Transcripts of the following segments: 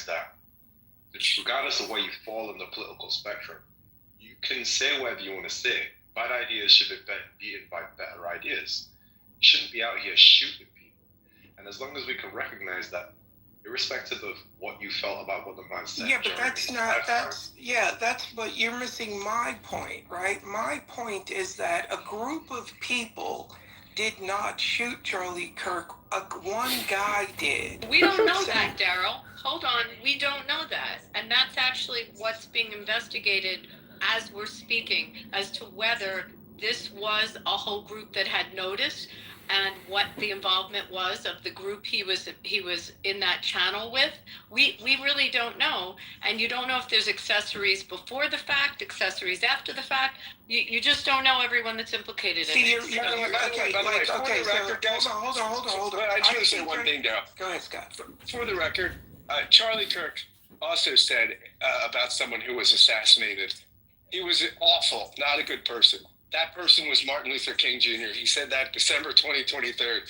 recognize that regardless of where you fall in the political spectrum, you can say whatever you want to say. Bad ideas should be beaten by better ideas. You shouldn't be out here shooting people. And as long as we can recognize that, irrespective of what you felt about what the man said. Yeah, but but you're missing my point, right? My point is that a group of people did not shoot Charlie Kirk. One guy did. We don't know that, Daryl. Hold on. We don't know that. And that's actually what's being investigated as we're speaking, as to whether this was a whole group that had noticed and what the involvement was of the group he was in that channel with. We really don't know. And you don't know if there's accessories before the fact, accessories after the fact. You just don't know everyone that's implicated in it. Hold on. I just want to say one thing, Daryl. Go ahead, Scott. For the record, Charlie Kirk also said about someone who was assassinated, he was awful, not a good person. That person was Martin Luther King Jr. He said that December 2023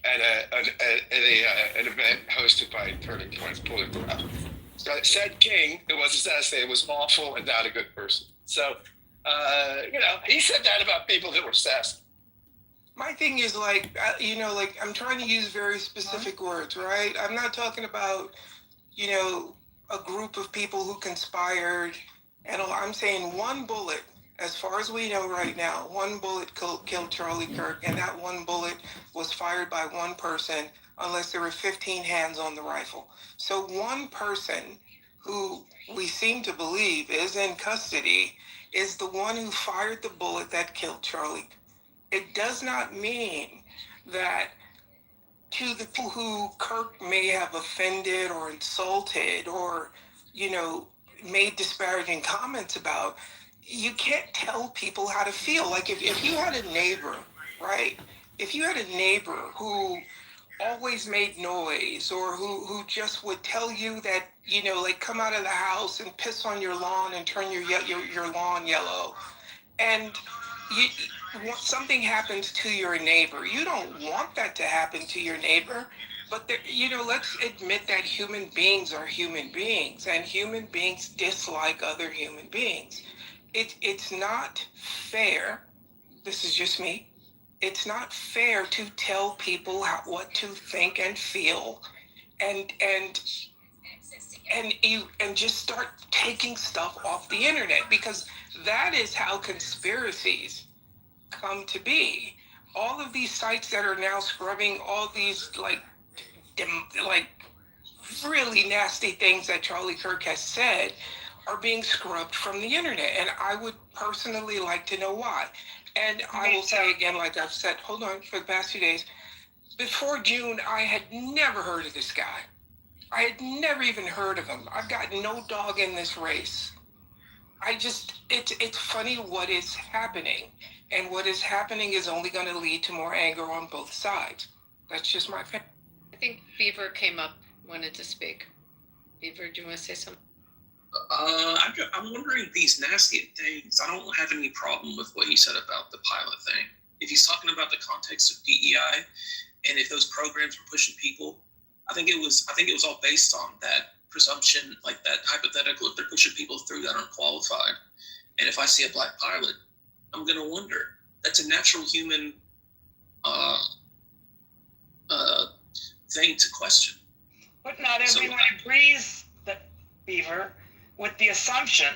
at an event hosted by Turning Point's political rally. So it said King, who was assassinated, was awful and not a good person. So, he said that about people that were assassinated. My thing is I'm trying to use very specific words, right? I'm not talking about, a group of people who conspired. And I'm saying one bullet, as far as we know right now, one bullet killed Charlie Kirk, and that one bullet was fired by one person, unless there were 15 hands on the rifle. So one person who we seem to believe is in custody is the one who fired the bullet that killed Charlie. It does not mean that to the people who Kirk may have offended or insulted or, made disparaging comments about, you can't tell people how to feel. Like if you had a neighbor, right? If you had a neighbor who always made noise or who just would tell you that, come out of the house and piss on your lawn and turn your lawn yellow, and something happens to your neighbor, you don't want that to happen to your neighbor. But let's admit that human beings are human beings, and human beings dislike other human beings. It's not fair. This is just me. It's not fair to tell people what to think and feel, and just start taking stuff off the internet, because that is how conspiracies come to be. All of these sites that are now scrubbing all these really nasty things that Charlie Kirk has said are being scrubbed from the internet. And I would personally like to know why. And I will say again, like I've said, hold on, for the past 2 days, before June, I had never heard of this guy. I had never even heard of him. I've got no dog in this race. It's funny what is happening. And what is happening is only going to lead to more anger on both sides. That's just my opinion. I think Beaver came up, wanted to speak. Beaver, do you want to say something? I'm wondering these nasty things. I don't have any problem with what he said about the pilot thing. If he's talking about the context of DEI, and if those programs were pushing people, I think it was all based on that presumption, like that hypothetical. If they're pushing people through that aren't qualified, and if I see a black pilot, I'm gonna wonder. That's a natural human thing to question. But not everyone agrees, that Beaver, with the assumption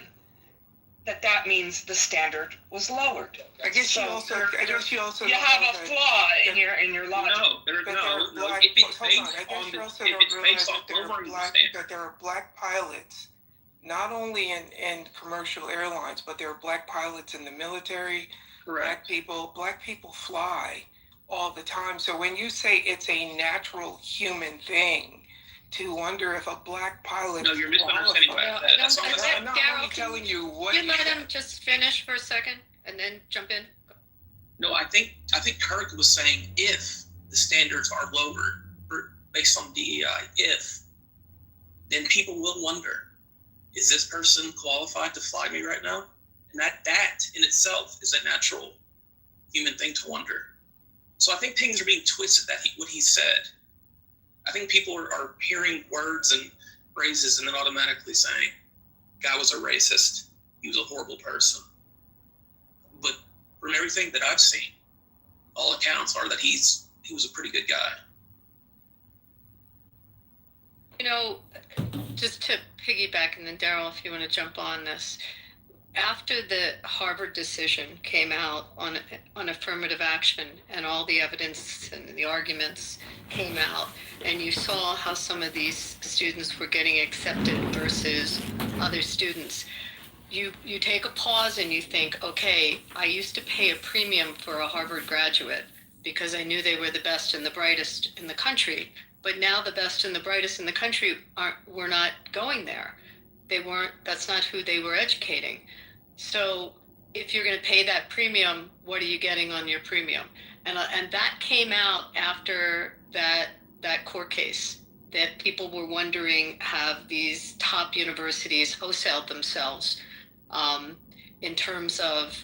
that means the standard was lowered. I guess you also you have a flaw in your logic. No. If it's based on that there are black pilots, not only in commercial airlines, but there are black pilots in the military. Correct. Black people fly all the time. So when you say it's a natural human thing to wonder if a black pilot... No, you're misunderstanding that. That's all I'm not really telling you what... Can you let him just finish for a second and then jump in? No, I think Kirk was saying if the standards are lowered based on DEI, then people will wonder, is this person qualified to fly me right now? And that in itself is a natural human thing to wonder. So I think things are being twisted, what he said. I think people are hearing words and raises and then automatically saying, guy was a racist, he was a horrible person. But from everything that I've seen, all accounts are that he was a pretty good guy. You know, just to piggyback, and then Daryl, if you want to jump on this, after the Harvard decision came out on affirmative action and all the evidence and the arguments came out, and you saw how some of these students were getting accepted versus other students, you take a pause and you think, okay, I used to pay a premium for a Harvard graduate because I knew they were the best and the brightest in the country, but now the best and the brightest in the country were not going there. That's not who they were educating. So if you're going to pay that premium, what are you getting on your premium? And that came out after that court case, that people were wondering, have these top universities wholesaled themselves in terms of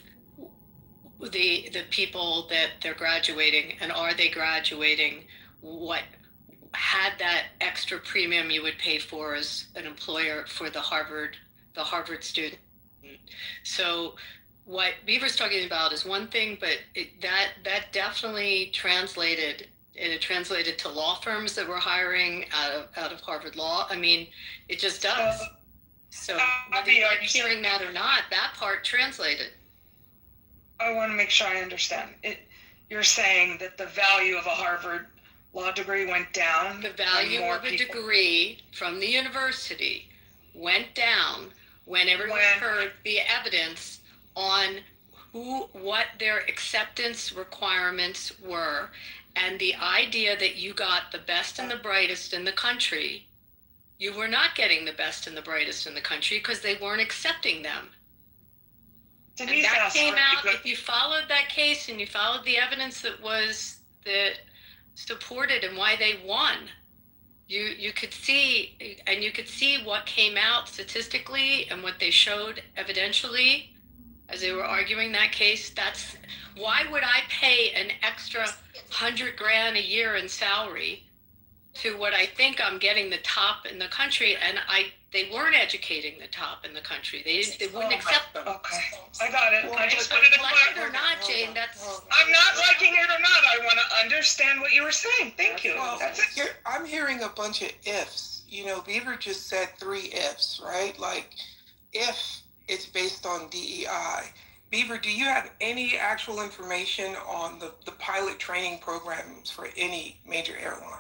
the people that they're graduating, and are they graduating what had that extra premium you would pay for as an employer for the Harvard student. So what Beaver's talking about is one thing, but that definitely translated. It translated to law firms that were hiring out of Harvard Law. I mean, it just does. So whether you're hearing that or not, that part translated. I want to make sure I understand. You're saying that the value of a Harvard law degree went down? The value of a degree from the university went down when everyone heard the evidence on what their acceptance requirements were, and the idea that you got the best and the brightest in the country. You were not getting the best and the brightest in the country because they weren't accepting them. And that came out, if you followed that case and you followed the evidence that supported and why they won, you could see, and you could see what came out statistically and what they showed evidentially as they were arguing that case. That's why would I pay an extra $100,000 a year in salary to what I think I'm getting the top in the country, and they weren't educating the top in the country. They wouldn't accept them. Okay, I got it. Well, I just wanted to like it or not, Jane, I'm not liking it or not. I want to understand what you were saying. Thank you. Well, That's it. I'm hearing a bunch of ifs. You know, Beaver just said 3 ifs, right? Like, if it's based on DEI. Beaver, do you have any actual information on the pilot training programs for any major airline?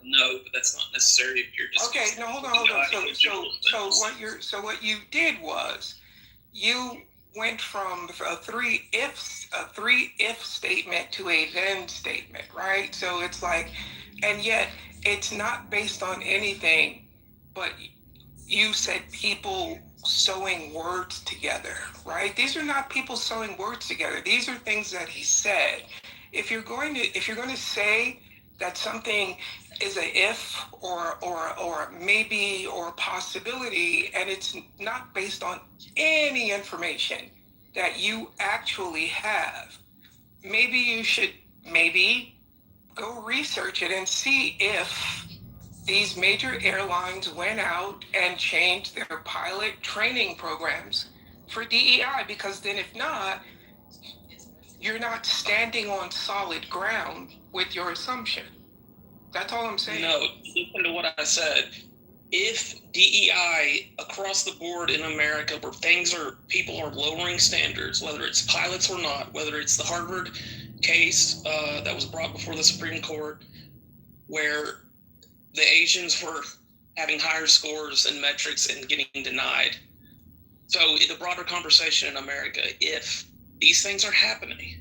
No, but that's not necessary if you're just. Okay, no, hold on. So what you did was you went from a three if statement to a then statement, right? So it's like, and yet it's not based on anything, but you said people sewing words together, right? These are not people sewing words together. These are things that he said. If you're going to say that something is a if or maybe or possibility, and it's not based on any information that you actually have, maybe you should go research it and see if these major airlines went out and changed their pilot training programs for DEI, because then if not, you're not standing on solid ground with your assumption. That's all I'm saying. No, listen to what I said. If DEI across the board in America, where people are lowering standards, whether it's pilots or not, whether it's the Harvard case that was brought before the Supreme Court, where the Asians were having higher scores and metrics and getting denied. So the broader conversation in America, if these things are happening,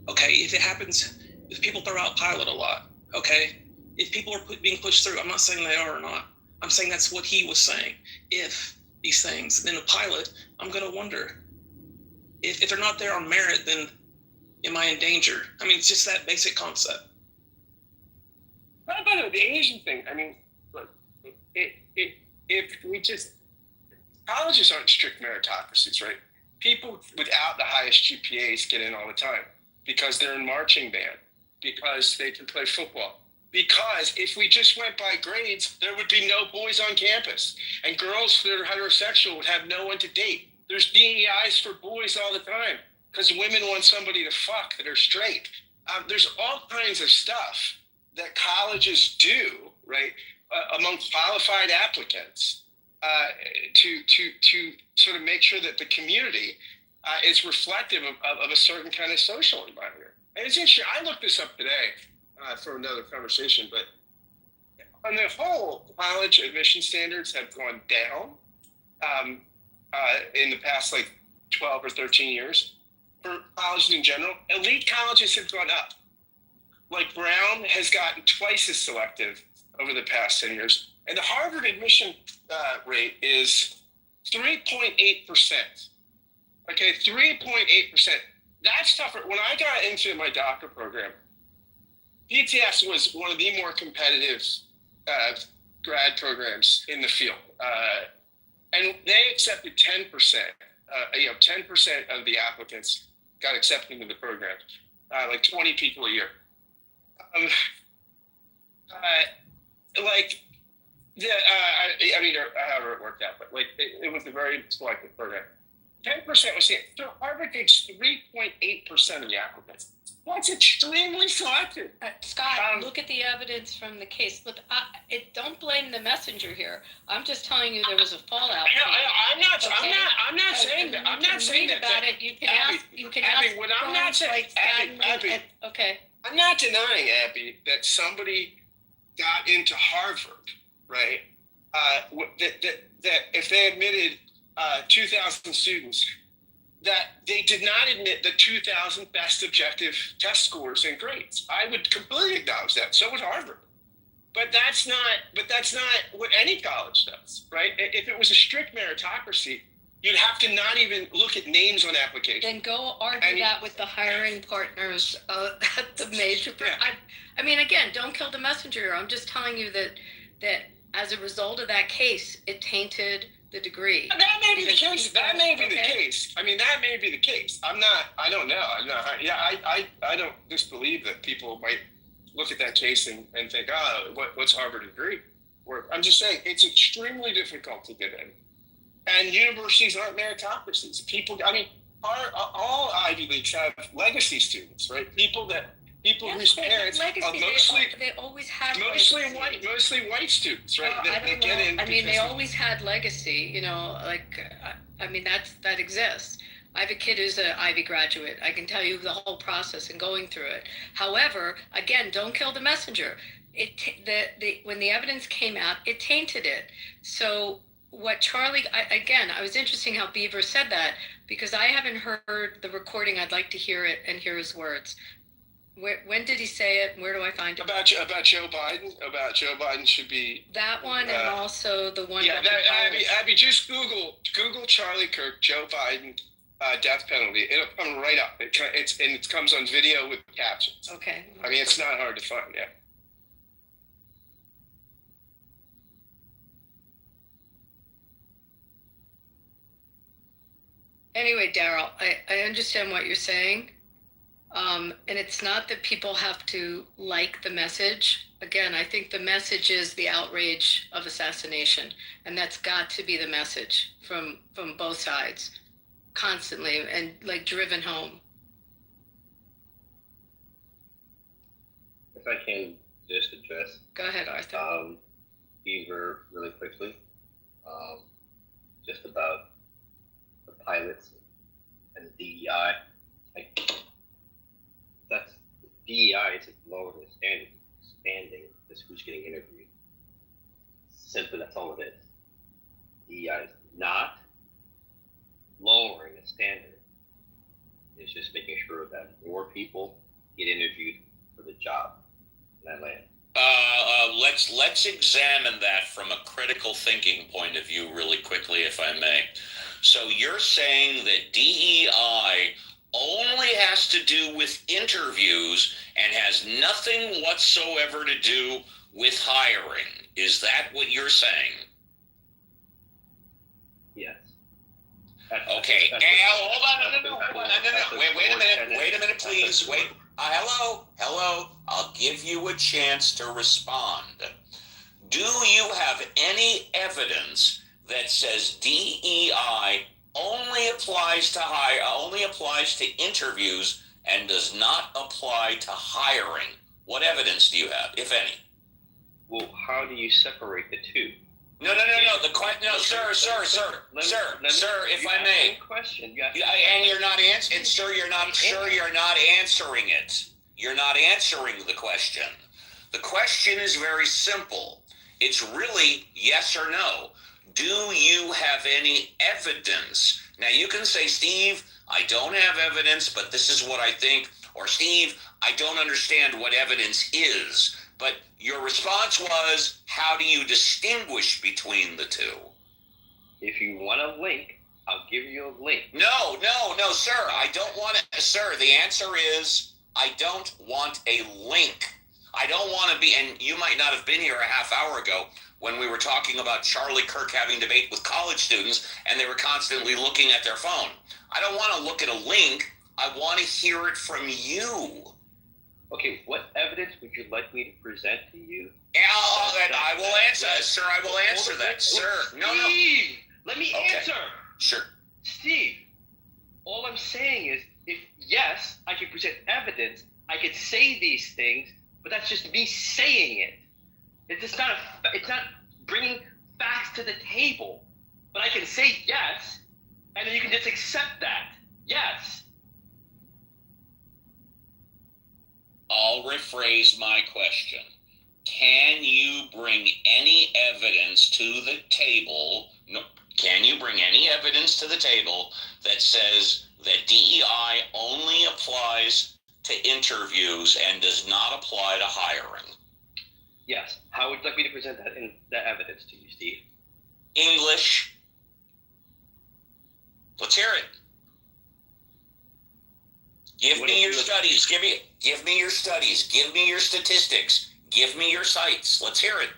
okay, if it happens, if people throw out pilot a lot, okay, if people are being pushed through, I'm not saying they are or not. I'm saying that's what he was saying. If these things, then a pilot, I'm going to wonder if they're not there on merit, then am I in danger? I mean, it's just that basic concept. By the way, the Asian thing, I mean, look, if we just, colleges aren't strict meritocracies, right? People without the highest GPAs get in all the time because they're in marching band, because they can play football, because if we just went by grades, there would be no boys on campus, and girls that are heterosexual would have no one to date. There's DEIs for boys all the time because women want somebody to fuck that are straight. There's all kinds of stuff that colleges do, right, among qualified applicants to sort of make sure that the community is reflective of a certain kind of social environment. And it's interesting. I looked this up today for another conversation, but on the whole, college admission standards have gone down in the past 12 or 13 years for colleges in general. Elite colleges have gone up. Like Brown has gotten twice as selective over the past 10 years. And the Harvard admission rate is 3.8%. Okay, 3.8%. That's tougher. When I got into my doctorate program, PTS was one of the more competitive grad programs in the field. And they accepted 10%. 10% of the applicants got accepted into the program, 20 people a year. However it worked out, but it was a very selective program. 10% was it. So Harvard takes 3.8% of the applicants. That's extremely selective. Scott, look at the evidence from the case. Look, don't blame the messenger here. I'm just telling you there was a fallout. I'm not saying that. I'm not saying that. About it. You can ask. You can Abby, ask. what I'm not saying, Abby, okay. I'm not denying, Abby, that somebody got into Harvard, right? That if they admitted 2,000 students, that they did not admit the 2,000 best objective test scores and grades. I would completely acknowledge that. So would Harvard. But that's not what any college does, right? If it was a strict meritocracy, you'd have to not even look at names on applications. Then go argue that with the hiring partners at the major. Yeah. I mean, again, don't kill the messenger. I'm just telling you that as a result of that case, it tainted the degree. That may be the case. That may be the case. I mean, that may be the case. I don't know. I don't disbelieve that people might look at that case and think, what's Harvard degree? I'm just saying it's extremely difficult to get in. And universities aren't meritocracies. People, all Ivy Leagues have legacy students, right? People whose parents are they always had mostly white students, right? They get in. They always had legacy. That exists. I have a kid who's an Ivy graduate. I can tell you the whole process and going through it. However, again, don't kill the messenger. When the evidence came out, it tainted it. So what Charlie, I was interesting how Beaver said that, because I haven't heard the recording. I'd like to hear it and hear his words. When did he say it? Where do I find it? About Joe Biden? About Joe Biden should be that one, and also the one. Yeah, Abby, just Google Charlie Kirk, Joe Biden, death penalty. It'll come right up. It comes on video with captions. Okay. It's not hard to find. Yeah. Anyway, Daryl, I understand what you're saying. And it's not that people have to like the message. Again, I think the message is the outrage of assassination, and that's got to be the message from both sides, constantly and driven home. If I can just address. Go ahead, Arthur. Beaver, really quickly, just about the pilots and the DEI. That's DEI is lower the standard, expanding this who's getting interviewed. Simply, that's all it is. DEI is not lowering the standard. It's just making sure that more people get interviewed for the job in that land. Let's examine that from a critical thinking point of view really quickly, if I may. So you're saying that DEI only has to do with interviews and has nothing whatsoever to do with hiring. Is that what you're saying? Yes. Okay. Hold on. No. Wait a minute, please. Hello. I'll give you a chance to respond. Do you have any evidence that says DEI only applies to interviews and does not apply to hiring? What evidence do you have, if any? Well, how do you separate the two? No. Sir. If I may. Question. And you're not answering. Sir, you're not answering it. You're not answering the question. The question is very simple. It's really yes or no. Do you have any evidence? Now you can say, Steve, I don't have evidence, but this is what I think. Or Steve, I don't understand what evidence is. But your response was, how do you distinguish between the two? If you want a link, I'll give you a link. No, sir. I don't want it. Sir, the answer is, I don't want a link. I don't want to be, and you might not have been here a half hour ago when we were talking about Charlie Kirk having debate with college students and they were constantly looking at their phone. I don't want to look at a link. I want to hear it from you. Okay, what evidence would you like me to present to you? I will answer, sir. I will answer that, sir. Steve, let me answer. Sure. Steve, all I'm saying is, if yes, I can present evidence, I could say these things, but that's just me saying it. It's not bringing facts to the table. But I can say yes, and then you can just accept that. Yes. I'll rephrase my question. Can you bring any evidence to the table? No. Can you bring any evidence to the table that says that DEI only applies to interviews and does not apply to hiring? Yes. How would you like me to present that evidence to you, Steve? English. Let's hear it. Give me your studies. Give me your studies. Give me your statistics. Give me your sites. Let's hear it.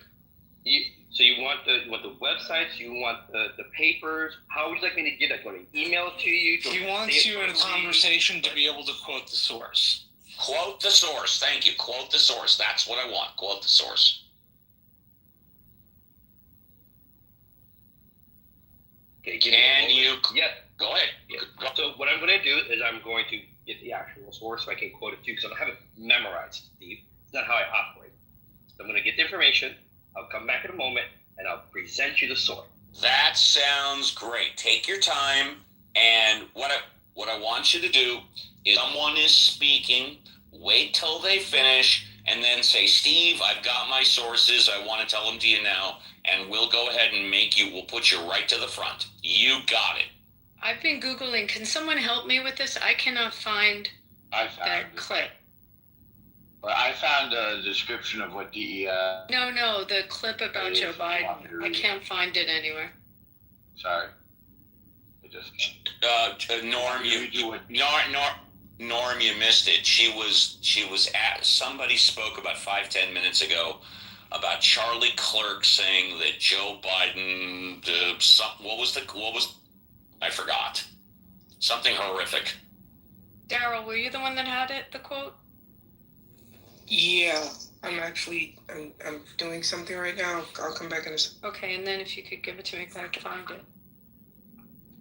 So you want the websites? You want the papers? How would you like me to get that? Want to email it to you? He wants you in a conversation to be able to quote the source. Quote the source. Thank you. Quote the source. That's what I want. Quote the source. Okay, Can you? Yeah. Go ahead. Yeah. So what I'm going to do is I'm going to get the actual source so I can quote it to you, because I don't have it memorized, Steve. It's not how I operate. So I'm going to get the information. I'll come back in a moment and I'll present you the source. That sounds great. Take your time, and what I want you to do is, someone is speaking, wait till they finish, and then say, Steve, I've got my sources. I want to tell them to you now, and we'll go ahead and we'll put you right to the front. You got it. I've been Googling. Can someone help me with this? I cannot find that clip. Well, I found a description of what DEI. No, the clip about Joe Biden. I can't find it anywhere. Sorry. It just. Norm, you missed it. She was at. Somebody spoke about 5-10 minutes ago about Charlie Clerk saying that Joe Biden. I forgot. Something horrific. Daryl, were you the one that had it? The quote? Yeah, I'm doing something right now. I'll come back in a second. Okay, and then if you could give it to me, I can find it.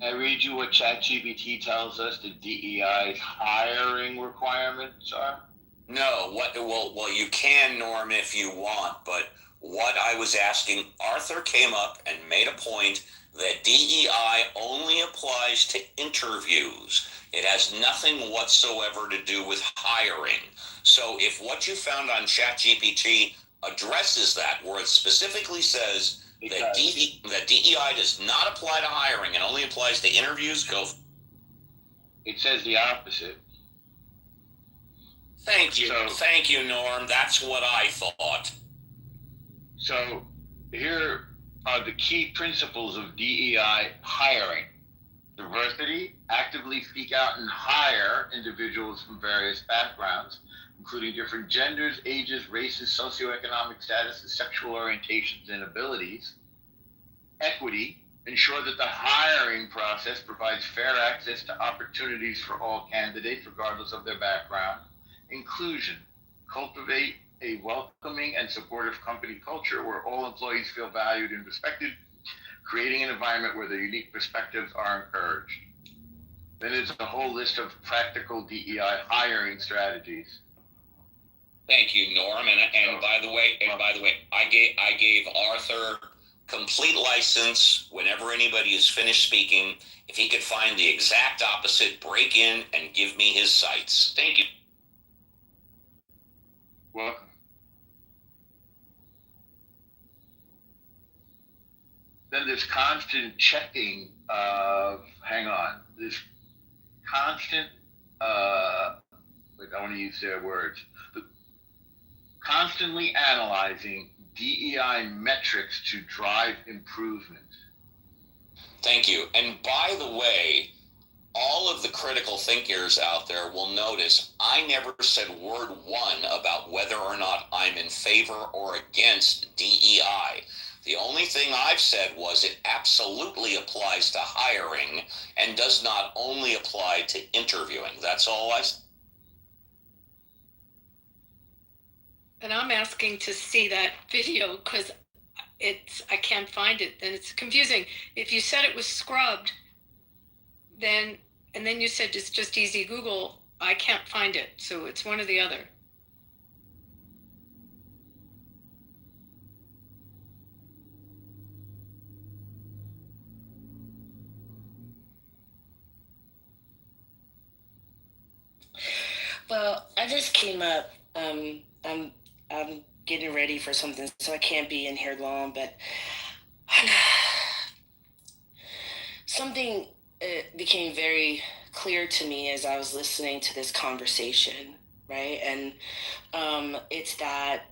I read you what ChatGPT tells us the DEI's hiring requirements are. No, well, you can, Norm, if you want, but what I was asking, Arthur came up and made a point that DEI only applies to interviews. It has nothing whatsoever to do with hiring. So if what you found on ChatGPT addresses that, where it specifically says that DEI does not apply to hiring and only applies to interviews, go. It says the opposite. Thank you, Norm. That's what I thought. So here are the key principles of DEI hiring. Diversity, actively seek out and hire individuals from various backgrounds, including different genders, ages, races, socioeconomic statuses, sexual orientations, and abilities. Equity, ensure that the hiring process provides fair access to opportunities for all candidates, regardless of their background. inclusion. Cultivate a welcoming and supportive company culture where all employees feel valued and respected, creating an environment where their unique perspectives are encouraged. Then there's a whole list of practical DEI hiring strategies. Thank you, Norm. And by the way, I gave Arthur complete license whenever anybody is finished speaking. If he could find the exact opposite, break in and give me his sites. Thank you. Welcome. Then there's constant checking of, hang on, this constant, I want to use their words, constantly analyzing DEI metrics to drive improvement. Thank you. And by the way, all of the critical thinkers out there will notice I never said word one about whether or not I'm in favor or against DEI. The only thing I've said was it absolutely applies to hiring and does not only apply to interviewing. That's all I said. And I'm asking to see that video because I can't find it, and it's confusing. If you said it was scrubbed, and then you said it's just easy Google, I can't find it. So it's one or the other. Well, I just came up. I'm getting ready for something, so I can't be in here long. But something became very clear to me as I was listening to this conversation, right? And it's that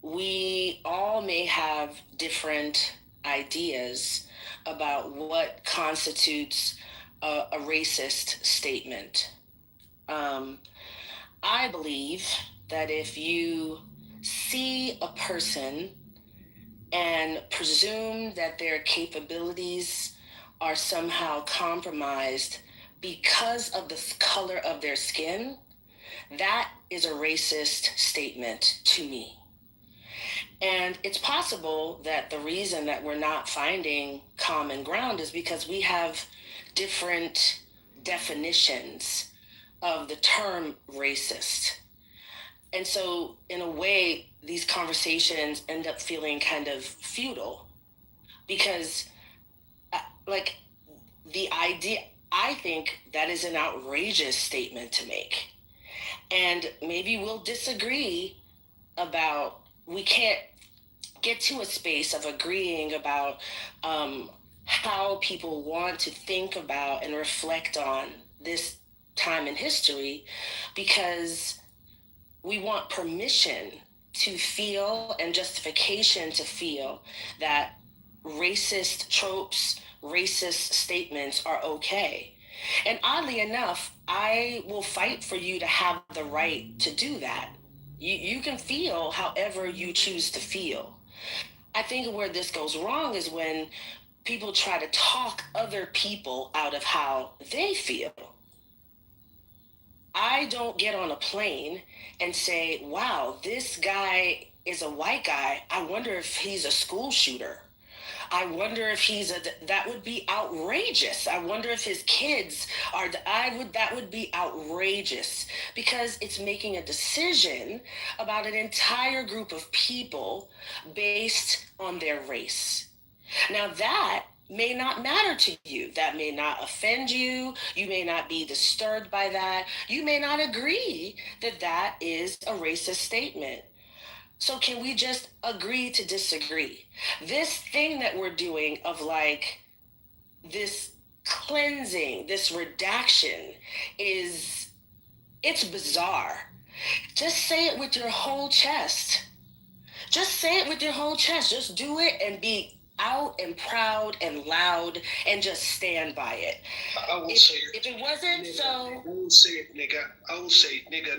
we all may have different ideas about what constitutes a racist statement. I believe that if you see a person and presume that their capabilities are somehow compromised because of the color of their skin, that is a racist statement to me. And it's possible that the reason that we're not finding common ground is because we have different definitions of the term racist. And so in a way, these conversations end up feeling kind of futile because like the idea, I think that is an outrageous statement to make. And maybe we'll disagree about, we can't get to a space of agreeing about how people want to think about and reflect on this time in history, because we want permission to feel and justification to feel that racist tropes, racist statements are okay. And oddly enough, I will fight for you to have the right to do that. You can feel however you choose to feel. I think where this goes wrong is when people try to talk other people out of how they feel. I don't get on a plane and say, wow, this guy is a white guy. I wonder if he's a school shooter. I wonder if that would be outrageous. I wonder if his kids are, that would be outrageous, because it's making a decision about an entire group of people based on their race. Now that may not matter to you. That may not offend you. You may not be disturbed by that. You may not agree that that is a racist statement. So can we just agree to disagree? This thing that we're doing of like this cleansing, this redaction it's bizarre. Just say it with your whole chest. Just say it with your whole chest. Just do it and be out and proud and loud and just stand by it. I will say it. If it wasn't Nigga, so... I will say it, nigga. I will say it, nigga.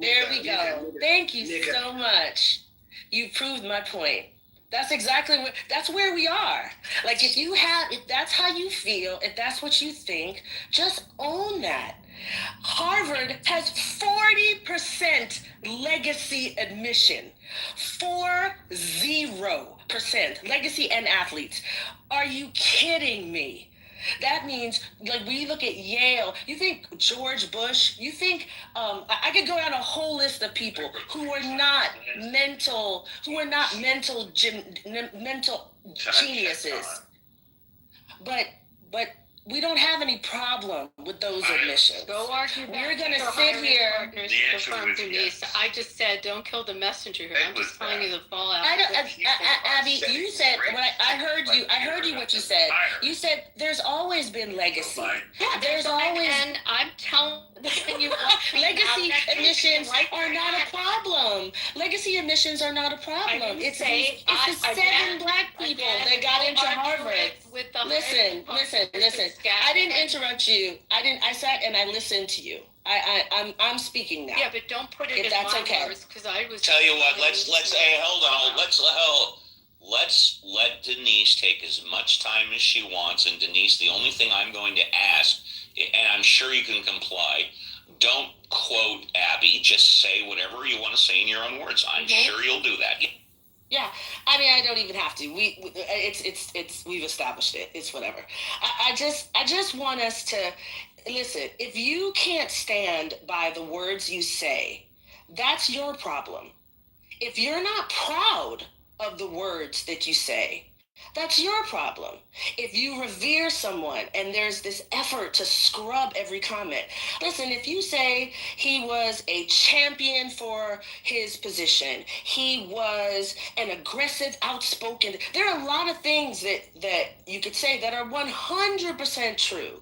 There we go. Nigga. Thank you Nigga. so much. You proved my point. That's exactly that's where we are. Like if that's how you feel, if that's what you think, just own that. Harvard has 40% legacy admission. 40% legacy and athletes. Are you kidding me? That means, like, we look at Yale, you think George Bush, you think, I could go down a whole list of people who are not mental geniuses. But we don't have any problem with those admissions. Go argue that. We're going to sit here. Partners The answer confirmed was Denise. yes. I just said, don't kill the messenger here. I'm just telling you the fallout. Abby, you said, when I heard you what you said. You said there's always been legacy. There's always. And I'm telling you, legacy admissions are not a problem. Legacy admissions are not a problem. It's the 7 black people that got into Harvard. Listen. I didn't interrupt you. I sat and I listened to you. I'm speaking now. Yeah, but don't put it If in that's my okay. words, because I was. Tell you what, let's hey, hold on. Let's let Denise take as much time as she wants. And Denise, the only thing I'm going to ask, and I'm sure you can comply, don't quote Abby. Just say whatever you want to say in your own words. I'm sure you'll do that. Yeah, I mean, I don't even have to. It's we've established it. It's whatever. I just want us to listen. If you can't stand by the words you say, that's your problem. If you're not proud of the words that you say, that's your problem. If you revere someone and there's this effort to scrub every comment. Listen, if you say he was a champion for his position, he was an aggressive, outspoken, there are a lot of things that you could say that are 100% true.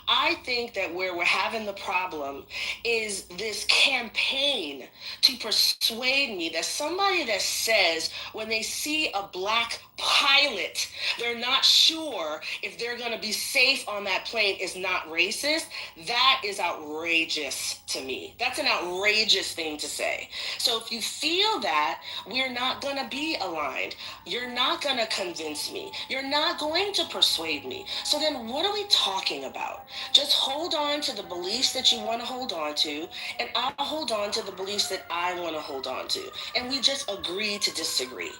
I think that where we're having the problem is this campaign to persuade me that somebody that says when they see a black pilot, they're not sure if they're going to be safe on that plane is not racist. That is outrageous to me. That's an outrageous thing to say. So if you feel that, we're not going to be aligned. You're not going to convince me. You're not going to persuade me. So then what are we talking about? Just hold on to the beliefs that you want to hold on to, and I'll hold on to the beliefs that I want to hold on to. And we just agree to disagree.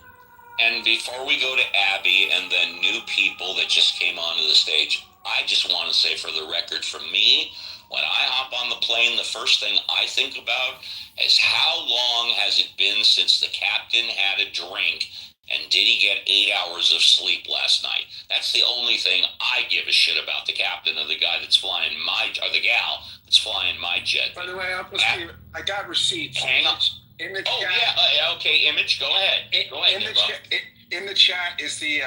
And before we go to Abby and then new people that just came onto the stage, I just want to say for the record, for me, when I hop on the plane, the first thing I think about is how long has it been since the captain had a drink, and did he get 8 hours of sleep last night? That's the only thing I give a shit about the captain or the guy that's flying or the gal that's flying my jet. By the way, I got receipts. Hang on. In the Oh chat, yeah, okay, Image, go ahead. Go ahead, in the chat is the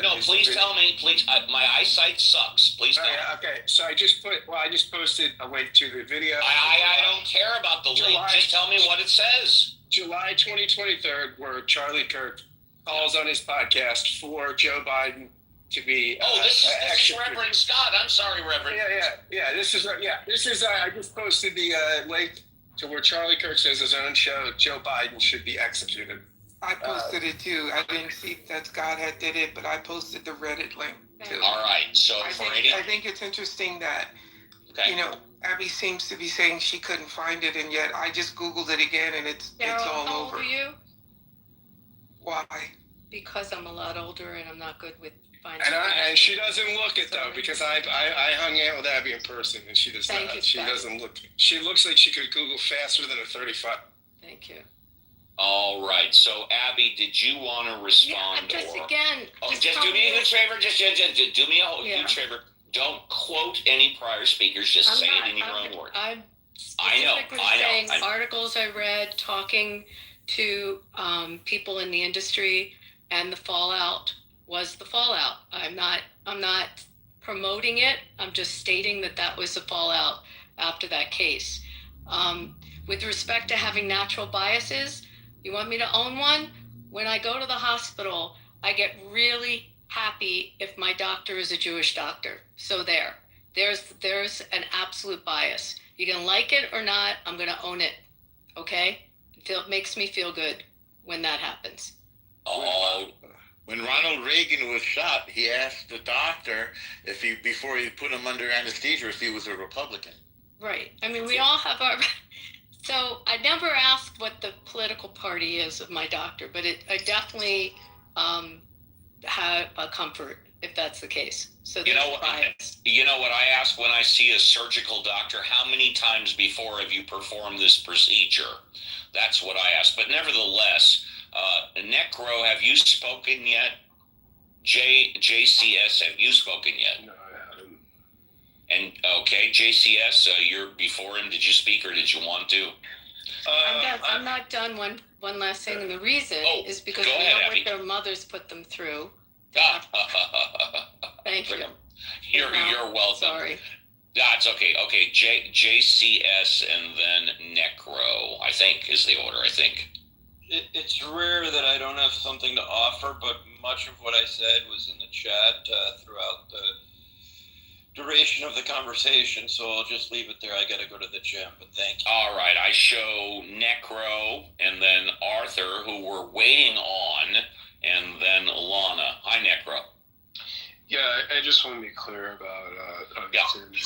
No, please tell me, please. My eyesight sucks. Please tell me. Okay, so I just posted a link to the video. I don't care about the link. Just tell me what it says. July 2023, where Charlie Kirk calls on his podcast for Joe Biden to be. This is Reverend Scott. I'm sorry, Reverend. Yeah. This is. I just posted the link to where Charlie Kirk says his own show, Joe Biden should be executed. I posted it too. I didn't see that Scott had did it, but I posted the Reddit link too. All right. So I think it's interesting that Abby seems to be saying she couldn't find it, and yet I just Googled it again, and it's all how over. Old are you? Why? Because I'm a lot older and I'm not good with finding. And she doesn't look it though, because I hung out with Abby in person, and she does not. She doesn't look. She looks like she could Google faster than a 35. Thank you. All right. So Abby, did you want to respond? Yeah, just again. Just do me a huge favor. Just do me a huge favor. Don't quote any prior speakers. Just say it in your own words. I'm specifically saying articles I read, talking to people in the industry, and the fallout was the fallout. I'm not promoting it. I'm just stating that was the fallout after that case. With respect to having natural biases, you want me to own one? When I go to the hospital, I get really happy if my doctor is a Jewish doctor. So there's an absolute bias. You can like it or not, I'm going to own it. Okay? It makes me feel good when that happens. When Ronald Reagan was shot, he asked the doctor before he put him under anesthesia if he was a Republican. Right. I mean, we all have our. So I never asked what the political party is of my doctor, but I definitely have a comfort if that's the case. So You know what? You know what I ask when I see a surgical doctor? How many times before have you performed this procedure? That's what I ask. But nevertheless, Necro, have you spoken yet? JCS, have you spoken yet? No, I haven't. And okay, JCS, you're before him. Did you speak or did you want to? I'm not done. One last thing, and the reason is because go we ahead, know Abby. what their mothers put them through. Thank you. You're welcome. Sorry. That's okay. Okay, JCS and then Necro, I think, is the order, I think. It's rare that I don't have something to offer, but much of what I said was in the chat throughout the duration of the conversation, so I'll just leave it there. I gotta go to the gym, but thank you. All right, I show Necro and then Arthur, who we're waiting on, and then Lana. Hi, Necro. Yeah, I just want to be clear about understanding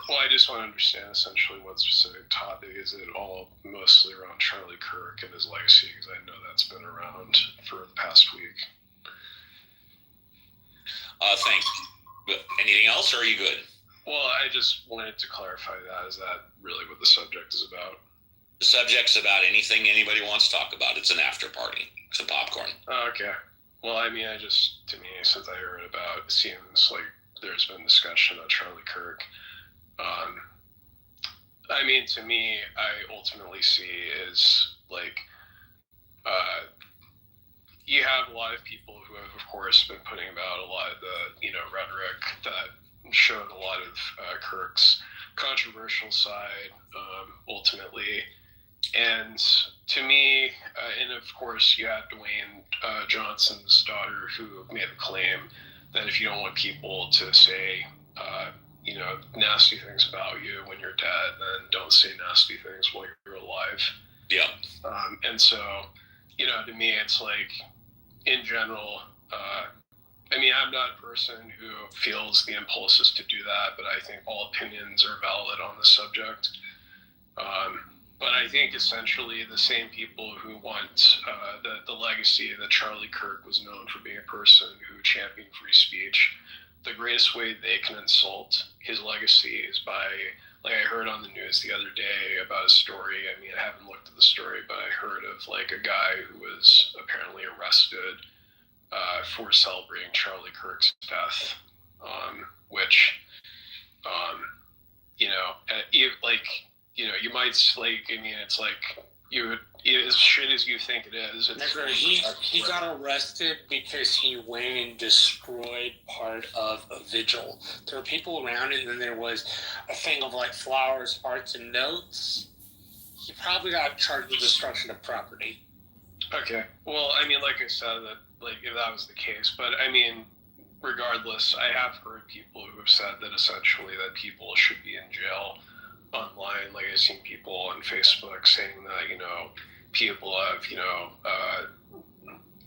well, I just want to understand essentially what specific topic. Is it all mostly around Charlie Kirk and his legacy? Because I know that's been around for the past week. Thanks. Anything else, or are you good? Well, I just wanted to clarify that. Is that really what the subject is about? The subject's about anything anybody wants to talk about. It's an after party. It's a popcorn. Oh, okay. Well, I mean, to me, since I heard about, it seems like there's been discussion on Charlie Kirk. I mean, to me, I ultimately see is like, you have a lot of people who have, of course, been putting about a lot of the, rhetoric that showed a lot of Kirk's controversial side, ultimately. And to me, and of course, you had Dwayne Johnson's daughter who made the claim that if you don't want people to say, nasty things about you when you're dead, then don't say nasty things while you're alive. Yeah. And so, to me, it's like, in general, I mean, I'm not a person who feels the impulses to do that, but I think all opinions are valid on the subject. But I think essentially the same people who want the legacy that Charlie Kirk was known for being a person who championed free speech, the greatest way they can insult his legacy is by, like I heard on the news the other day about a story. I mean, I haven't looked at the story, but I heard of like a guy who was apparently arrested for celebrating Charlie Kirk's death, which, you might like, I mean, it's like, as shit as you think it is. He got arrested because he went and destroyed part of a vigil. There were people around it, and then there was a thing of like flowers, hearts, and notes. He probably got charged with destruction of property. Okay. Well, I mean, like I said, that like if that was the case, but I mean, regardless, I have heard people who have said that essentially that people should be in jail online. Like I've seen people on Facebook saying that, people have,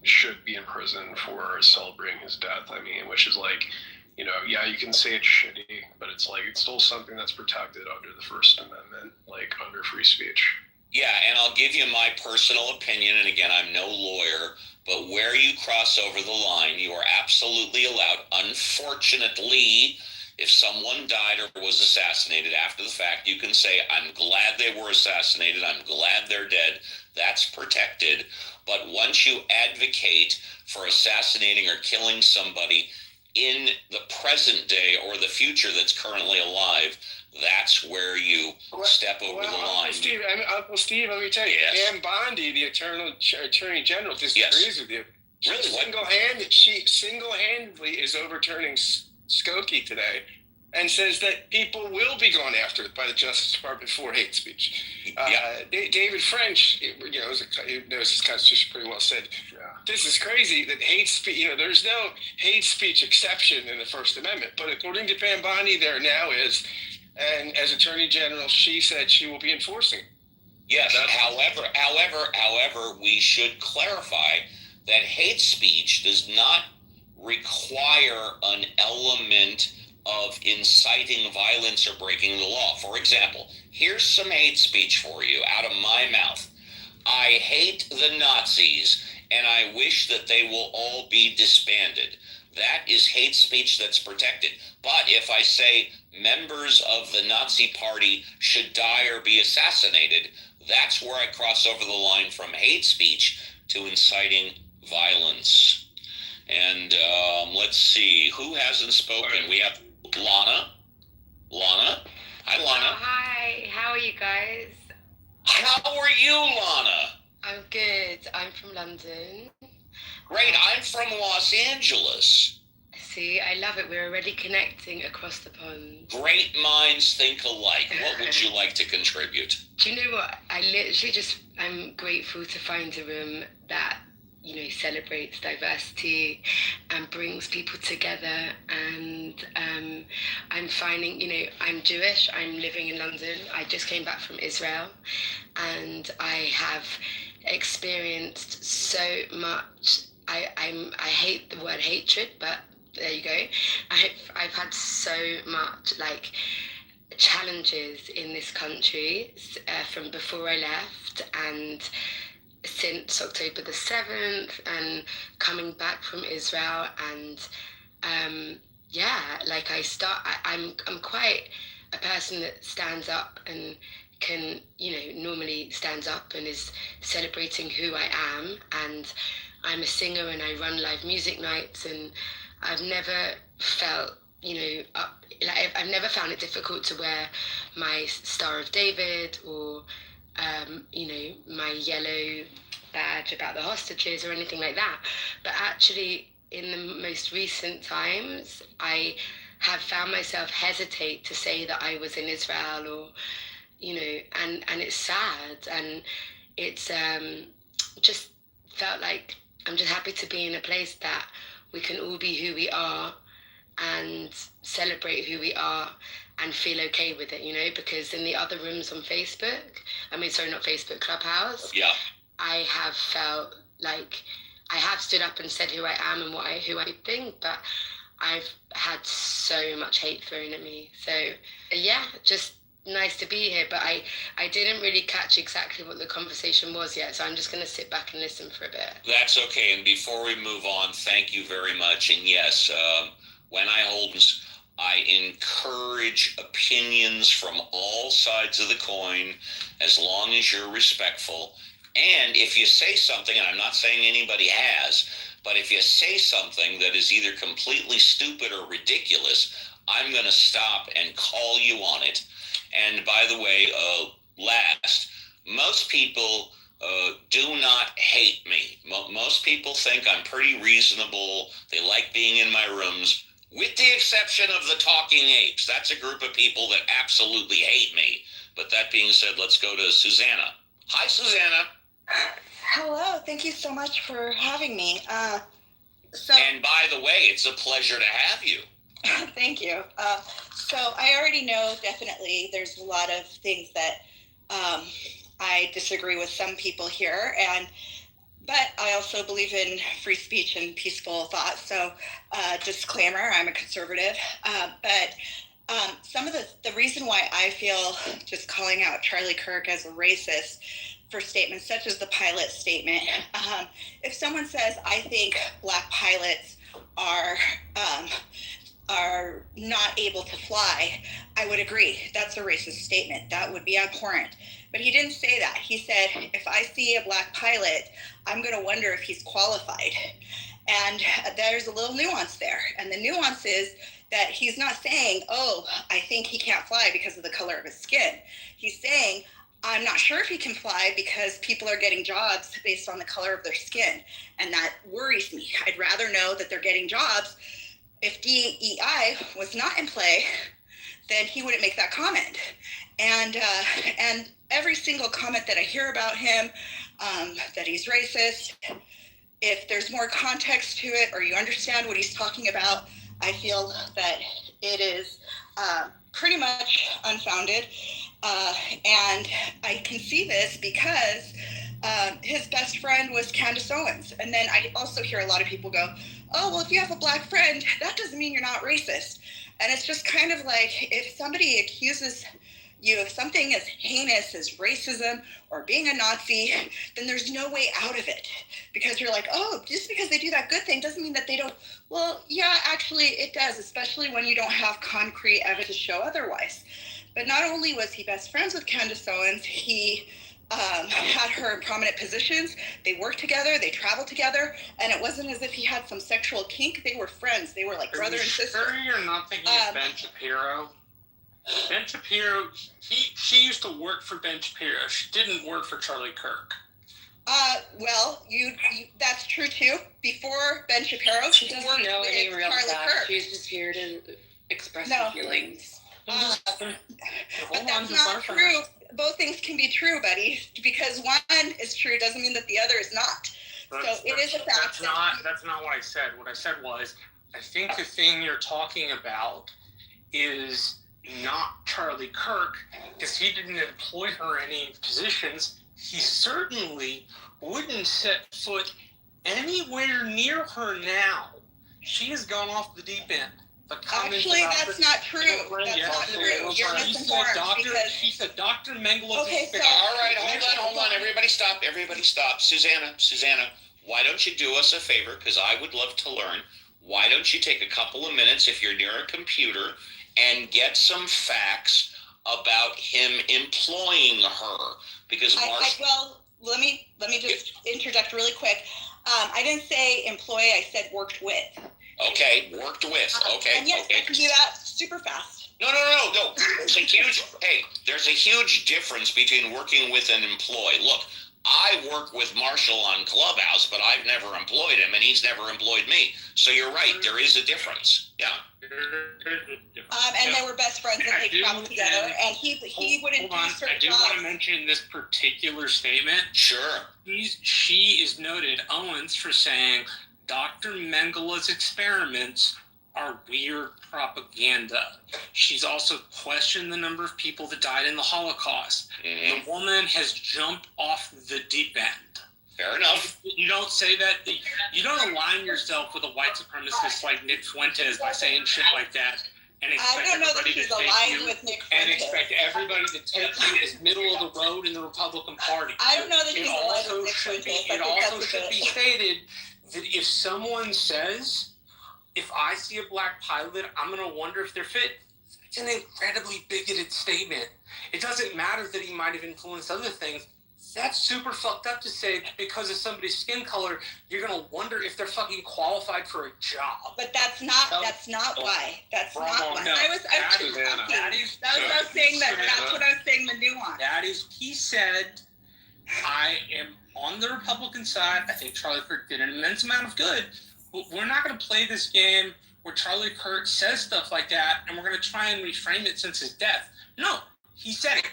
should be in prison for celebrating his death. I mean, which is like, yeah, you can say it's shitty, but it's like, it's still something that's protected under the First Amendment, like under free speech. Yeah, and I'll give you my personal opinion, and again, I'm no lawyer, but where you cross over the line, you are absolutely allowed. Unfortunately, if someone died or was assassinated after the fact, you can say, I'm glad they were assassinated, I'm glad they're dead. That's protected. But once you advocate for assassinating or killing somebody in the present day or the future that's currently alive, that's where you step over the line. Uncle Steve, let me tell you, Yes. Ann Bondi, the Attorney General, disagrees with you. Really? She single-handedly is overturning Skokie today and says that people will be gone after by the Justice Department for hate speech. David French, who knows his Constitution pretty well, said, this is crazy that hate speech, there's no hate speech exception in the First Amendment, but according to Pam Bondi, there now is. And as Attorney General, she said she will be enforcing. Yes. However, we should clarify that hate speech does not require an element of inciting violence or breaking the law. For example, here's some hate speech for you out of my mouth. I hate the Nazis, and I wish that they will all be disbanded. That is hate speech that's protected. But if I say members of the Nazi Party should die or be assassinated, that's where I cross over the line from hate speech to inciting violence. And let's see, who hasn't spoken? We have Lana. Lana? Hi, Lana. Hi, how are you guys? How are you, Lana? I'm good. I'm from London. Great, I'm from Los Angeles. See, I love it. We're already connecting across the pond. Great minds think alike. What would you like to contribute? Do you know what? I'm grateful to find a room that, celebrates diversity and brings people together. And I'm finding, I'm Jewish. I'm living in London. I just came back from Israel, and I have experienced so much. I hate the word hatred, but there you go. I've had so much challenges in this country from before I left and since October the 7th, and coming back from Israel. And I'm quite a person that stands up and can, normally stands up and is celebrating who I am. And I'm a singer and I run live music nights, and I've never felt, I've never found it difficult to wear my Star of David or, my yellow badge about the hostages or anything like that. But actually, in the most recent times, I have found myself hesitate to say that I was in Israel, or, and it's sad, and it's just felt like I'm just happy to be in a place that we can all be who we are and celebrate who we are and feel okay with it, because in the other rooms on not Facebook, Clubhouse, yeah, I have felt like I have stood up and said who I am and who I think, but I've had so much hate thrown at me. So yeah, just nice to be here, but I didn't really catch exactly what the conversation was yet, so I'm just going to sit back and listen for a bit. That's okay. And before we move on, thank you very much. And yes, when I hold, I encourage opinions from all sides of the coin, as long as you're respectful. And if you say something, and I'm not saying anybody has, but if you say something that is either completely stupid or ridiculous, I'm going to stop and call you on it. And by the way, last, most people do not hate me. Most people think I'm pretty reasonable. They like being in my rooms, with the exception of the Talking Apes. That's a group of people that absolutely hate me. But that being said, let's go to Susanna. Hi, Susanna. Hello. Thank you so much for having me. And by the way, it's a pleasure to have you. Thank you. So I already know definitely there's a lot of things that I disagree with some people here, but I also believe in free speech and peaceful thought. So disclaimer, I'm a conservative. But some of the reason why I feel just calling out Charlie Kirk as a racist for statements such as the pilot statement, if someone says, I think Black pilots are not able to fly, I would agree. That's a racist statement. That would be abhorrent. But he didn't say that. He said, if I see a Black pilot, I'm going to wonder if he's qualified. And there's a little nuance there. And the nuance is that he's not saying, oh, I think he can't fly because of the color of his skin. He's saying, I'm not sure if he can fly because people are getting jobs based on the color of their skin. And that worries me. I'd rather know that they're getting jobs. If DEI was not in play, then he wouldn't make that comment. And every single comment that I hear about him, that he's racist, if there's more context to it or you understand what he's talking about, I feel that it is pretty much unfounded. And I can see this because his best friend was Candace Owens. And then I also hear a lot of people go, oh, well, if you have a black friend, that doesn't mean you're not racist. And it's just kind of like, if somebody accuses you of something as heinous as racism or being a Nazi, then there's no way out of it. Because you're like, oh, just because they do that good thing doesn't mean that they don't. Well, yeah, actually it does, especially when you don't have concrete evidence to show otherwise. But not only was he best friends with Candace Owens, he had her in prominent positions. They worked together, they traveled together, and it wasn't as if he had some sexual kink. They were friends. They were like brother and sister. Sure you're not thinking of Ben Shapiro? Ben Shapiro, she used to work for Ben Shapiro. She didn't work for Charlie Kirk. Well, you that's true too. Before Ben Shapiro, She doesn't worked know with any real Charlie facts. Kirk. She's just here to express her feelings. But that's not true. Both things can be true, buddy. Because one is true doesn't mean that the other is not. So it is a fact. That's not what I said. What I said was, I think the thing you're talking about is not Charlie Kirk, because he didn't employ her in any positions. He certainly wouldn't set foot anywhere near her now. She has gone off the deep end. Actually, that's not true. That's not true. You're misinformed. She said Dr. Mengele. Okay, so all right, hold on. Everybody stop. Susanna, why don't you do us a favor? Because I would love to learn. Why don't you take a couple of minutes if you're near a computer and get some facts about him employing her? Because well, let me just interject really quick. I didn't say employ. I said worked with. Okay, worked with. Okay. And yes, I can do that super fast. No. There's a huge difference between working with and employ. Look, I work with Marshall on Clubhouse, but I've never employed him, and he's never employed me. So you're right, there is a difference. Yeah. And they were best friends, and they traveled together. And he wouldn't do certain I do want to mention this particular statement. Sure. She is noted, Owens, for saying Dr. Mengele's experiments are weird propaganda. She's also questioned the number of people that died in the Holocaust. Mm-hmm. The woman has jumped off the deep end. Fair enough. You don't say that. You don't align yourself with a white supremacist like Nick Fuentes by saying shit like that. And I don't know that she's aligned with Nick Fuentes. And expect everybody to take you as middle of the road in the Republican Party. I don't know that she's aligned with Nick Fuentes. It also should be stated that if someone says, if I see a black pilot, I'm going to wonder if they're fit. It's an incredibly bigoted statement. It doesn't matter that he might have influenced other things. That's super fucked up to say because of somebody's skin color, you're going to wonder if they're fucking qualified for a job. But that's not why. That's not why. I was saying that. That's what I was saying, the nuance. That is, he said, I am on the Republican side. I think Charlie Kirk did an immense amount of good. But we're not going to play this game where Charlie Kirk says stuff like that, and we're going to try and reframe it since his death. No, he said it.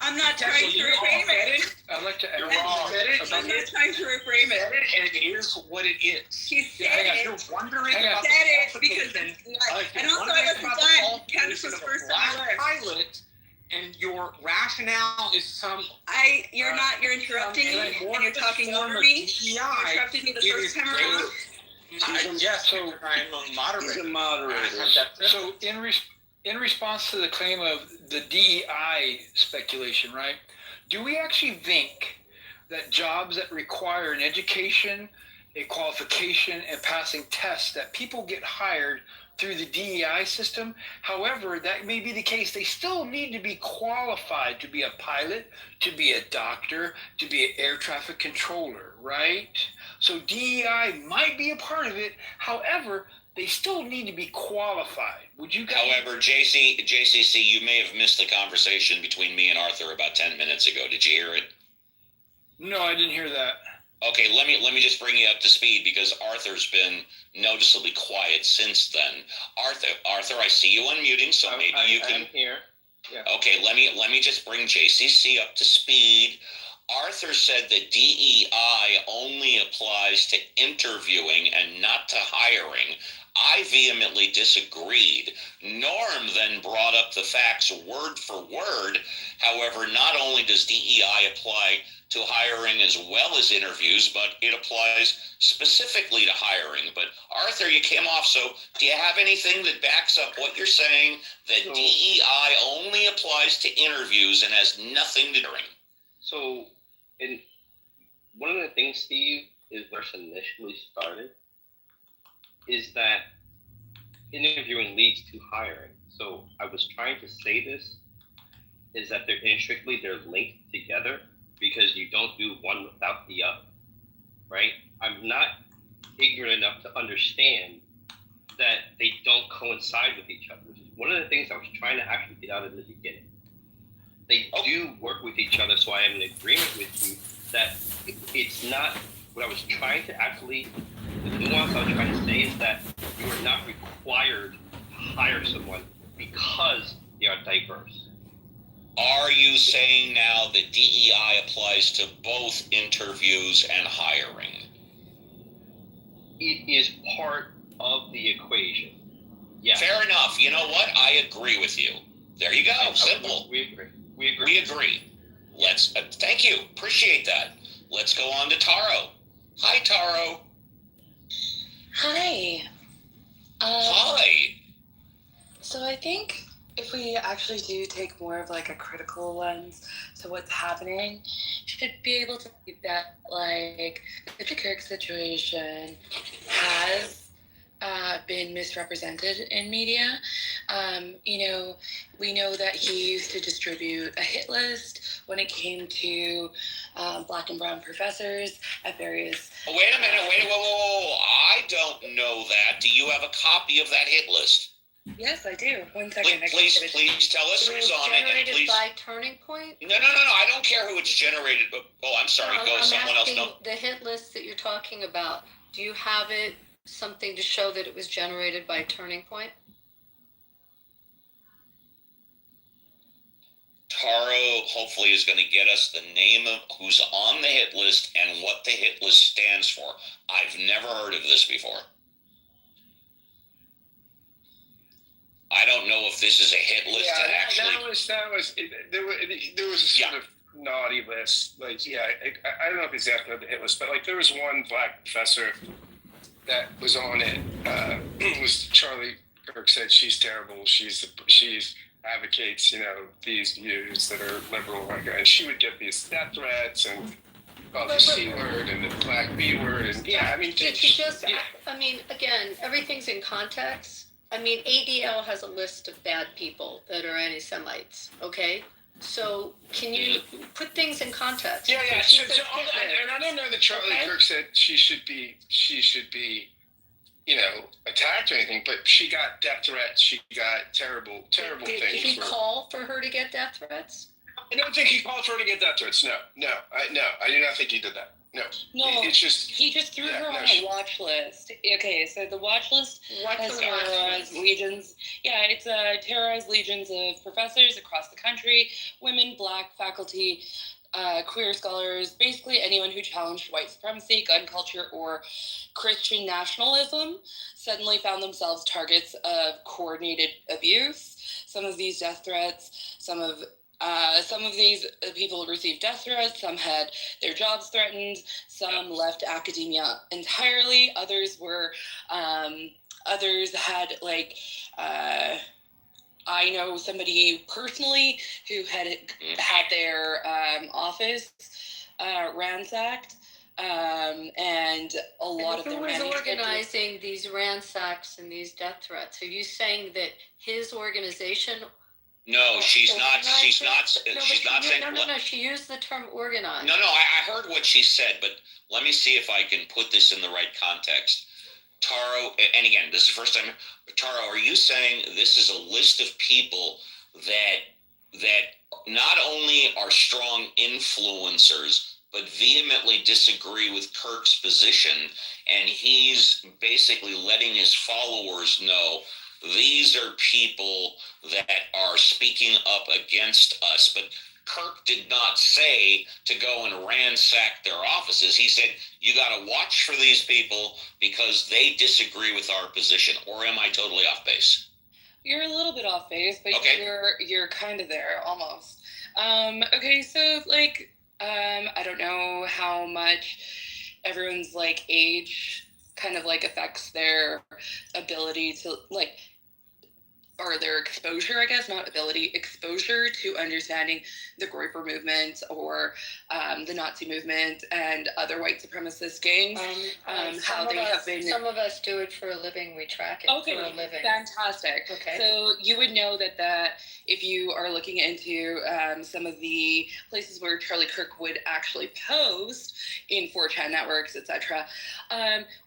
I'm not trying to reframe it. I'd like to. You're wrong. I'm not trying to reframe it. And it is what it is. He said it. You're wondering about the because and also I wasn't done. Candace's first time pilot. And your rationale is some. You're interrupting me, and you're talking over me. You interrupted me the first time around. Yes, so I'm a moderator. He's a moderator. So in response to the claim of the DEI speculation, right? Do we actually think that jobs that require an education, a qualification, and passing tests, that people get hired through the DEI system? However, that may be the case. They still need to be qualified to be a pilot, to be a doctor, to be an air traffic controller, right? So DEI might be a part of it. However, they still need to be qualified. Would you guys? However, JCC, you may have missed the conversation between me and Arthur about 10 minutes ago. Did you hear it? No, I didn't hear that. Okay, let me just bring you up to speed because Arthur's been noticeably quiet since then. Arthur, I see you unmuting, so maybe you can. I'm here. Yeah. Okay, let me just bring JCC up to speed. Arthur said that DEI only applies to interviewing and not to hiring. I vehemently disagreed. Norm then brought up the facts word for word. However, not only does DEI apply to hiring as well as interviews, but it applies specifically to hiring. But Arthur, you came off, so do you have anything that backs up what you're saying, that DEI only applies to interviews and has nothing to do? So, one of the things, Steve, is where it initially started, is that interviewing leads to hiring. So I was trying to say this, is that they're linked together, because you don't do one without the other, right? I'm not ignorant enough to understand that they don't coincide with each other. One of the things I was trying to actually get out in the beginning. They do work with each other, so I am in agreement with you that it's not what I was trying to actually, the nuance I was trying to say is that you are not required to hire someone because they are diverse. Are you saying now that DEI applies to both interviews and hiring? It is part of the equation. Yes. Fair enough. You know what? I agree with you. There you go. Simple. We agree. We agree. Let's. Thank you. Appreciate that. Let's go on to Taro. Hi, Taro. Hi. Hi. So I think if we actually do take more of like a critical lens to what's happening, should be able to see that like the Kirk situation has been misrepresented in media. We know that he used to distribute a hit list when it came to Black and brown professors at various. Wait a minute. Whoa. I don't know that. Do you have a copy of that hit list? Yes, I do. 1 second. Please tell us who's on it. Generated Please. by Turning Point? No. I don't care who it's generated. But I'm sorry. I'm someone else. No. The hit list that you're talking about. Do you have it? Something to show that it was generated by Turning Point? Taro hopefully is going to get us the name of who's on the hit list and what the hit list stands for. I've never heard of this before. I don't know if this is a hit list that actually. There was a sort of naughty list. Like, I don't know if exactly what the hit list, but like there was one Black professor that was on it. Was Charlie Kirk said she's terrible. She's advocates these views that are liberal, and she would get these death threats and call the C word and the Black B word, and again, everything's in context. ADL has a list of bad people that are anti-Semites. Okay. So can you put things in context? Yeah. And I don't know that Charlie Kirk said she should be, attacked or anything, but she got death threats. She got terrible things. Did he call for her to get death threats? I don't think he called for her to get death threats. No. I do not think he did that. No. It's just he just threw her on a watch list. Okay, so the watch list has terrorized legions. Yeah, it's terrorized legions of professors across the country, women, Black faculty, queer scholars, basically anyone who challenged white supremacy, gun culture, or Christian nationalism suddenly found themselves targets of coordinated abuse. Some of these death threats, some of these people received death threats, some had their jobs threatened, some left academia entirely, others had I know somebody personally who had their office ransacked, and a lot of them. Who was organizing these ransacks and these death threats? Are you saying that his organization? No, she's not. She's not saying. No. She used the term organized. No. I heard what she said, but let me see if I can put this in the right context. Taro, and again, this is the first time. Taro, are you saying this is a list of people that not only are strong influencers, but vehemently disagree with Kirk's position, and he's basically letting his followers know these are people that are speaking up against us? But Kirk did not say to go and ransack their offices. He said, you got to watch for these people because they disagree with our position. Or am I totally off base? You're a little bit off base, but okay. you're kind of there almost. Okay, so like I don't know how much everyone's like age kind of like affects their ability to like, or their exposure, I guess, not ability, exposure to understanding the Groyper movement or the Nazi movement and other white supremacist gangs. How they have been. Some of us do it for a living. We track it for a living. Fantastic. Okay. So you would know that if you are looking into some of the places where Charlie Kirk would actually post in 4chan networks, etc.,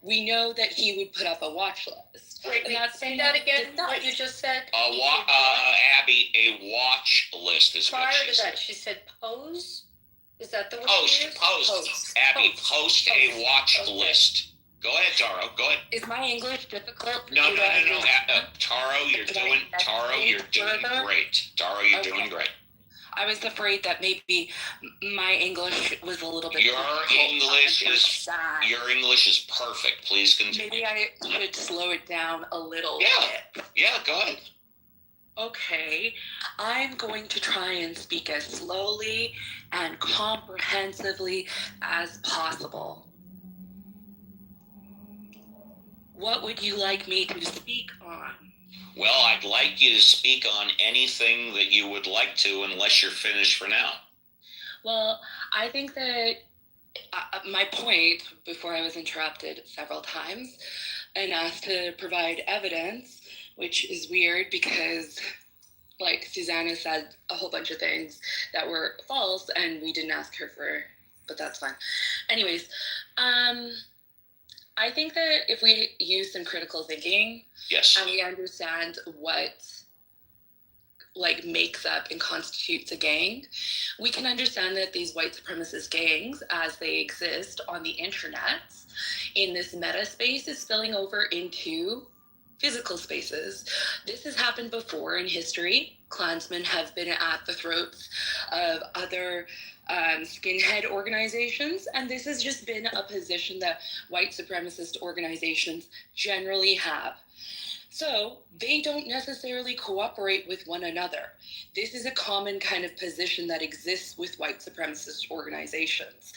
we know that he would put up a watch list. Wait, say that again, what you just said? Abby, a watch list is Prior what she to said. that, she said pose? Is that the word? Post. Abby, post a watch list. Go ahead, Taro. Go ahead. Is my English difficult? No. Taro, you're doing great. Taro, you're doing great. I was afraid that maybe my English was a little bit. Your English is perfect. Please continue. Maybe I should slow it down a little bit. Yeah, go ahead. Okay, I'm going to try and speak as slowly and comprehensively as possible. What would you like me to speak on? Well, I'd like you to speak on anything that you would like to, unless you're finished for now. Well, I think that my point, before I was interrupted several times and asked to provide evidence, which is weird because, like, Susanna said a whole bunch of things that were false, and we didn't ask her for, but that's fine. Anyways, I think that if we use some critical thinking, yes, and we understand what like makes up and constitutes a gang, we can understand that these white supremacist gangs, as they exist on the internet, in this meta space, is spilling over into physical spaces. This has happened before in history. Klansmen have been at the throats of other skinhead organizations, and this has just been a position that white supremacist organizations generally have. So they don't necessarily cooperate with one another. This is a common kind of position that exists with white supremacist organizations.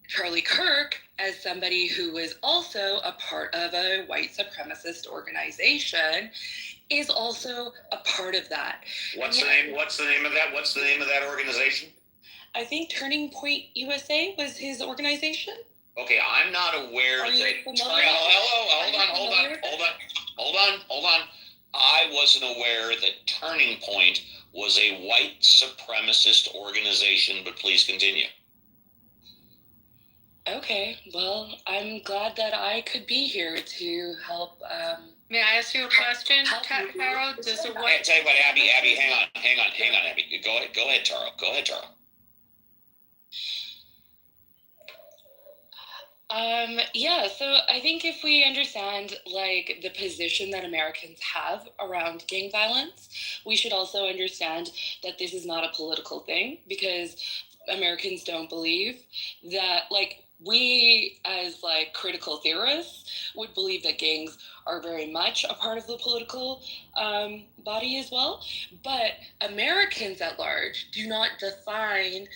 Charlie Kirk, as somebody who was also a part of a white supremacist organization, is also a part of that. What's the name of that? What's the name of that organization? I think Turning Point USA was his organization. Okay, I'm not aware that. Hold on. I wasn't aware that Turning Point was a white supremacist organization, but please continue. Okay, well, I'm glad that I could be here to help. May I ask you a question, Taro? Does the white? Tell you what, Abby, hang on, Abby. Go ahead, Taro. Yeah, so I think if we understand like the position that Americans have around gang violence, we should also understand that this is not a political thing, because Americans don't believe that, like, we as like critical theorists would believe that gangs are very much a part of the political body as well, but Americans at large do not define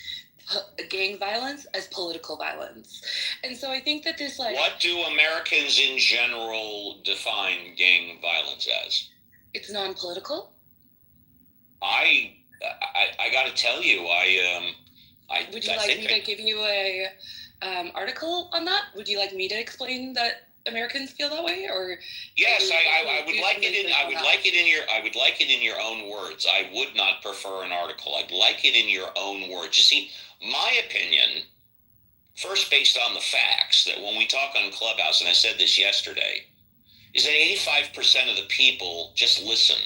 gang violence as political violence. And so I think that this, like, what do Americans in general define gang violence as? It's non-political. I got to tell you, would you like me to give you a article on that? Would you like me to explain that Americans feel that way, or? Yes, I would like it in. I would like it in your own words. I would not prefer an article. I'd like it in your own words. You see, my opinion, first based on the facts, that when we talk on Clubhouse, and I said this yesterday, is that 85% of the people just listen.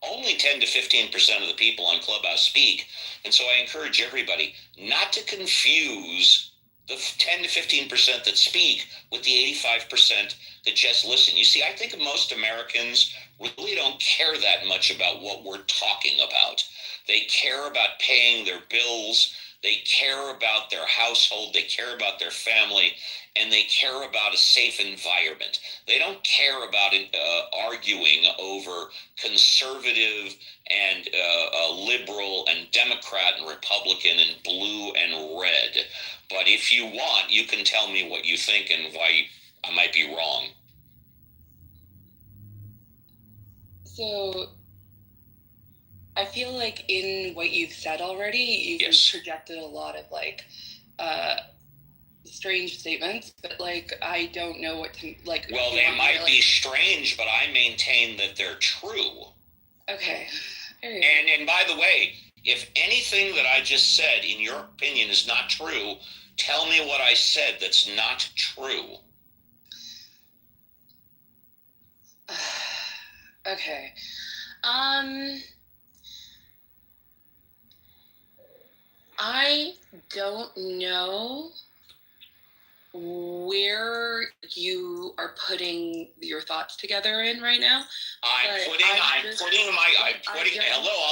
Only 10 to 15% of the people on Clubhouse speak. And so I encourage everybody not to confuse the 10 to 15% that speak with the 85% that just listen. You see, I think most Americans really don't care that much about what we're talking about. They care about paying their bills. They care about their household. They care about their family. And they care about a safe environment. They don't care about arguing over conservative and liberal and Democrat and Republican and blue and red. But if you want, you can tell me what you think and why I might be wrong. So I feel like in what you've said already, you've projected a lot of like strange statements, but like I don't know what to like. Well, they might be strange, but I maintain that they're true. Okay. And by the way, if anything that I just said, in your opinion, is not true, tell me what I said that's not true. Okay. I don't know where you are putting your thoughts together in right now. I'll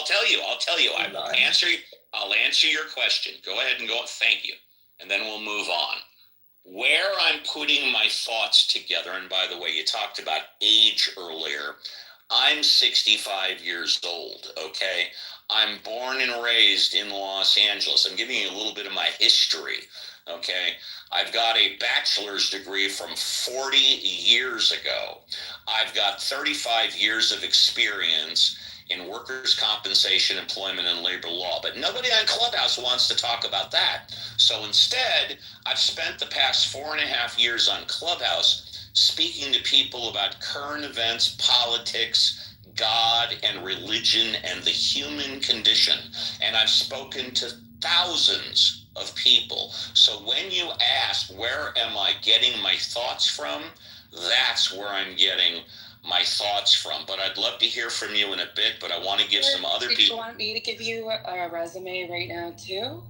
tell you. I'll answer your question. Go ahead and go. Thank you. And then we'll move on. Where I'm putting my thoughts together, and by the way, you talked about age earlier. I'm 65 years old, okay? I'm born and raised in Los Angeles. I'm giving you a little bit of my history, okay? I've got a bachelor's degree from 40 years ago. I've got 35 years of experience in workers' compensation, employment, and labor law. But nobody on Clubhouse wants to talk about that. So instead, I've spent the past 4.5 years on Clubhouse speaking to people about current events, politics, God and religion, and the human condition. And I've spoken to thousands of people. So when you ask, where am I getting my thoughts from? That's where I'm getting my thoughts from. But I'd love to hear from you in a bit, but I want to give some other people. Do you want me to give you a resume right now too?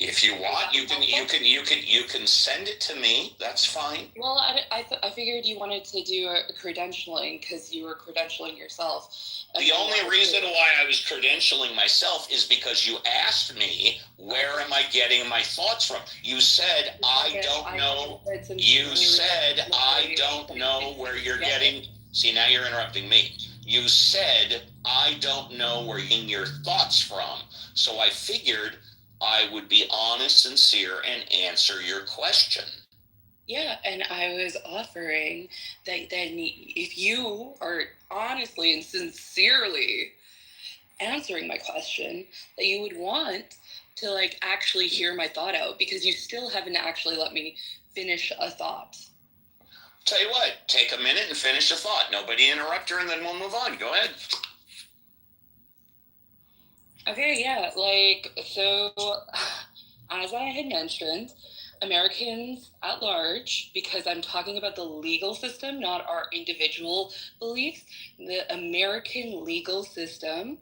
If you want, you can send it to me. That's fine. Well, I figured you wanted to do a credentialing because you were credentialing yourself. The only reason why I was credentialing myself is because you asked me, where am I getting my thoughts from? You said, I don't know. You said, I don't know where you're getting. See, now you're interrupting me. You said, I don't know where you're getting your thoughts from. So I figured I would be honest, sincere, and answer your question. Yeah, and I was offering that then if you are honestly and sincerely answering my question, that you would want to like actually hear my thought out, because you still haven't actually let me finish a thought. Tell you what, take a minute and finish a thought. Nobody interrupt her, and then we'll move on. Go ahead. Okay, yeah, like, so, as I had mentioned, Americans at large, because I'm talking about the legal system, not our individual beliefs, the American legal system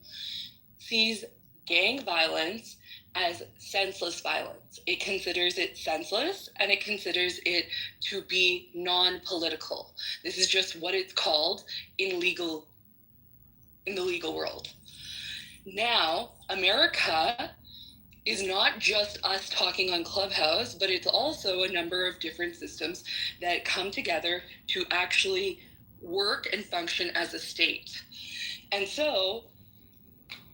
sees gang violence as senseless violence. It considers it senseless, and it considers it to be non-political. This is just what it's called in the legal world. Now, America is not just us talking on Clubhouse, but it's also a number of different systems that come together to actually work and function as a state. And so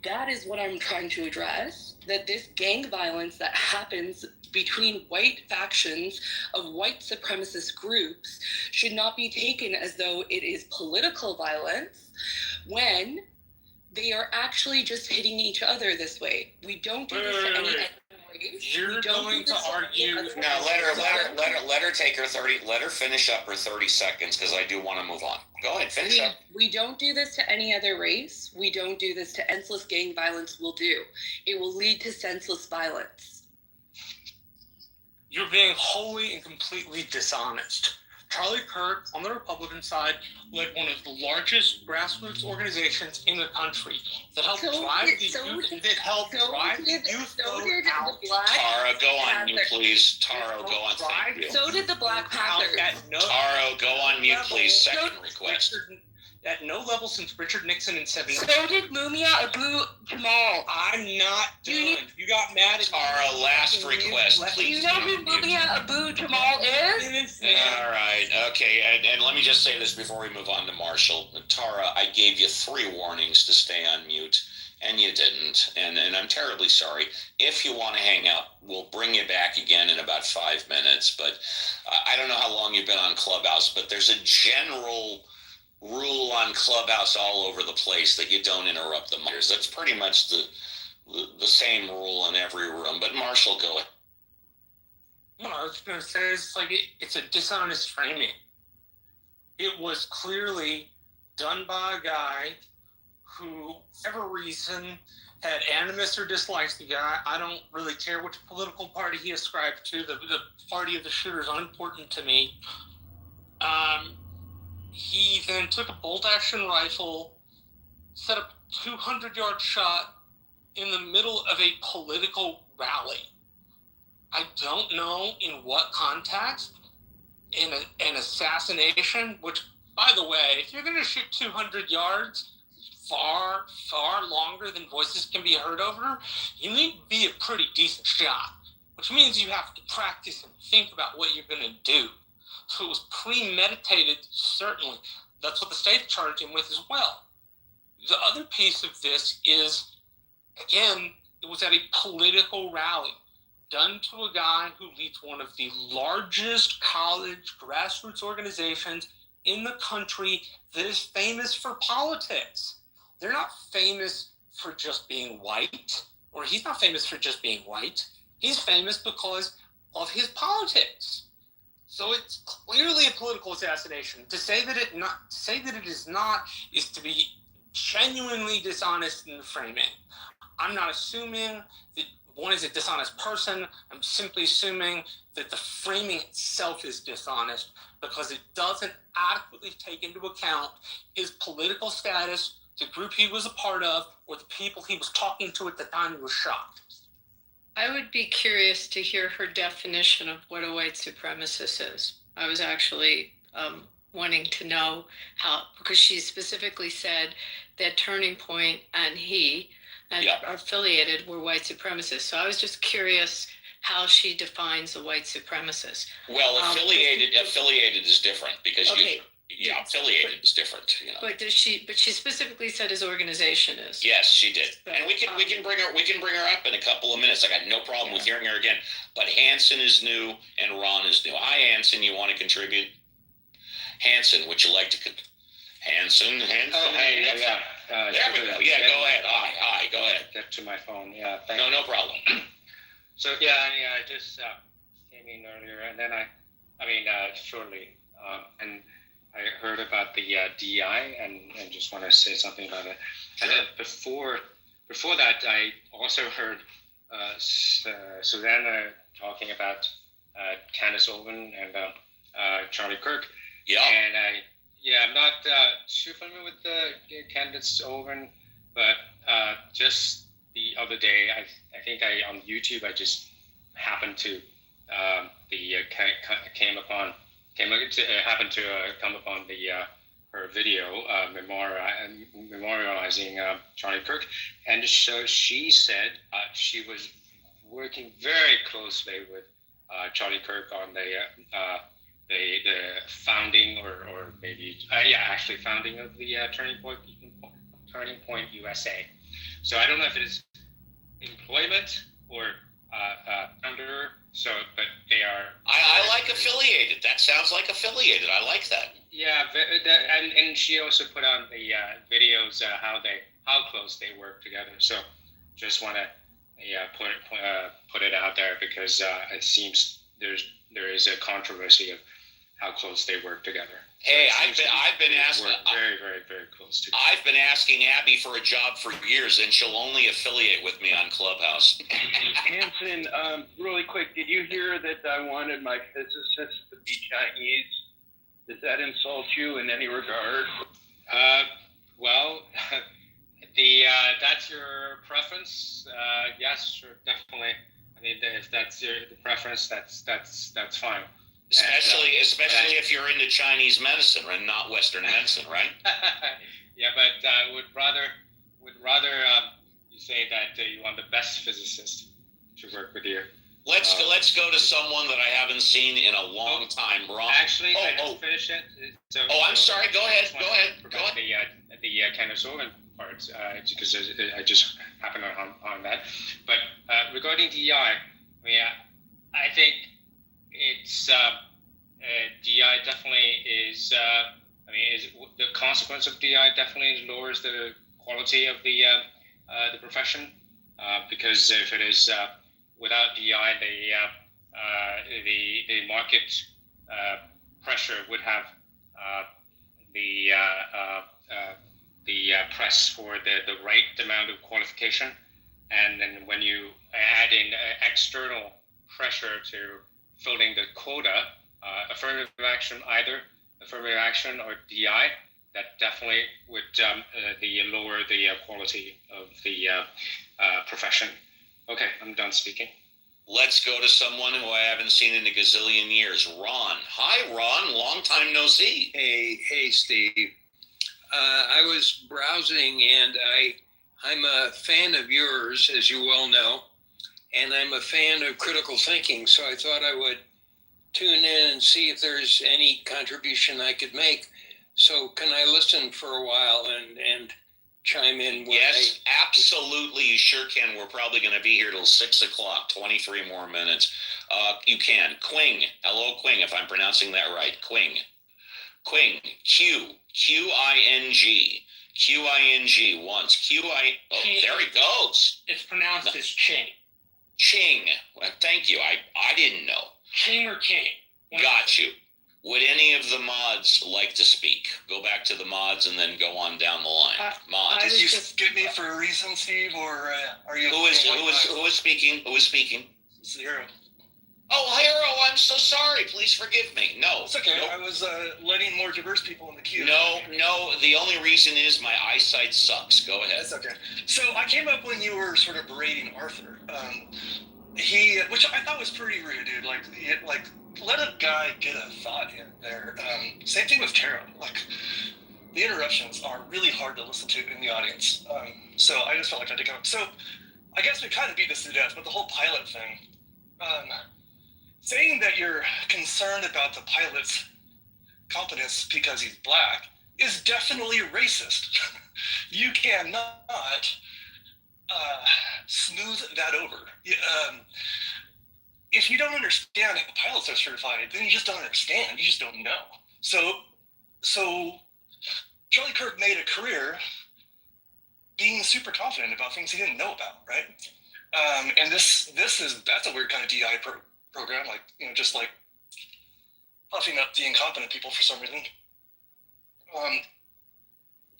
that is what I'm trying to address, that this gang violence that happens between white factions of white supremacist groups should not be taken as though it is political violence, when they are actually just hitting each other this way. We don't do this to any other race. You're going to argue. No, let her take her 30. Let her finish up her 30 seconds, because I do want to move on. Go ahead, finish up. We don't do this to any other race. We don't do this to senseless gang violence. Will do. It will lead to senseless violence. You're being wholly and completely dishonest. Charlie Kirk, on the Republican side, led one of the largest grassroots organizations in the country that helped drive the youth vote out. Tara, go on mute, please. Tara, go on. Thank you. So did the Black Panthers. Tara, go on mute, please. Second request. at no level since Richard Nixon in 70. So did Mumia Abu Jamal. I'm not done. You got mad at Tara, last request, Do please. you know who Mumia Abu Jamal is? All right, okay, and let me just say this before we move on to Marshall. Tara, I gave you 3 warnings to stay on mute, and you didn't, and I'm terribly sorry. If you want to hang out, we'll bring you back again in about 5 minutes, but I don't know how long you've been on Clubhouse, but there's a general rule on Clubhouse all over the place that you don't interrupt the moderators. That's pretty much the same rule in every room, but Marshall, go ahead. No, I was going to say it's a dishonest framing. It was clearly done by a guy who, for whatever reason, had animus or dislikes the guy. I don't really care which political party he ascribed to. The party of the shooter is unimportant to me. He then took a bolt-action rifle, set up a 200-yard shot in the middle of a political rally. I don't know in what context, in an assassination, which, by the way, if you're going to shoot 200 yards, far, far longer than voices can be heard over, you need to be a pretty decent shot, which means you have to practice and think about what you're going to do. So it was premeditated, certainly. That's what the state charged him with as well. The other piece of this is, again, it was at a political rally done to a guy who leads one of the largest college grassroots organizations in the country that is famous for politics. They're not famous for just being white, or he's not famous for just being white. He's famous because of his politics. So it's clearly a political assassination. To say that it is not is to be genuinely dishonest in the framing. I'm not assuming that one is a dishonest person. I'm simply assuming that the framing itself is dishonest because it doesn't adequately take into account his political status, the group he was a part of, or the people he was talking to at the time he was shot. I would be curious to hear her definition of what a white supremacist is. I was actually wanting to know how, because she specifically said that Turning Point and he are affiliated were white supremacists. So I was just curious how she defines a white supremacist. Well, affiliated is different because affiliated is different. You know. But she specifically said his organization is. Yes, she did, and we can bring her up in a couple of minutes. I got no problem with hearing her again. But Hanson is new and Ron is new. Hi, Hanson. You want to contribute? Hanson, would you like to? Hanson. Oh, hey, yeah. There we go. Yeah, go ahead. Hi. Go ahead. Get to my phone. Yeah. No problem. So I just came in earlier, and then shortly, and I heard about the DI, and just want to say something about it. Sure. And then before that, I also heard Susanna talking about Candace Owen and Charlie Kirk. Yeah. And I'm not too familiar with the Candace Owen, but just the other day, I think on YouTube I just happened to come upon her video memorializing Charlie Kirk, and so she said she was working very closely with Charlie Kirk on the founding or maybe actually founding of the Turning Point USA. So I don't know if it is employment or under. So, but they are. I like affiliated. That sounds like affiliated. I like that. Yeah, and she also put on the videos how close they work together. So, just want to put it out there because it seems there is a controversy of how close they work together. Hey, I've been asking very, very, very close to. I've been asking Abby for a job for years, and she'll only affiliate with me on Clubhouse. Hanson, really quick, did you hear that I wanted my physicist to be Chinese? Does that insult you in any regard? Well, that's your preference. Yes, sure, definitely. I mean, if that's the preference, that's Especially if you're into Chinese medicine and not Western medicine, right? but would rather you say that you want the best physicist to work with you. Let's go to someone that I haven't seen in a long time. Ron. Actually, I just finished it. So, I'm sorry. Go ahead. Go ahead. The Kenneth Owen part, because I just happened on that. But regarding DEI, I think it's DEI definitely is. Is the consequence of DEI definitely lowers the quality of the profession, because if it is without DEI, the market pressure would have the press for the right amount of qualification, and then when you add in external pressure to filling the quota, affirmative action, either affirmative action or DI, that definitely would lower the quality of the profession. Okay, I'm done speaking. Let's go to someone who I haven't seen in a gazillion years. Ron. Hi, Ron. Long time no see. Hey, Steve. I was browsing, and I'm a fan of yours, as you well know, and I'm a fan of critical thinking, so I thought I would tune in and see if there's any contribution I could make. So can I listen for a while and chime in? Yes, absolutely. You sure can. We're probably going to be here till 6 o'clock, 23 more minutes. You can. Quing. Hello, Quing, if I'm pronouncing that right. Quing. Quing. Q-I-N-G. Q-I-N-G once. There he goes. It's pronounced as Ching. Ching. Well, thank you. I didn't know. Ching or King? Got you. Would any of the mods like to speak? Go back to the mods and then go on down the line. Mods. Did you skip me for a reason, Steve, or are you? Who is speaking? Who is speaking? Zero. Oh, Hero, I'm so sorry. Please forgive me. No. It's okay. Nope. I was letting more diverse people in the queue. No. The only reason is my eyesight sucks. Go ahead. That's okay. So I came up when you were sort of berating Arthur. Which I thought was pretty rude, dude. Like let a guy get a thought in there. Same thing with Tara. Like, the interruptions are really hard to listen to in the audience. So I just felt like I had to come. So I guess we kind of beat this to death, but the whole pilot thing. Saying that you're concerned about the pilot's competence because he's black is definitely racist. You cannot smooth that over. If you don't understand how pilots are certified, then you just don't understand. You just don't know. So Charlie Kirk made a career being super confident about things he didn't know about, right? And that's a weird kind of DI program, like, just like puffing up the incompetent people for some reason.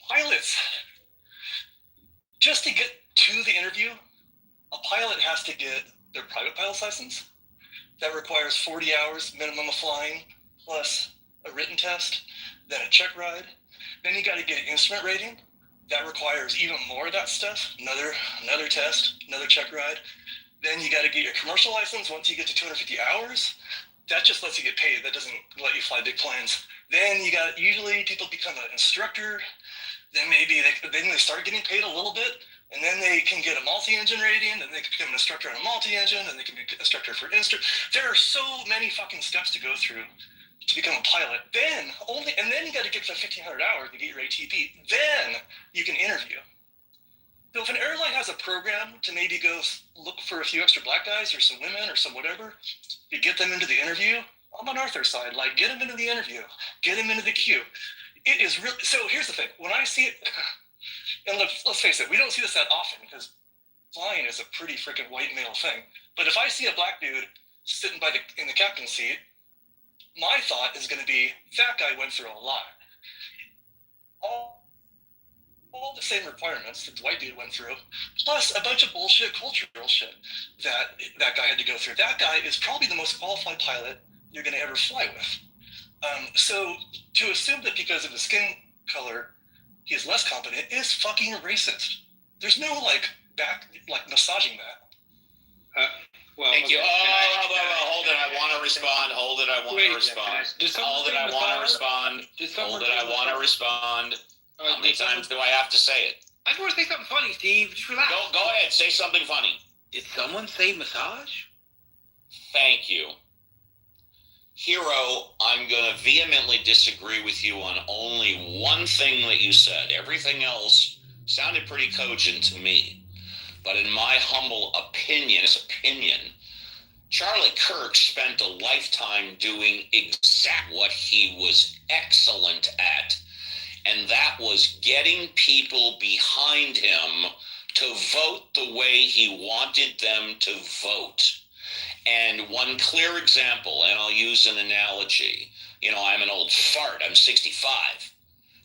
Pilots, just to get to the interview, a pilot has to get their private pilot's license. That requires 40 hours minimum of flying, plus a written test, then a check ride. Then you got to get an instrument rating. That requires even more of that stuff. Another test, another check ride. Then you got to get your commercial license. Once you get to 250 hours, that just lets you get paid. That doesn't let you fly big planes. Then usually people become an instructor. Then maybe they start getting paid a little bit. And then they can get a multi-engine rating, and they can become an instructor on a multi-engine, and they can be an instructor for There are so many fucking steps to go through to become a pilot. Then you got to get to 1,500 hours to get your ATP. Then you can interview. So if an airline has a program to maybe go look for a few extra black guys or some women or some whatever, to get them into the interview, I'm on Arthur's side. Like, get them into the interview, get them into the queue. It is really. So here's the thing: when I see it. And let's face it, we don't see this that often because flying is a pretty freaking white male thing. But if I see a black dude sitting in the captain's seat, my thought is going to be, that guy went through a lot. All the same requirements that the white dude went through, plus a bunch of bullshit cultural shit that guy had to go through. That guy is probably the most qualified pilot you're going to ever fly with. So to assume that because of his skin color, he is less competent is fucking racist. There's no massaging that. Thank you. Hold it. I want to respond. Hold it. I want to respond. I'm say How many times do I have to say it? I just want to say something funny, Steve. Just relax. Go ahead. Say something funny. Did someone say massage? Thank you. Hero, I'm going to vehemently disagree with you on only one thing that you said. Everything else sounded pretty cogent to me. But in my humble opinion, Charlie Kirk spent a lifetime doing exactly what he was excellent at, and that was getting people behind him to vote the way he wanted them to vote. And one clear example, and I'll use an analogy. I'm an old fart. I'm 65.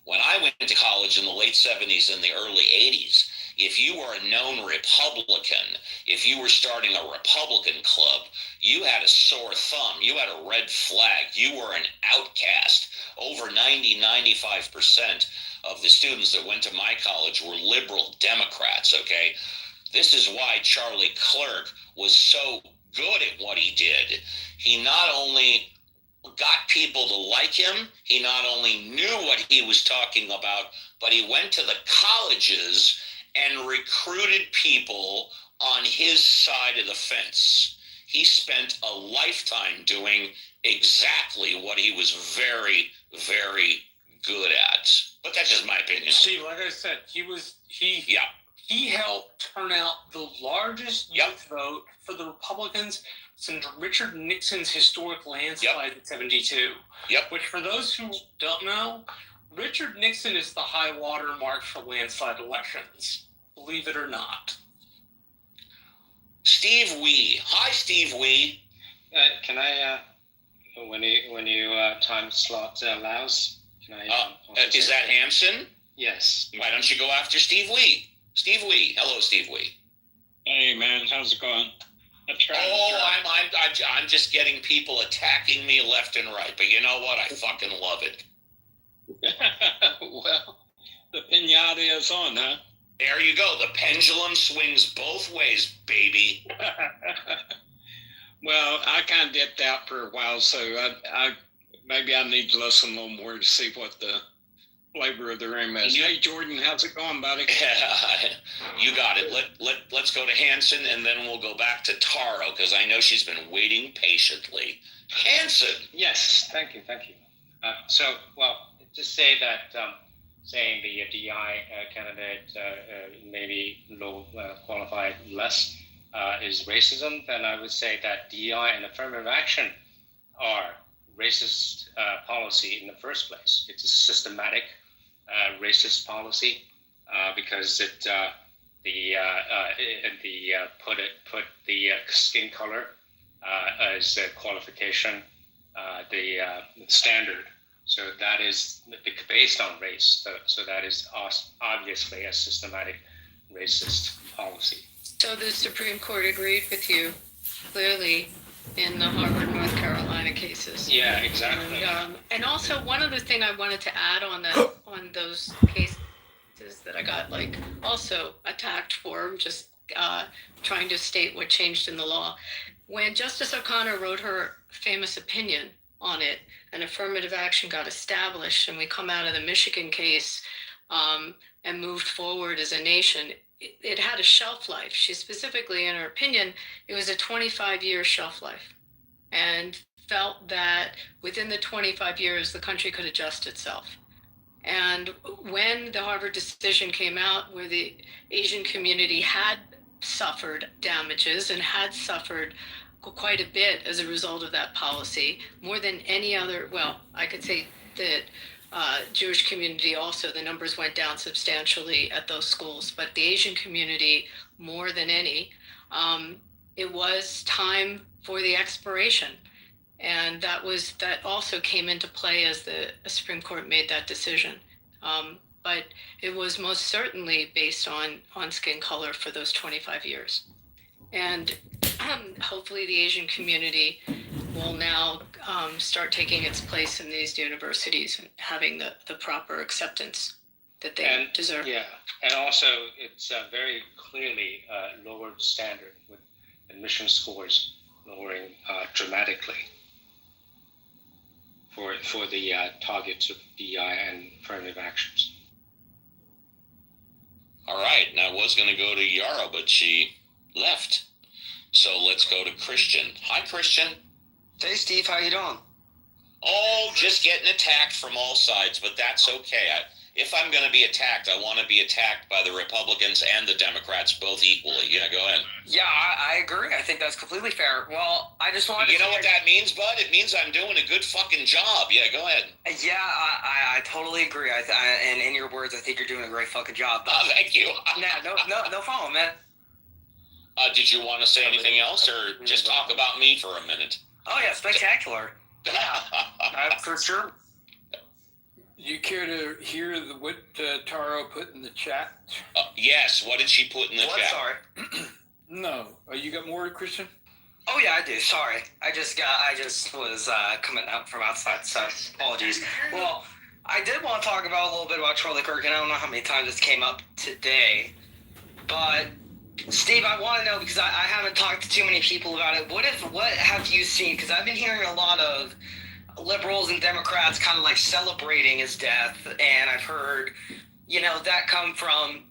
When I went to college in the late 70s and the early 80s, if you were a known Republican, if you were starting a Republican club, you had a sore thumb. You had a red flag. You were an outcast. Over 90-95% of the students that went to my college were liberal Democrats, okay? This is why Charlie Clerk was so good at what he did. He not only got people to like him, he not only knew what he was talking about, but he went to the colleges and recruited people on his side of the fence. He spent a lifetime doing exactly what he was very, very good at. But that's just my opinion. Steve, like I said, he helped turn out the largest youth vote for the Republicans since Richard Nixon's historic landslide in 72. Which, for those who don't know, Richard Nixon is the high water mark for landslide elections. Believe it or not. Steve Wee. Hi, Steve Wee. Can I, when you time slot allows, can I? Is that Hanson? Yes. Why don't you go after Steve Wee? Steve Wee. Hello, Steve Wee. Hey, man. How's it going? I'm just getting people attacking me left and right, but you know what? I fucking love it. Well, the pinata is on, huh? There you go. The pendulum swings both ways, baby. Well, I kind of dipped out for a while, so I maybe I need to listen a little more to see what the flavor of the room is. Hey, Jordan, how's it going, buddy? You got it. Let's go to Hanson, and then we'll go back to Taro, because I know she's been waiting patiently. Hanson. Yes, thank you. Just say that saying the DI candidate maybe low qualified less is racism, then I would say that DI and affirmative action are racist policy in the first place. It's a systematic racist policy because it put the skin color as a qualification, the standard. So that is based on race. So that is obviously a systematic racist policy. So the Supreme Court agreed with you clearly in the Harvard, North Carolina cases. Yeah, exactly. And also one other thing I wanted to add on those cases that I got also attacked for, just trying to state what changed in the law. When Justice O'Connor wrote her famous opinion on it, and affirmative action got established, and we come out of the Michigan case and moved forward as a nation, it had a shelf life. She specifically, in her opinion, it was a 25-year shelf life, and felt that within the 25 years, the country could adjust itself. And when the Harvard decision came out, where the Asian community had suffered damages and had suffered quite a bit as a result of that policy, more than any other, I could say that Jewish community also, the numbers went down substantially at those schools, but the Asian community more than any, it was time for the expiration. And that also came into play as the Supreme Court made that decision. But it was most certainly based on skin color for those 25 years. And hopefully the Asian community will now start taking its place in these universities and having the proper acceptance that they deserve. Yeah, and also it's very clearly lowered standard with admission scores lowering dramatically for the targets of DI and affirmative actions. right. And I was going to go to Yara, but she left. So let's go to Christian. Hi, Christian. Hey, Steve. How you doing? Oh, just getting attacked from all sides, but that's okay. If I'm going to be attacked, I want to be attacked by the Republicans and the Democrats both equally. Yeah, go ahead. Yeah, I agree. I think that's completely fair. Well, I just wanted to... You know what that means, bud? It means I'm doing a good fucking job. Yeah, go ahead. Yeah, I totally agree. And in your words, I think you're doing a great fucking job. Oh, thank you. no problem, man. Did you want to say anything else, or just talk about me for a minute? Oh, yeah, spectacular. Yeah, for sure. You care to hear what Taro put in the chat? Yes. What did she put in the chat? Sorry. No. You got more, Christian? Oh yeah, I do. Sorry, I just was coming out from outside, so apologies. Well, I did want to talk about a little bit about Charlie Kirk, and I don't know how many times this came up today, but Steve, I want to know, because I haven't talked to too many people about it. What have you seen? Because I've been hearing a lot of liberals and Democrats kind of like celebrating his death, and I've heard, that come from,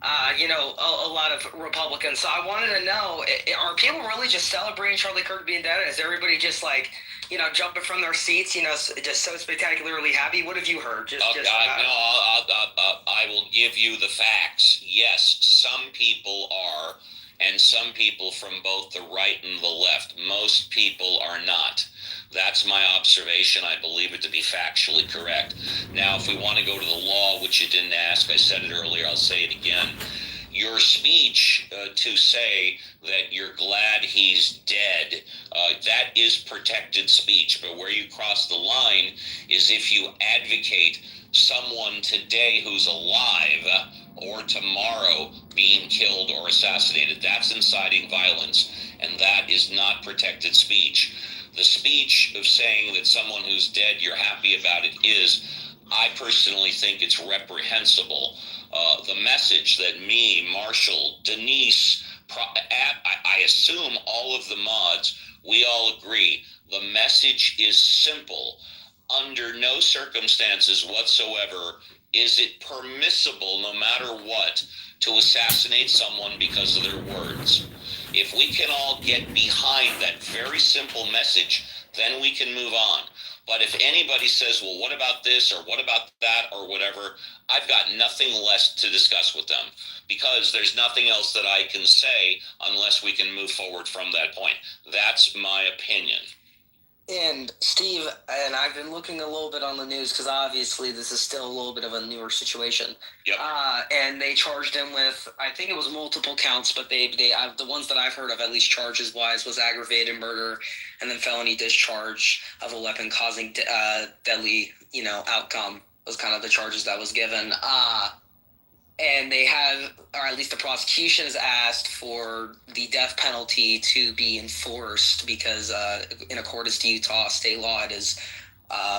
a lot of Republicans. So I wanted to know, are people really just celebrating Charlie Kirk being dead? Is everybody just like, jumping from their seats, just so spectacularly happy? What have you heard? I will give you the facts. Yes, some people are, and some people from both the right and the left. Most people are not. That's my observation. I believe it to be factually correct. Now, if we want to go to the law, which you didn't ask, I said it earlier, I'll say it again. Your speech to say that you're glad he's dead, that is protected speech. But where you cross the line is if you advocate someone today who's alive or tomorrow being killed or assassinated. That's inciting violence, and that is not protected speech. The speech of saying that someone who's dead, you're happy about it is, I personally think it's reprehensible. The message that me, Marshall, Denise, I assume all of the mods, we all agree. The message is simple. Under no circumstances whatsoever is it permissible, no matter what, to assassinate someone because of their words. If we can all get behind that very simple message, then we can move on. But if anybody says, well, what about this or what about that or whatever, I've got nothing less to discuss with them, because there's nothing else that I can say unless we can move forward from that point. That's my opinion. And Steve, and I've been looking a little bit on the news, because obviously this is still a little bit of a newer situation. Yep. And they charged him with, I think it was multiple counts, but they the ones that I've heard of, at least charges wise, was aggravated murder and then felony discharge of a weapon causing deadly, outcome was kind of the charges that was given. And they have, or at least the prosecution has asked for the death penalty to be enforced, because in accordance to Utah state law, it is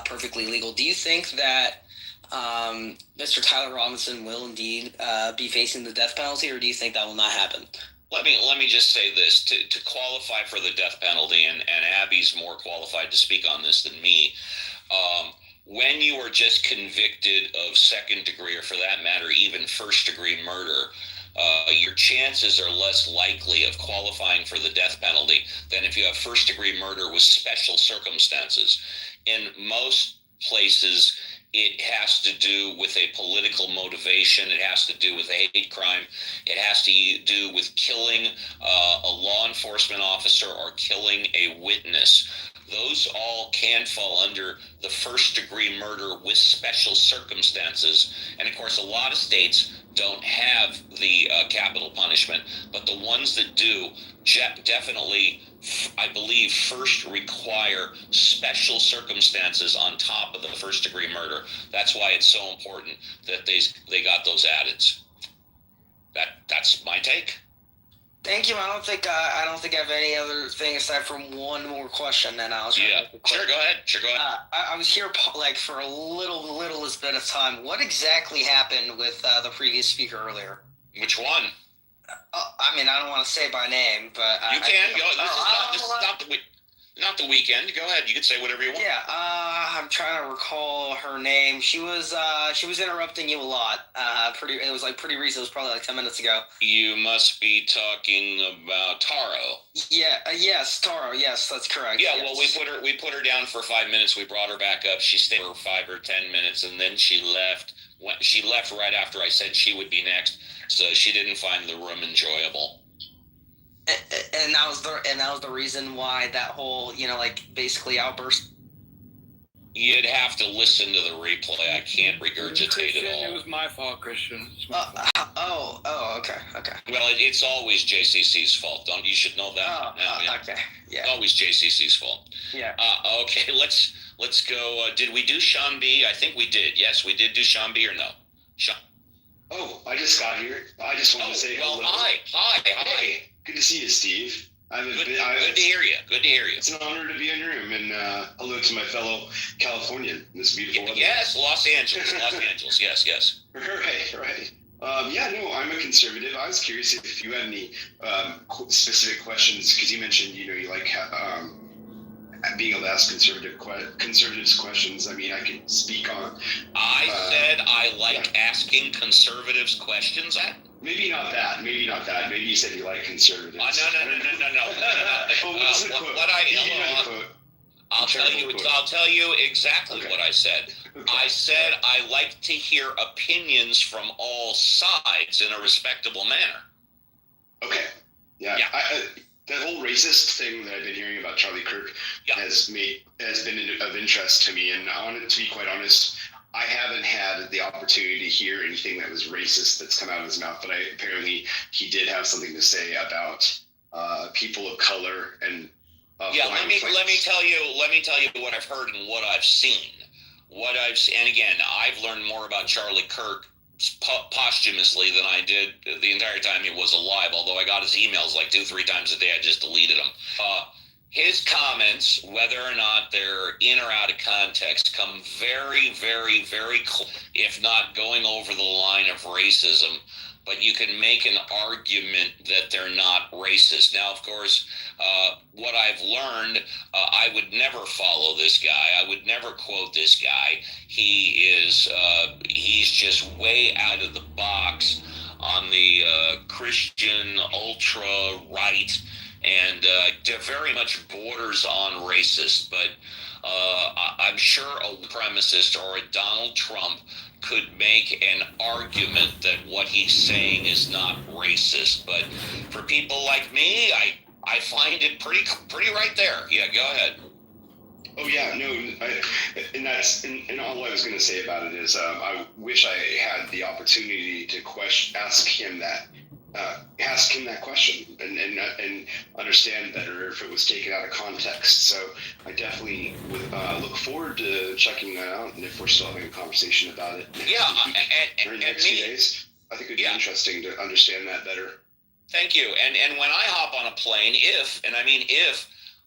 perfectly legal. Do you think that Mr. Tyler Robinson will indeed be facing the death penalty, or do you think that will not happen? Let me just say this. To qualify for the death penalty, and Abby's more qualified to speak on this than me, when you are just convicted of second degree, or for that matter, even first degree murder, your chances are less likely of qualifying for the death penalty than if you have first degree murder with special circumstances. In most places, it has to do with a political motivation. It has to do with a hate crime. It has to do with killing a law enforcement officer or killing a witness. Those all can fall under the first degree murder with special circumstances. And of course, a lot of states don't have the capital punishment, but the ones that do definitely, I believe, first require special circumstances on top of the first degree murder. That's why it's so important that they got those added. That's my take. Thank you. I don't think I have any other thing aside from one more question. Then I'll sure, go ahead. I was here for a littlest bit of time. What exactly happened with the previous speaker earlier? Which one? I mean, I don't want to say by name, but you can. This Not the weekend. Go ahead. You can say whatever you want. Yeah, I'm trying to recall her name. She was interrupting you a lot. It was like pretty recent. It was probably like 10 minutes ago. You must be talking about Taro. Yeah, yes, Taro. Yes, that's correct. Yeah, yes. well, we put her down for 5 minutes. We brought her back up. She stayed for 5 or 10 minutes, and then she left. She left right after I said she would be next, so she didn't find the room enjoyable. And that was the reason why that whole, like, basically outburst. You'd have to listen to the replay. I can't regurgitate it all. It was my fault, Christian. Okay. Well, it's always JCC's fault. You should know that. Okay. Yeah. It's always JCC's fault. Yeah. Okay. Let's go. Did we do Sean B? I think we did. Yes, we did do Sean B or no? Sean. Oh, I just got here. I just wanted to say hello. Hi. Hey, good to see you, Steve. Good to hear you. Good to hear you. It's an honor to be in your room, and hello to my fellow Californian in this beautiful weather. Yes, Los Angeles. Yes. Right. No, I'm a conservative. I was curious if you had any specific questions, because you mentioned, you like being able to ask conservatives questions. I mean, I could speak on. I said I like asking conservatives questions. Maybe not that. Maybe you said you like conservatives. No. I'll tell you exactly what I said. I said I like to hear opinions from all sides in a respectable manner. Okay. Yeah. The whole racist thing that I've been hearing about Charlie Kirk has been of interest to me, and to be quite honest, I haven't had the opportunity to hear anything that was racist that's come out of his mouth, but apparently he did have something to say about people of color and. Let me tell you what I've heard and what I've seen. And again, I've learned more about Charlie Kirk posthumously than I did the entire time he was alive. Although I got his emails like 2-3 times a day, I just deleted them. His comments, whether or not they're in or out of context, come very, very, very close, if not going over the line of racism. But you can make an argument that they're not racist. Now, of course, what I've learned, I would never follow this guy. I would never quote this guy. he's just way out of the box on the Christian ultra-right, and very much borders on racist. But I'm sure a supremacist or a Donald Trump could make an argument that what he's saying is not racist. But for people like me, I find it pretty right there. Yeah, go ahead. Oh yeah, no, and all I was going to say about it is I wish I had the opportunity to ask him that question and understand better if it was taken out of context. So I definitely would look forward to checking that out, and if we're still having a conversation about it during the next few days, I think it'd be interesting to understand that better. Thank you. And when I hop on a plane, if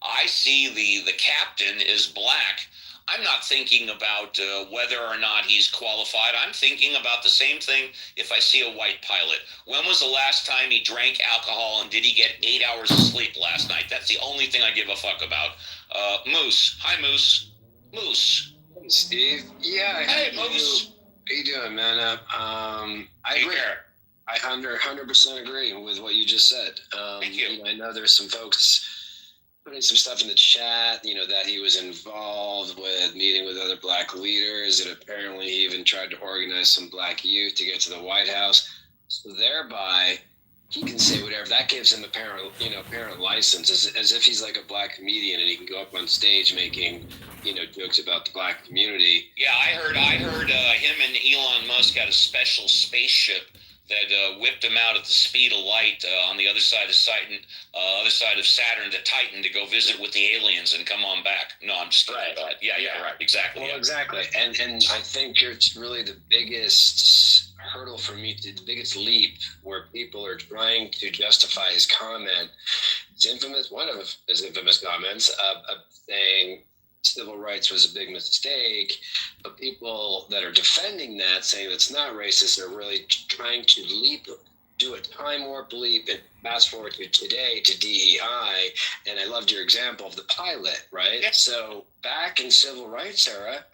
I see the captain is black, I'm not thinking about whether or not he's qualified. I'm thinking about the same thing if I see a white pilot. When was the last time he drank alcohol, and did he get 8 hours of sleep last night? That's the only thing I give a fuck about. Moose. Hi, Moose. Moose. Hey, Steve. Yeah. Hey, Moose. How you doing, man? I agree. I 100% agree with what you just said. Thank you. I know there's some folks putting some stuff in the chat, that he was involved with meeting with other black leaders, and apparently he even tried to organize some black youth to get to the White House. So thereby, he can say whatever. That gives him a parent license, as if he's like a black comedian and he can go up on stage making, jokes about the black community. Yeah, I heard him and Elon Musk had a special spaceship that whipped him out at the speed of light on the other side of Saturn to Titan to go visit with the aliens and come on back. No, I'm just right. Yeah, right, exactly. Well, exactly, and I think it's really the biggest hurdle for me, the biggest leap where people are trying to justify his comment. It's infamous. One of his infamous comments of saying civil rights was a big mistake, but people that are defending that, saying it's not racist, are really trying to leap do a time warp leap and fast forward to today to DEI, and I loved your example of the pilot, right? Yeah. So back in civil rights era,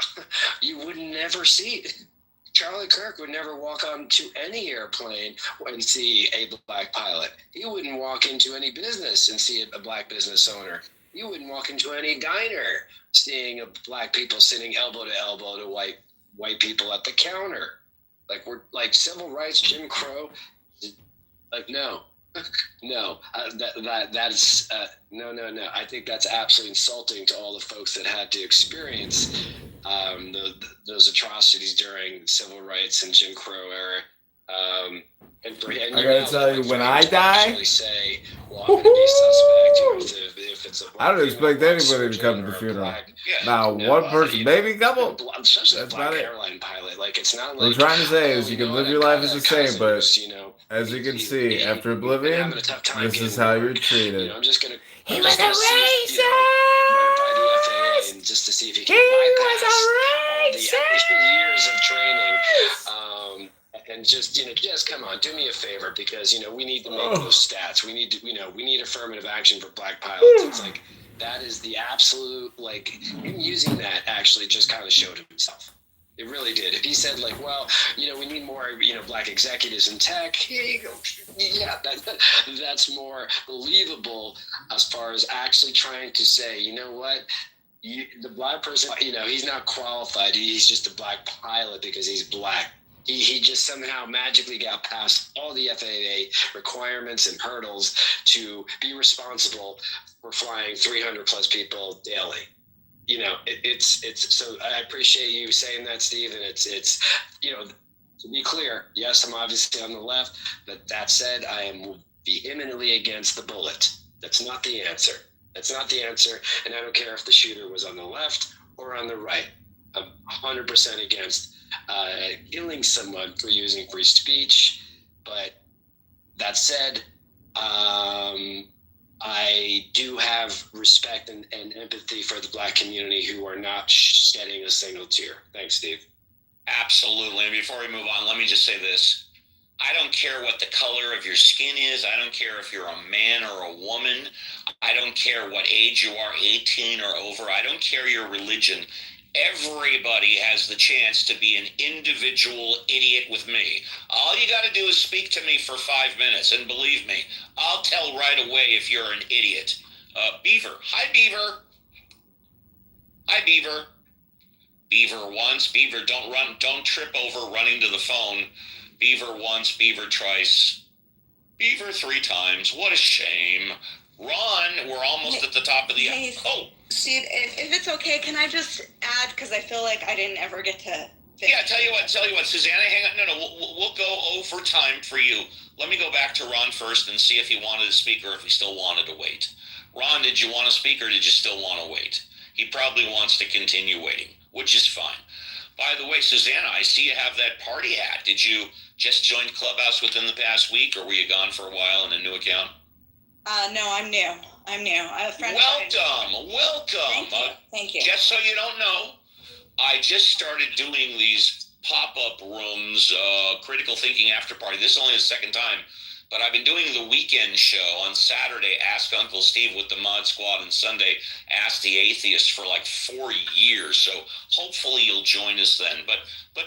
you would never see it. Charlie Kirk would never walk onto any airplane and see a black pilot. He wouldn't walk into any business and see a black business owner. You wouldn't walk into any diner seeing black people sitting elbow to elbow to white people at the counter. Like, we're like civil rights, Jim Crow. Like, no, no, that's no. I think that's absolutely insulting to all the folks that had to experience those atrocities during civil rights and Jim Crow era. And I gotta tell you, when I die, say, well, I'm gonna be suspect if it's a I don't expect anybody to come to the funeral. Now, one person, maybe a couple. That's about it. Airline pilot, like, it's not What I'm like, trying to say is, you can live your life as the same, but was, as you can see, after Oblivion, this is how you're treated. I'm just gonna. He was a racist. And just to see if he can bypass all the years of training. And just come on, do me a favor, because we need to make those stats. We need to, we need affirmative action for black pilots. It's like, that is the absolute, like, him using that actually just kind of showed himself. It really did. If he said, like, well, we need more, black executives in tech, here you go. Yeah, that's more believable as far as actually trying to say, you know what, the black person, he's not qualified. He's just a black pilot because he's black. He just somehow magically got past all the FAA requirements and hurdles to be responsible for flying 300 plus people daily. It's so I appreciate you saying that, Steve. And it's to be clear, yes, I'm obviously on the left, but that said, I am vehemently against the bullet. That's not the answer. That's not the answer. And I don't care if the shooter was on the left or on the right. I'm 100% against killing someone for using free speech. But that said, I do have respect and empathy for the black community who are not shedding a single tear. Thanks, Steve. Absolutely. And before we move on, let me just say this. I don't care what the color of your skin is. I don't care if you're a man or a woman. I don't care what age you are, 18 or over. I don't care your religion. Everybody has the chance to be an individual idiot with me. All you got to do is speak to me for 5 minutes, and believe me, I'll tell right away if you're an idiot. Beaver. Hi, Beaver. Hi, Beaver. Beaver once. Beaver, don't trip over running to the phone. Beaver once, Beaver twice. Beaver 3 times. What a shame. Ron, we're almost at the top of the... Hey, Steve, if it's okay, can I just add, because I feel like I didn't ever get to... Yeah, tell you what, Susanna, hang on. No, we'll go over time for you. Let me go back to Ron first and see if he wanted to speak or if he still wanted to wait. Ron, did you want to speak or did you still want to wait? He probably wants to continue waiting, which is fine. By the way, Susanna, I see you have that party hat. Did you just join Clubhouse within the past week, or were you gone for a while in a new account? No, I'm new. Welcome. Thank you. Just so you don't know, I just started doing these pop-up rooms, critical thinking after party. This is only the second time, but I've been doing the weekend show on Saturday, Ask Uncle Steve with the Mod Squad, and Sunday, Ask the Atheist for like 4 years. So hopefully you'll join us then. But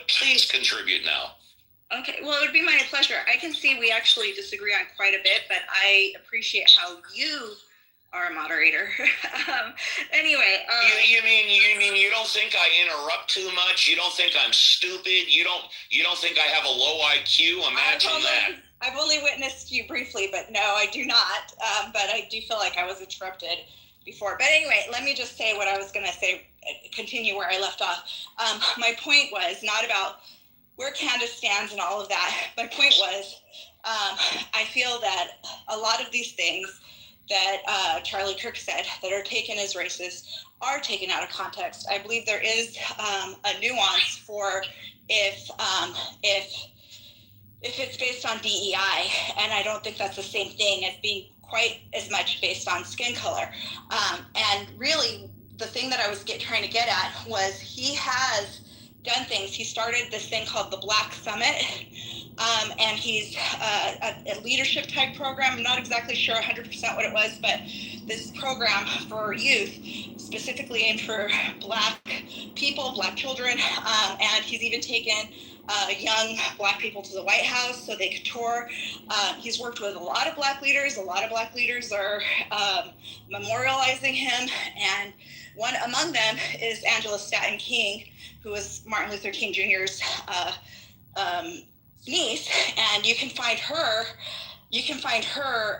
please contribute now. Okay, well, it would be my pleasure. I can see we actually disagree on quite a bit, but I appreciate how you are a moderator. Anyway. You mean you don't think I interrupt too much? You don't think I'm stupid? You don't think I have a low IQ? Imagine that. I've only witnessed you briefly, but no, I do not. But I do feel like I was interrupted before. But anyway, let me just say what I was going to say, continue where I left off. My point was not about where Candace stands and all of that. My point was, I feel that a lot of these things that Charlie Kirk said that are taken as racist are taken out of context. I believe there is a nuance for if it's based on DEI, and I don't think that's the same thing as being quite as much based on skin color. And really, the thing that I was trying to get at was he has done things. He started this thing called the Black Summit, and he's a leadership type program. I'm not exactly sure 100% what it was, but this program for youth, specifically aimed for Black people, Black children, and he's even taken young Black people to the White House so they could tour. He's worked with a lot of Black leaders. A lot of Black leaders are memorializing him, and one among them is Angela Stanton King, who was Martin Luther King Jr.'s niece, and you can find her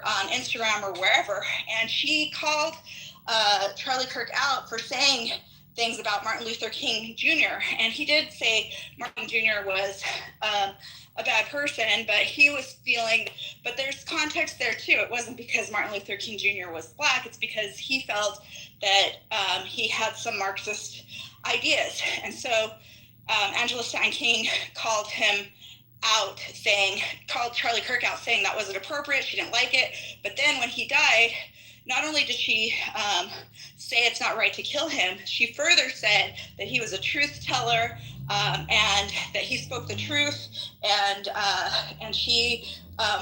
on Instagram or wherever, and she called Charlie Kirk out for saying things about Martin Luther King Jr., and he did say Martin Jr. was a bad person, but he was feeling, but there's context there too. It wasn't because Martin Luther King Jr. was Black, it's because he felt that he had some Marxist ideas, and so Angela Stanton King called Charlie Kirk out saying that wasn't appropriate, she didn't like it, but then when he died, not only did she say it's not right to kill him, she further said that he was a truth teller, and that he spoke the truth, and she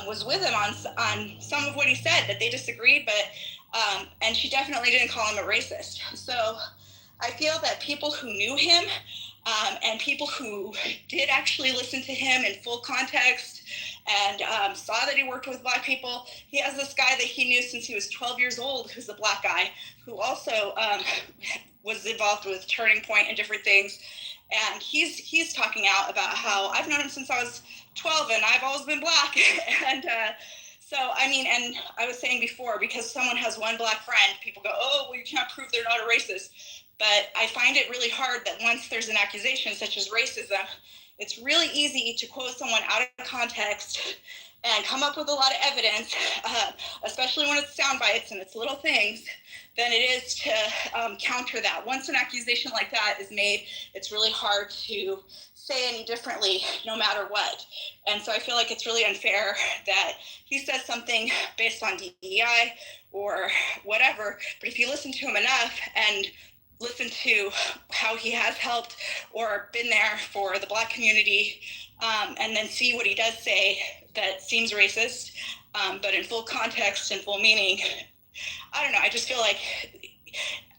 was with him on some of what he said, that they disagreed, but and she definitely didn't call him a racist. So I feel that people who knew him, and people who did actually listen to him in full context and saw that he worked with Black people. He has this guy that he knew since he was 12 years old, who's a Black guy, who also was involved with Turning Point and different things. And he's talking out about how I've known him since I was 12 and I've always been Black. And so, I mean, and I was saying before, because someone has one Black friend, people go, oh, well, you can't prove they're not a racist. But I find it really hard that once there's an accusation such as racism, it's really easy to quote someone out of context and come up with a lot of evidence, especially when it's sound bites and it's little things, than it is to counter that. Once an accusation like that is made, it's really hard to say any differently, no matter what. And so I feel like it's really unfair that he says something based on DEI or whatever, but if you listen to him enough and listen to how he has helped or been there for the Black community, and then see what he does say that seems racist, but in full context and full meaning, I don't know, I just feel like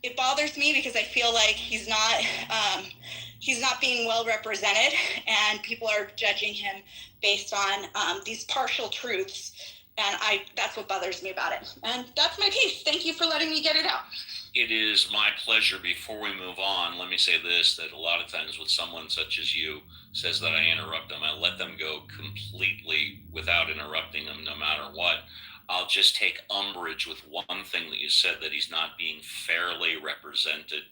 it bothers me because I feel like he's not being well represented, and people are judging him based on these partial truths, and that's what bothers me about it. And that's my piece. Thank you for letting me get it out. It is my pleasure. Before we move on, let me say this, that a lot of times with someone such as you says that I interrupt them, I let them go completely without interrupting them no matter what. I'll just take umbrage with one thing that you said, that he's not being fairly represented.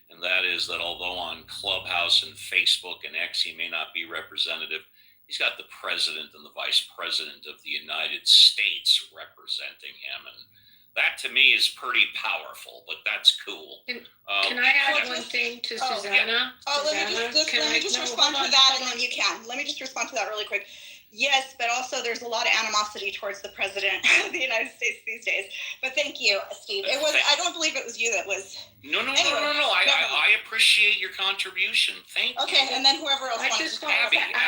And that is that although on Clubhouse and Facebook and X he may not be representative, he's got the president and the vice president of the United States representing him. And that to me is pretty powerful, but that's cool. Can I add one thing to Susanna? Let me just respond to that, and then you can. Let me just respond to that really quick. Yes, but also there's a lot of animosity towards the president of the United States these days. But thank you, Steve. It was. I don't believe it was you that was. No. I appreciate your contribution. Thank you. Okay, and then whoever else I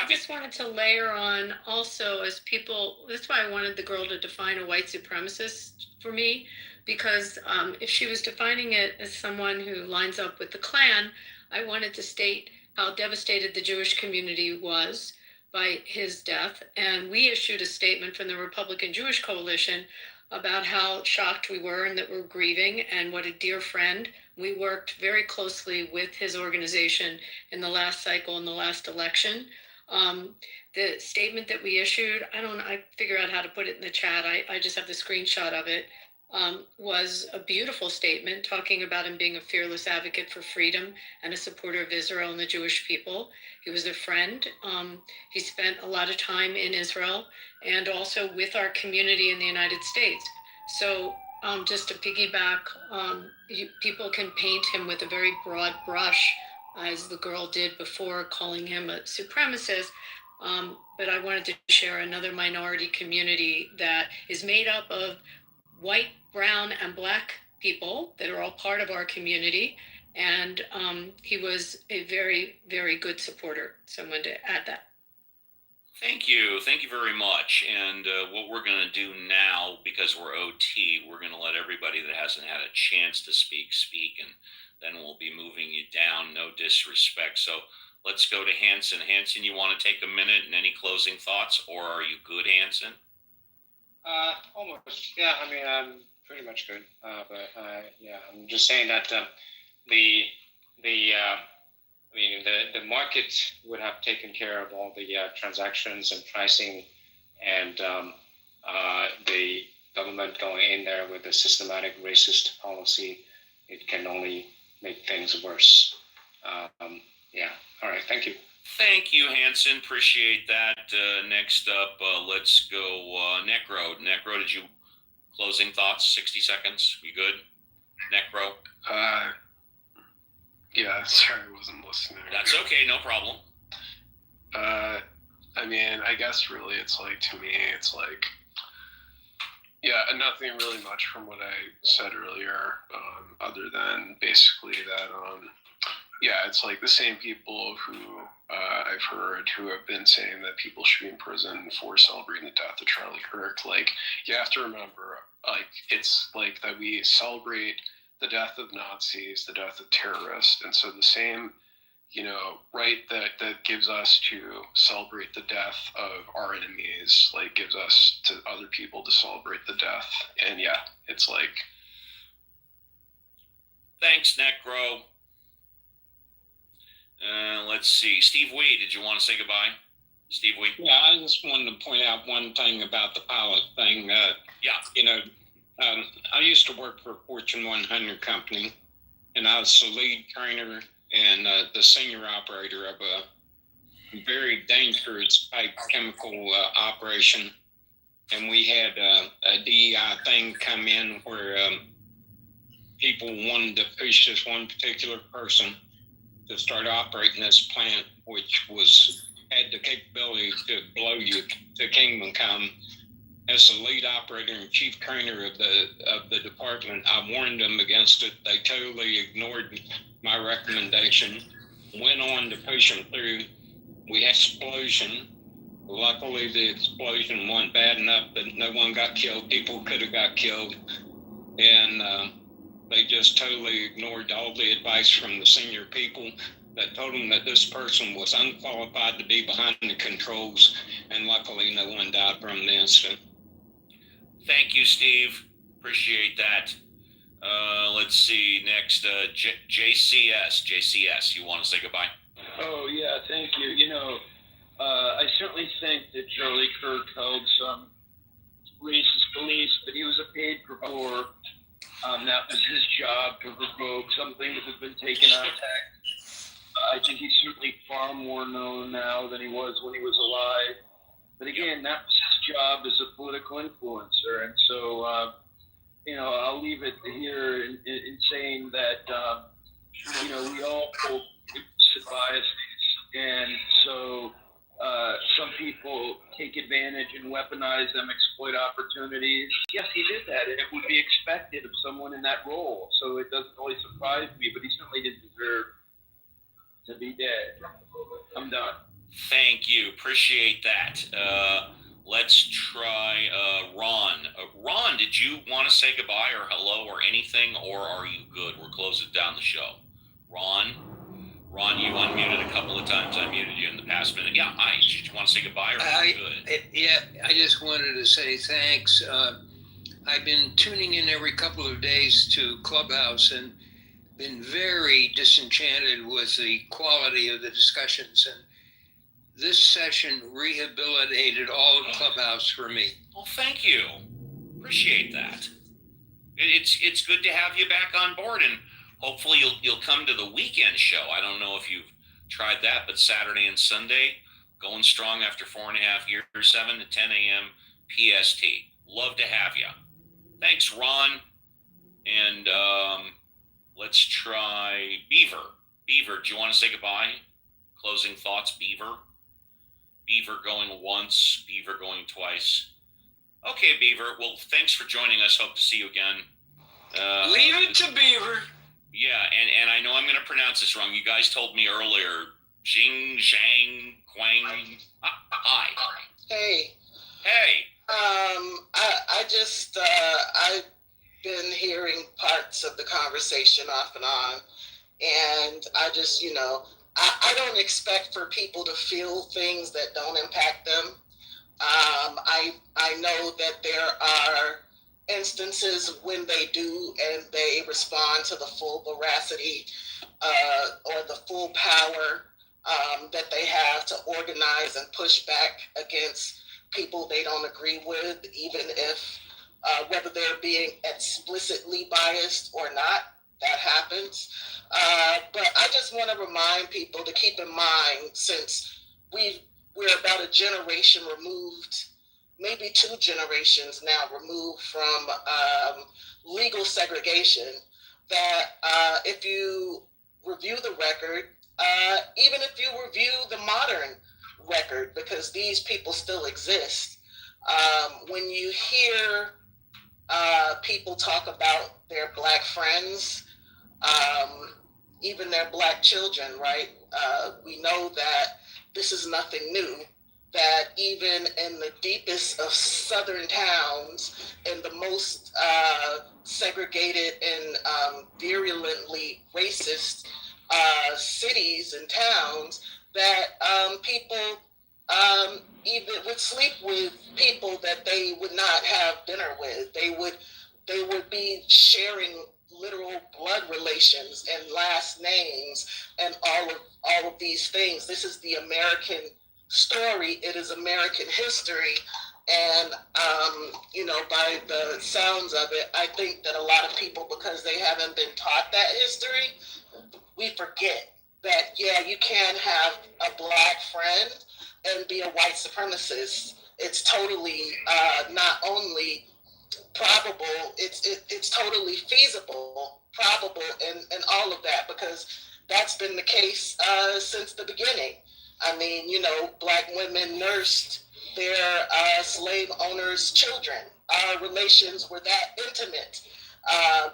just wanted to layer on also, as people, that's why I wanted the girl to define a white supremacist for me, because if she was defining it as someone who lines up with the Klan, I wanted to state how devastated the Jewish community was by his death. And we issued a statement from the Republican Jewish Coalition about how shocked we were and that we're grieving, and what a dear friend. We worked very closely with his organization in the last cycle, in the last election. The statement that we issued, I figure out how to put it in the chat. I just have the screenshot of it. Was a beautiful statement talking about him being a fearless advocate for freedom and a supporter of Israel and the Jewish people. He was a friend. He spent a lot of time in Israel and also with our community in the United States. So just to piggyback, people can paint him with a very broad brush, as the girl did before, calling him a supremacist. But I wanted to share another minority community that is made up of white, brown, and Black people that are all part of our community. And he was a very, very good supporter. So I wanted to add that. Thank you very much. And what we're going to do now, because we're OT, we're going to let everybody that hasn't had a chance to speak, and then we'll be moving you down. No disrespect. So let's go to Hanson. Hanson, you want to take a minute and any closing thoughts, or are you good, Hanson? Almost. Yeah, I mean, I'm pretty much good. But yeah, I'm just saying that the market would have taken care of all the transactions and pricing, and the government going in there with a systematic racist policy, it can only make things worse. Yeah. All right. Thank you. Thank you, Hanson. Appreciate that. Next up, let's go Necro. Necro, did you closing thoughts? 60 seconds. You good? Necro. Yeah, sorry, I wasn't listening. That's okay, no problem. I mean, I guess really it's like, to me, it's like, yeah, nothing really much from what I said earlier, other than basically that, yeah, it's like the same people who I've heard who have been saying that people should be in prison for celebrating the death of Charlie Kirk. Like, you have to remember, like, it's like that we celebrate the death of Nazis, the death of terrorists, and so the same, you know, right, that gives us to celebrate the death of our enemies, like, gives us to other people to celebrate the death. And yeah, it's like, thanks, Necro. Let's see. Steve Wee, did you want to say goodbye? Steve Wee? Yeah, I just wanted to point out one thing about the pilot thing. Yeah. You know, I used to work for a Fortune 100 company, and I was the lead trainer and the senior operator of a very dangerous type chemical operation. And we had a DEI thing come in where people wanted to push this one particular person to start operating this plant, which had the capability to blow you to kingdom come. As the lead operator and chief trainer of the department, I warned them against it. They totally ignored my recommendation, went on to push them through. We had an explosion. Luckily, the explosion wasn't bad enough that no one got killed. People could have got killed. And they just totally ignored all the advice from the senior people that told them that this person was unqualified to be behind the controls. And luckily, no one died from the incident. Thank you, Steve. Appreciate that. Let's see. Next, JCS. JCS, you want to say goodbye? Oh, yeah, thank you. You know, I certainly think that Charlie Kirk held some racist beliefs, but he was a paid provoker. That was his job, to provoke something that has been taken out of text. I think he's certainly far more known now than he was when he was alive. But again, that was his job as a political influencer. And so, you know, I'll leave it here in saying that, you know, we all hold implicit biases. And so some people take advantage and weaponize them, exploit opportunities. Yes, he did that, and it would be expected of someone in that role. So it doesn't really surprise me, but he certainly didn't deserve to be dead. I'm done. Thank you. Appreciate that. Let's try Ron. Ron, did you want to say goodbye or hello or anything, or are you good? We're closing down the show. Ron, you unmuted a couple of times. I muted you in the past minute. Yeah, hi. Did you want to say goodbye or are you good? Yeah, I just wanted to say thanks. I've been tuning in every couple of days to Clubhouse and been very disenchanted with the quality of the discussions. And this session rehabilitated all of Clubhouse for me. Well, thank you. Appreciate that. It's good to have you back on board, and hopefully you'll come to the weekend show. I don't know if you've tried that, but Saturday and Sunday, going strong after 4.5 years, 7 to 10 a.m. PST. Love to have you. Thanks, Ron. And let's try Beaver. Beaver, do you want to say goodbye? Closing thoughts, Beaver. Beaver going once, Beaver going twice. Okay, Beaver. Well, thanks for joining us. Hope to see you again. Leave it to Beaver. Yeah, and I know I'm going to pronounce this wrong. You guys told me earlier Xing, Shang, Quang. Hi. Hey. Hey. I just I've been hearing parts of the conversation off and on, and I just I don't expect for people to feel things that don't impact them. I know that there are instances when they do and they respond to the full veracity or the full power that they have to organize and push back against people they don't agree with, even if whether they're being explicitly biased or not, that happens. But I just want to remind people to keep in mind, since we're about a generation removed, maybe 2 generations now removed from legal segregation, that if you review the record, even if you review the modern record, because these people still exist, when you hear people talk about their Black friends, even their Black children, right? We know that this is nothing new, that even in the deepest of southern towns, in the most segregated and virulently racist cities and towns, that people even would sleep with people that they would not have dinner with. They would be sharing literal blood relations and last names and all of these things. This is the American story. It is American history. And, by the sounds of it, I think that a lot of people, because they haven't been taught that history, we forget that, yeah, you can have a Black friend and be a white supremacist. It's totally not only probable, it's totally feasible, probable, and all of that, because that's been the case since the beginning. I mean, Black women nursed their slave owners' children. Our relations were that intimate.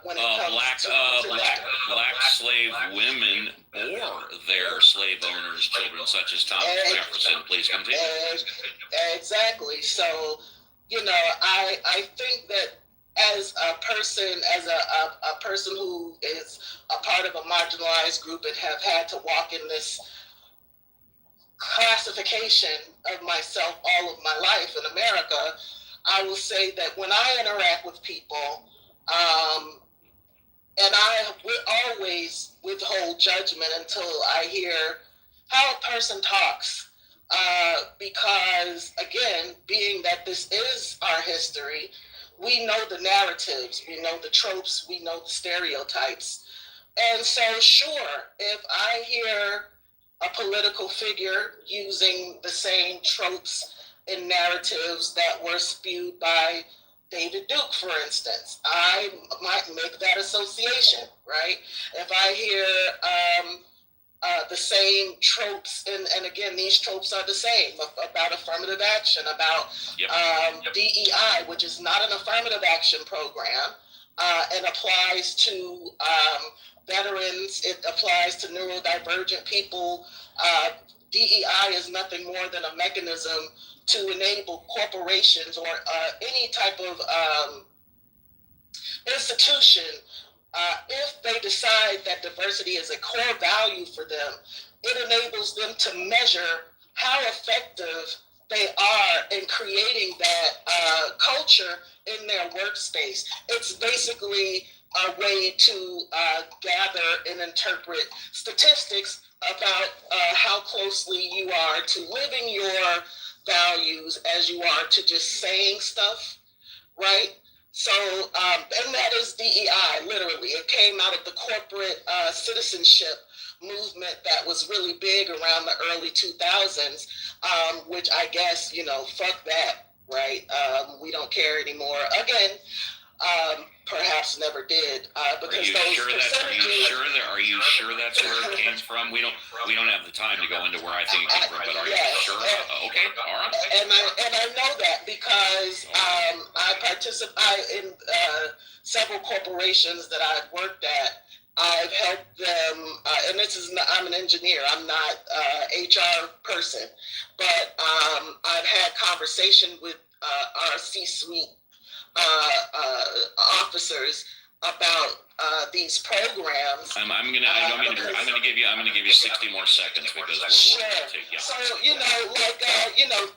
When it comes to black slave women bore their slave owners' children, such as Thomas Jefferson. Please continue. Exactly. So, I think that as a person who is a part of a marginalized group and have had to walk in this classification of myself all of my life in America, I will say that when I interact with people, and I will always withhold judgment until I hear how a person talks. Because, again, being that this is our history, we know the narratives, we know the tropes, we know the stereotypes. And so, sure, if I hear a political figure using the same tropes and narratives that were spewed by David Duke, for instance, I might make that association, right? If I hear the same tropes, and again, these tropes are the same, about affirmative action, about DEI, which is not an affirmative action program, and applies to veterans, it applies to neurodivergent people. DEI is nothing more than a mechanism to enable corporations or any type of institution, if they decide that diversity is a core value for them, it enables them to measure how effective they are in creating that culture in their workspace. It's basically a way to gather and interpret statistics about how closely you are to living your values as you are to just saying stuff, right? So, and that is DEI, literally. It came out of the corporate citizenship movement that was really big around the early 2000s, which I guess, fuck that, right? We don't care anymore. Again, perhaps never did. Because Are you sure that's where it came from? We don't have the time to go into where I think it came from, but are you sure? Okay, all right. And I know that because I participate in several corporations that I've worked at, I've helped them, and this is not, I'm an engineer, I'm not HR person, but I've had conversation with our C-suite officers about these programs. I'm gonna give you 60 more seconds because we're gonna take, yeah. So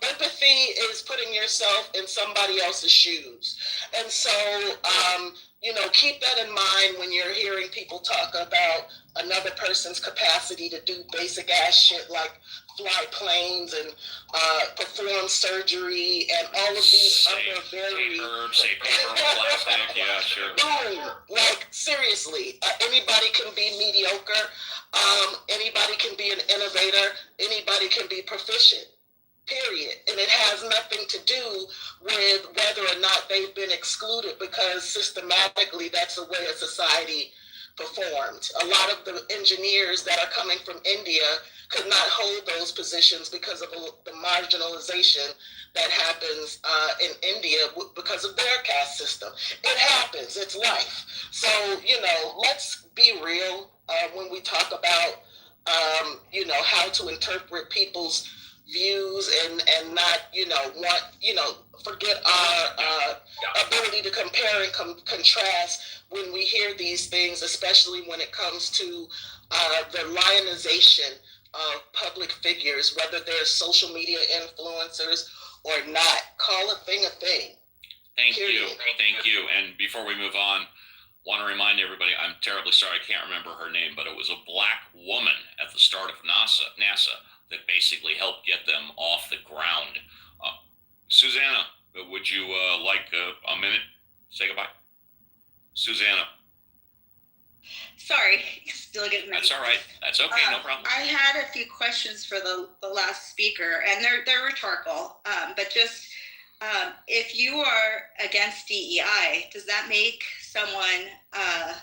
empathy is putting yourself in somebody else's shoes, and so keep that in mind when you're hearing people talk about another person's capacity to do basic ass shit like fly planes and perform surgery and all of these other very yeah, sure. Like seriously, anybody can be mediocre. Anybody can be an innovator. Anybody can be proficient. Period. And it has nothing to do with whether or not they've been excluded, because systematically that's the way a society performs. A lot of the engineers that are coming from India could not hold those positions because of the marginalization that happens in India because of their caste system. It happens. It's life. So, let's be real when we talk about, how to interpret people's views and not, forget our ability to compare and contrast when we hear these things, especially when it comes to the lionization of public figures, whether they're social media influencers or not. Call a thing a thing. Thank you. And before we move on, want to remind everybody, I'm terribly sorry, I can't remember her name, but it was a black woman at the start of NASA that basically helped get them off the ground. Susanna, would you like a minute? Say goodbye. Susanna. Sorry, still getting. That's all right. That's okay. No problem. I had a few questions for the last speaker, and they're rhetorical. But just if you are against DEI, does that make someone? I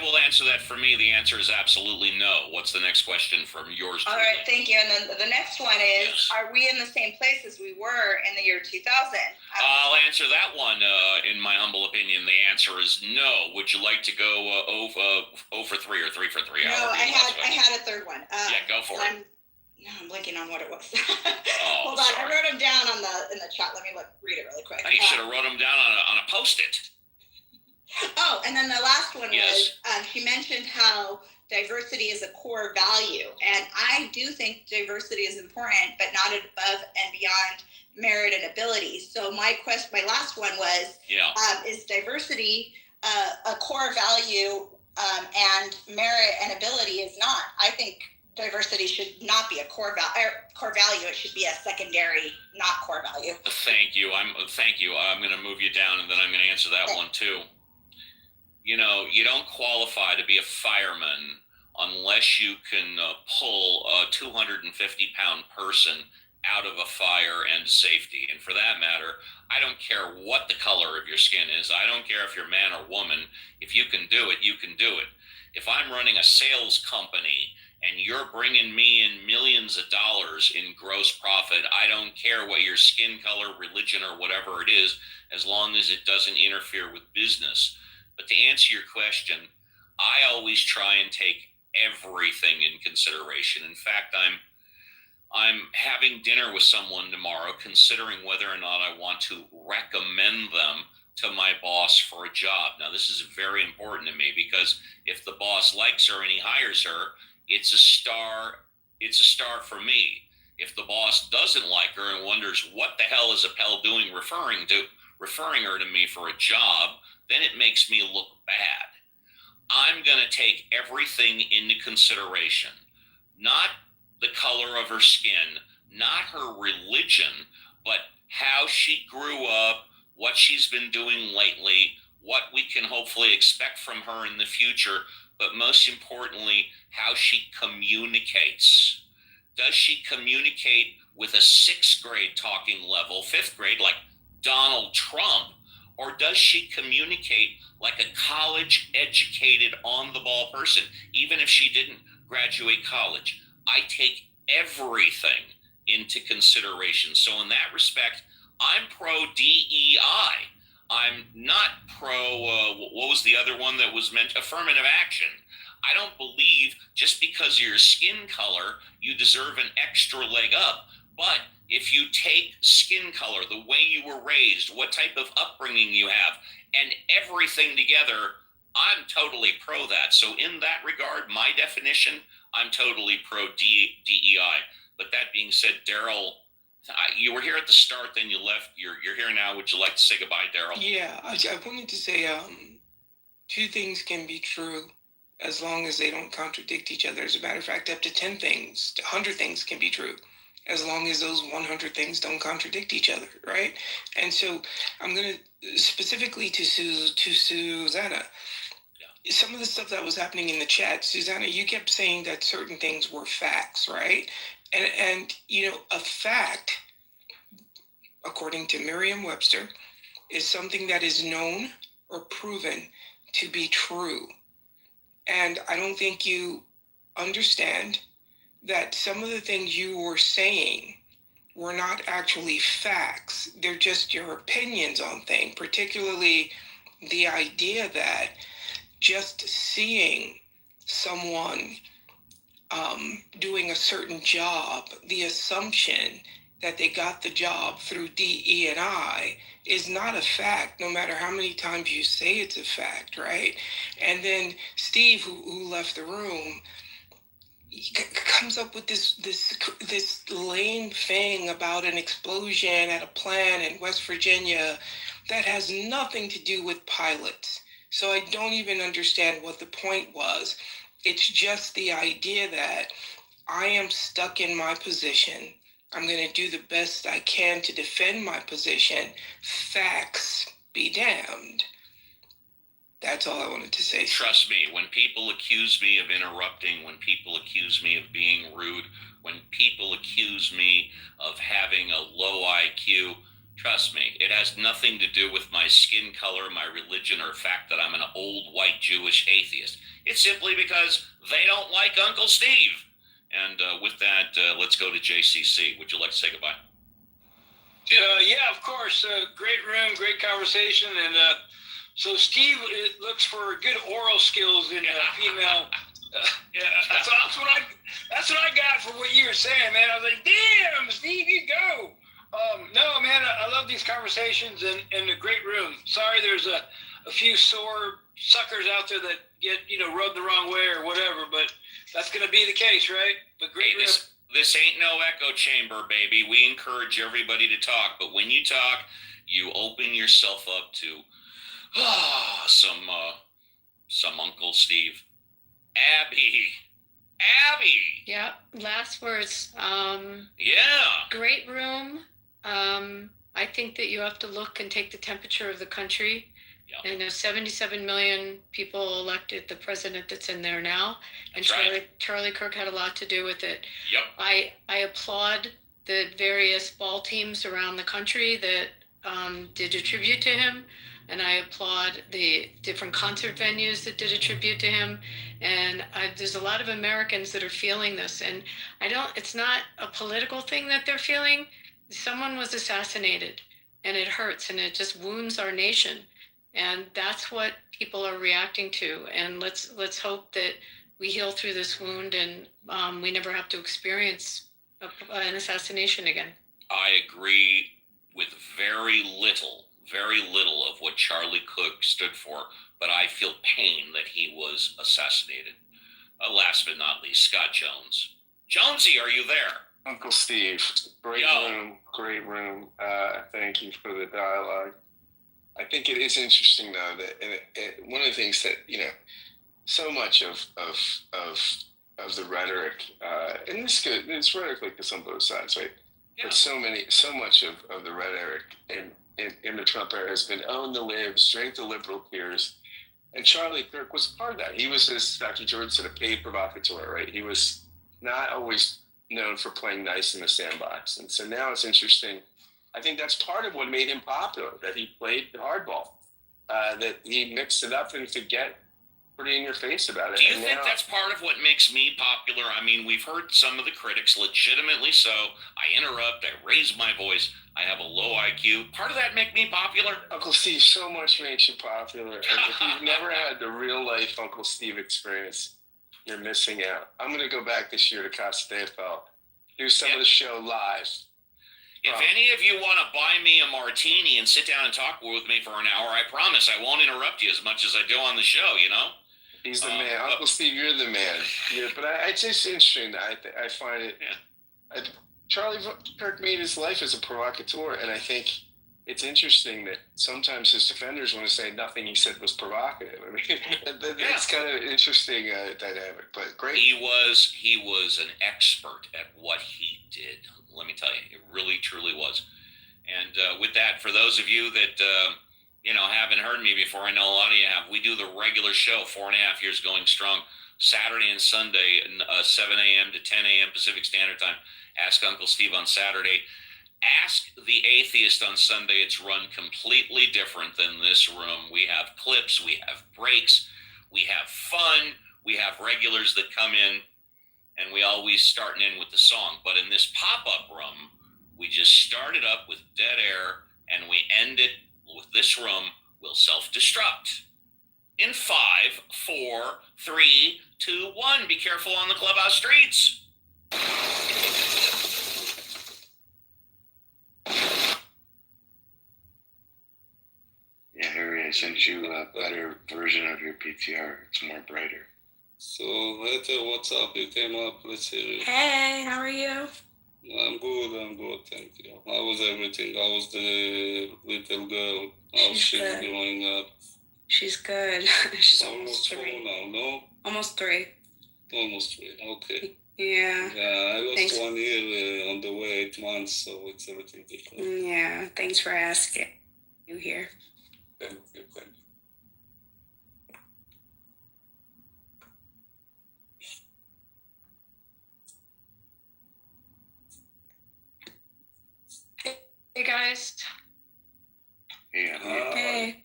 will answer that. For me, the answer is absolutely no. What's the next question from yours? All right, thank you. And then the next one is, yes. Are we in the same place as we were in the year 2000? I'll answer that one. In my humble opinion, the answer is no. Would you like to go 0 for 3 or 3 for 3? No, I had a third one. Yeah, go for it. I'm blanking on what it was. Hold on, I wrote them down in the chat. Let me read it really quick. You should have wrote them down on a Post-it. Oh, and then the last one was, he mentioned how diversity is a core value. And I do think diversity is important, but not above and beyond merit and ability. So my last one was, is diversity a core value and merit and ability is not? I think diversity should not be a core value. It should be a secondary, not core value. Thank you. I'm going to move you down, and then I'm going to answer that one too. You don't qualify to be a fireman unless you can pull a 250-pound person out of a fire and safety. And for that matter, I don't care what the color of your skin is. I don't care if you're man or woman. If you can do it, you can do it. If I'm running a sales company and you're bringing me in millions of dollars in gross profit, I don't care what your skin color, religion, or whatever it is, as long as it doesn't interfere with business. But to answer your question, I always try and take everything in consideration. In fact, I'm having dinner with someone tomorrow, considering whether or not I want to recommend them to my boss for a job. Now, this is very important to me, because if the boss likes her and he hires her, it's a star for me. If the boss doesn't like her and wonders what the hell is Appel doing referring her to me for a job, then it makes me look bad. I'm going to take everything into consideration, not the color of her skin, not her religion, but how she grew up, what she's been doing lately, what we can hopefully expect from her in the future, but most importantly, how she communicates. Does she communicate with a 6th grade talking level, 5th grade, like Donald Trump? Or does she communicate like a college-educated, on-the-ball person, even if she didn't graduate college? I take everything into consideration. So in that respect, I'm pro-DEI. I'm not pro, what was the other one that was meant? Affirmative action. I don't believe just because of your skin color, you deserve an extra leg up. But if you take skin color, the way you were raised, what type of upbringing you have, and everything together, I'm totally pro that. So in that regard, my definition, I'm totally pro DEI. But that being said, Daryl, you were here at the start, then you left. You're here now. Would you like to say goodbye, Daryl? Yeah, I wanted to say two things can be true as long as they don't contradict each other. As a matter of fact, up to 10 things, 100 things can be true as long as those 100 things don't contradict each other, right? And so I'm going to specifically to Susanna. Some of the stuff that was happening in the chat, Susanna, you kept saying that certain things were facts, right? And you know, a fact, according to Merriam-Webster, is something that is known or proven to be true. And I don't think you understand that some of the things you were saying were not actually facts. They're just your opinions on things, particularly the idea that just seeing someone doing a certain job, the assumption that they got the job through DE&I is not a fact, no matter how many times you say it's a fact, right? And then Steve, who left the room, comes up with this lame thing about an explosion at a plant in West Virginia that has nothing to do with pilots. So I don't even understand what the point was. It's just the idea that I am stuck in my position. I'm going to do the best I can to defend my position. Facts be damned. That's all I wanted to say. Trust me, when people accuse me of interrupting, when people accuse me of being rude, when people accuse me of having a low IQ, trust me, it has nothing to do with my skin color, my religion, or the fact that I'm an old white Jewish atheist. It's simply because they don't like Uncle Steve. And with that, let's go to JCC. Would you like to say goodbye? Yeah, of course. Great room, great conversation. And so Steve looks for good oral skills in female. That's what I got for what you were saying, man. I was like, damn, Steve, you go. No, man, I love these conversations and a great room. Sorry, there's a few sore suckers out there that get, rubbed the wrong way or whatever, but that's going to be the case, right? But great room. This ain't no echo chamber, baby. We encourage everybody to talk, but when you talk, you open yourself up to some Uncle Steve. Abby. Yeah, last words. Yeah. Great room. I think that you have to look and take the temperature of the country. Yeah. And there's 77 million people elected the president that's in there now. And Charlie Kirk had a lot to do with it. Yep. I applaud the various ball teams around the country that did a tribute to him. And I applaud the different concert venues that did a tribute to him. And there's a lot of Americans that are feeling this. And it's not a political thing that they're feeling. Someone was assassinated and it hurts and it just wounds our nation. And that's what people are reacting to. And let's hope that we heal through this wound and we never have to experience an assassination again. I agree with very little of what Charlie Cook stood for, but I feel pain that he was assassinated. Last but not least, Scott Jones. Jonesy, are you there? Uncle Steve, great room. Thank you for the dialogue. I think it is interesting, though, that one of the things that, so much of the rhetoric, and it's rhetoric like this on both sides, right? Yeah. But so much of the rhetoric in the Trump era has been own the libs, drink the liberal tears. And Charlie Kirk was part of that. He was, as Dr. George said, a paid provocateur, right? He was not always known for playing nice in the sandbox. And so now it's interesting. I think that's part of what made him popular, that he played hardball, that he mixed it up and could get pretty in your face about it. Do you think that's part of what makes me popular? I mean, we've heard some of the critics, legitimately so. I interrupt, I raise my voice, I have a low IQ. like you. Part of that make me popular. Uncle Steve so much makes you popular. And if you've never had the real life Uncle Steve experience, you're missing out. I'm going to go back this year to Casa de Papel, do some of the show live. If any of you want to buy me a martini and sit down and talk with me for an hour, I promise I won't interrupt you as much as I do on the show, you know? He's the man. Uncle Steve, you're the man. Yeah, but it's just interesting that I find it. Yeah. Charlie Kirk made his life as a provocateur, and I think it's interesting that sometimes his defenders want to say nothing he said was provocative. I mean, that's kind of an interesting dynamic, but great. He was an expert at what he did. Let me tell you, it really, truly was. And with that, for those of you that haven't heard me before, I know a lot of you have. We do the regular show, 4.5 years going strong, Saturday and Sunday, 7 a.m. to 10 a.m. Pacific Standard Time. Ask Uncle Steve on Saturday. Ask the Atheist on Sunday. It's run completely different than this room. We have clips, we have breaks, we have fun, we have regulars that come in, and we always starting in with the song. But in this pop-up room, we just started up with dead air, and we end it with this room will self-destruct. In 5, 4, 3, 2, 1. Be careful on the clubhouse streets. Yeah, Harry, I sent you a better version of your PTR. It's more brighter. So, Heather, what's up? You came up. Let's hear it. Hey, how are you? I'm good, thank you. How was everything? How was the little girl? How's she growing up? She's good. She's almost 3. 4 now, no? Almost 3. Almost 3, okay. Yeah. Yeah, I lost Thanks. 1 year on the way, 8 months, so it's everything different. Yeah, thanks for asking. You here? Thank you. Hey guys. Yeah. Hey.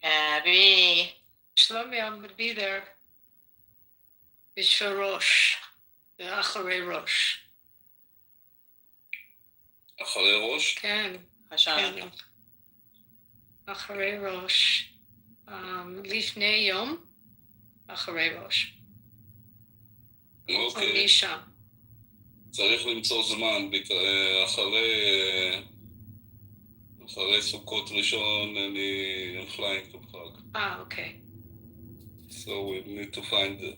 Abby. Shlomi, I'm gonna be there. Bishvil Rosh. Acharei Rosh. אחרי ראש? כן. כן. אחרי ראש. לפני יום. אחרי ראש. אוקיי. אני שם. צריך למצוא זמן, אחרי סוכות ראשון, I'm flying to Prague. Okay. So we need to find it.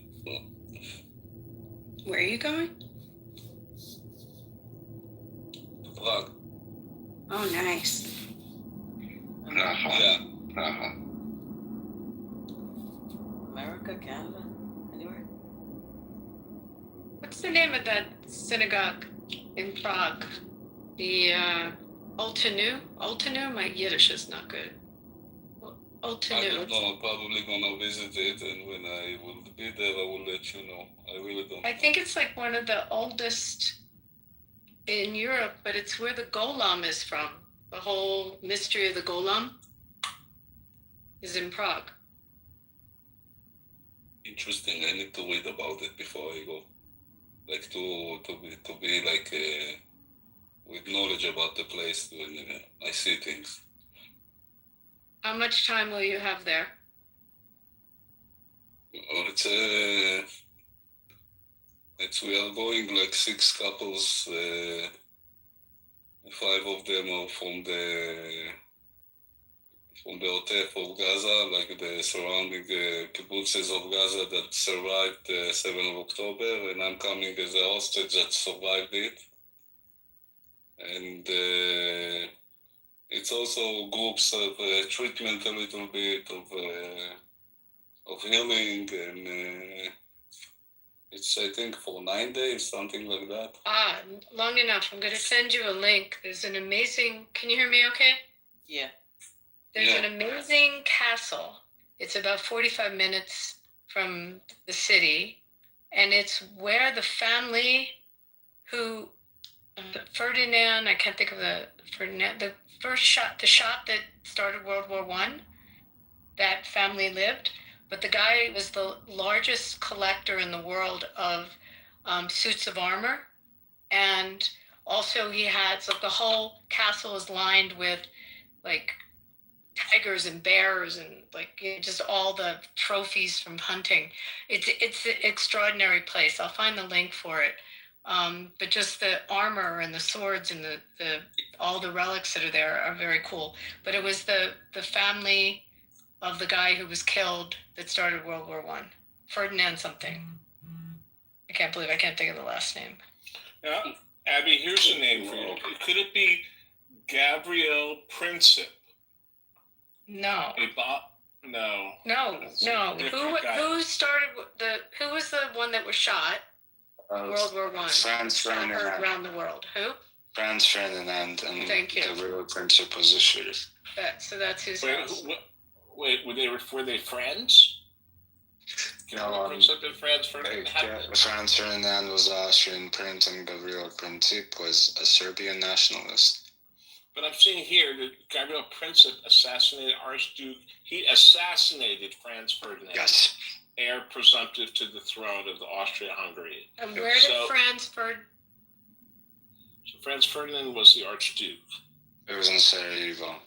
Where are you going? To Prague. Oh, nice. Yeah. America, Canada, anywhere? What's the name of that synagogue in Prague? The Oltanu? Oltanu? My Yiddish is not good. Oltanu. I don't know. I'm probably gonna visit it, and when I will be there, I will let you know. I really don't. I think it's like one of the oldest in Europe, but it's where the Golem is from. The whole mystery of the Golem is in Prague. Interesting. I need to read about it before I go. Like to be like with knowledge about the place when I see things. How much time will you have there? It's we are going like 6 couples. 5 of them are from the Otef of Gaza, like the surrounding kibbutzes of Gaza that survived 7th of October, and I'm coming as a hostage that survived it. And it's also groups of treatment, a little bit of healing, and it's, I think, for 9 days, something like that. Long enough. I'm going to send you a link. There's an amazing, can you hear me okay? Yeah. There's an amazing castle. It's about 45 minutes from the city, and it's where the family who, Ferdinand, I can't think of the shot that started World War I, that family lived, but the guy was the largest collector in the world of suits of armor, And also he had, so the whole castle is lined with like tigers and bears and like just all the trophies from hunting. It's an extraordinary place. I'll find the link for it. But just the armor and the swords and the all the relics that are there are very cool. But it was the family of the guy who was killed that started World War I. Ferdinand something. I can't believe I can't think of the last name. Yeah, Abby, here's a name for you. Could it be Gabriel Princip? No. No. No. Who started who was the one that was shot? World War I. Franz Ferdinand. Around the world. Who? Franz Ferdinand and Thank you. Gabriel Princip was a shooter. So that's his house. Wait, were they friends? Princip and Franz Ferdinand? Franz Ferdinand was Austrian Prince and Gabriel Princip was a Serbian nationalist. But I'm seeing here that Gabriel Princip assassinated Archduke. He assassinated Franz Ferdinand. Yes. Heir presumptive to the throne of Austria-Hungary. And where did Franz Ferdinand? So Franz Ferdinand was the Archduke. It was in Sarajevo.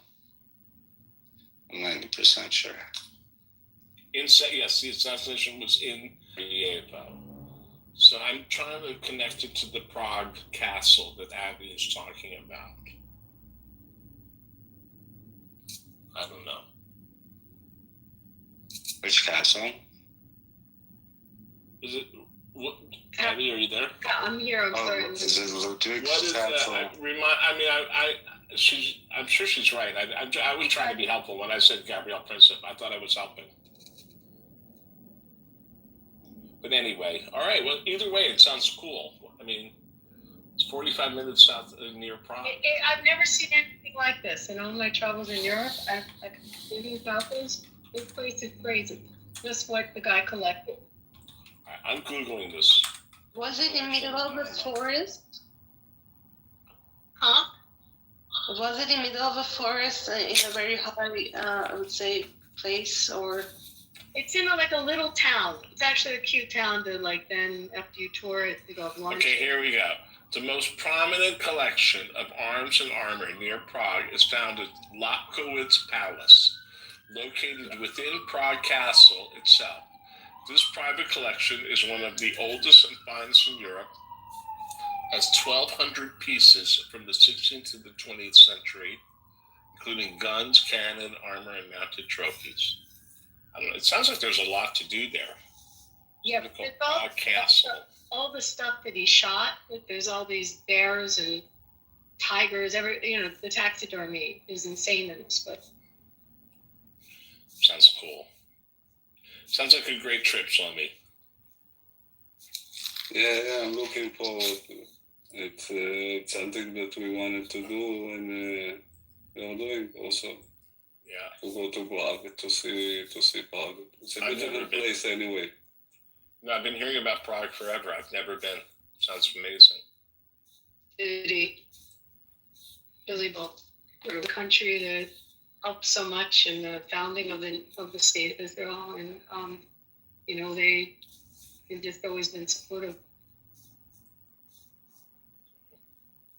I'm 90% sure. Yes, the assassination was in Sarajevo. So I'm trying to connect it to the Prague castle that Abby is talking about. I don't know. Which castle? Is it? What? Abby, are you there? I'm here. I'm sorry. Is it Ludwig's What is castle? I'm sure she's right. I was trying to be helpful when I said Gabriel Princip. I thought I was helping. But anyway, all right. Well, either way, it sounds cool. I mean, it's 45 minutes south near Prague. I've never seen anything like this. In all my travels in Europe, I've reading about this. This place is crazy. Just what the guy collected. I'm Googling this. Was it in the middle of a forest? Huh? Was it in the middle of a forest in a very high, I would say, place or? It's in like a little town. It's actually a cute town to like then after you tour it, you go have lunch. Okay, here we go. The most prominent collection of arms and armor near Prague is found at Lobkowicz Palace, located within Prague Castle itself. This private collection is one of the oldest and finest in Europe, has 1,200 pieces from the 16th to the 20th century, including guns, cannon, armor, and mounted trophies. I don't know, it sounds like there's a lot to do there. Yeah, Prague Castle. All the stuff that he shot, there's all these bears and tigers, the taxidermy is insane in this, but. Sounds cool. Sounds like a great trip, Shlomi. Yeah, I'm looking forward to it. It's something that we wanted to do and we are doing also. Yeah. To go to Prague to see Prague. It's a beautiful place anyway. No, I've been hearing about Prague forever. I've never been. Sounds amazing. City, really the country that helped so much in the founding of the state of Israel, and they've just always been supportive.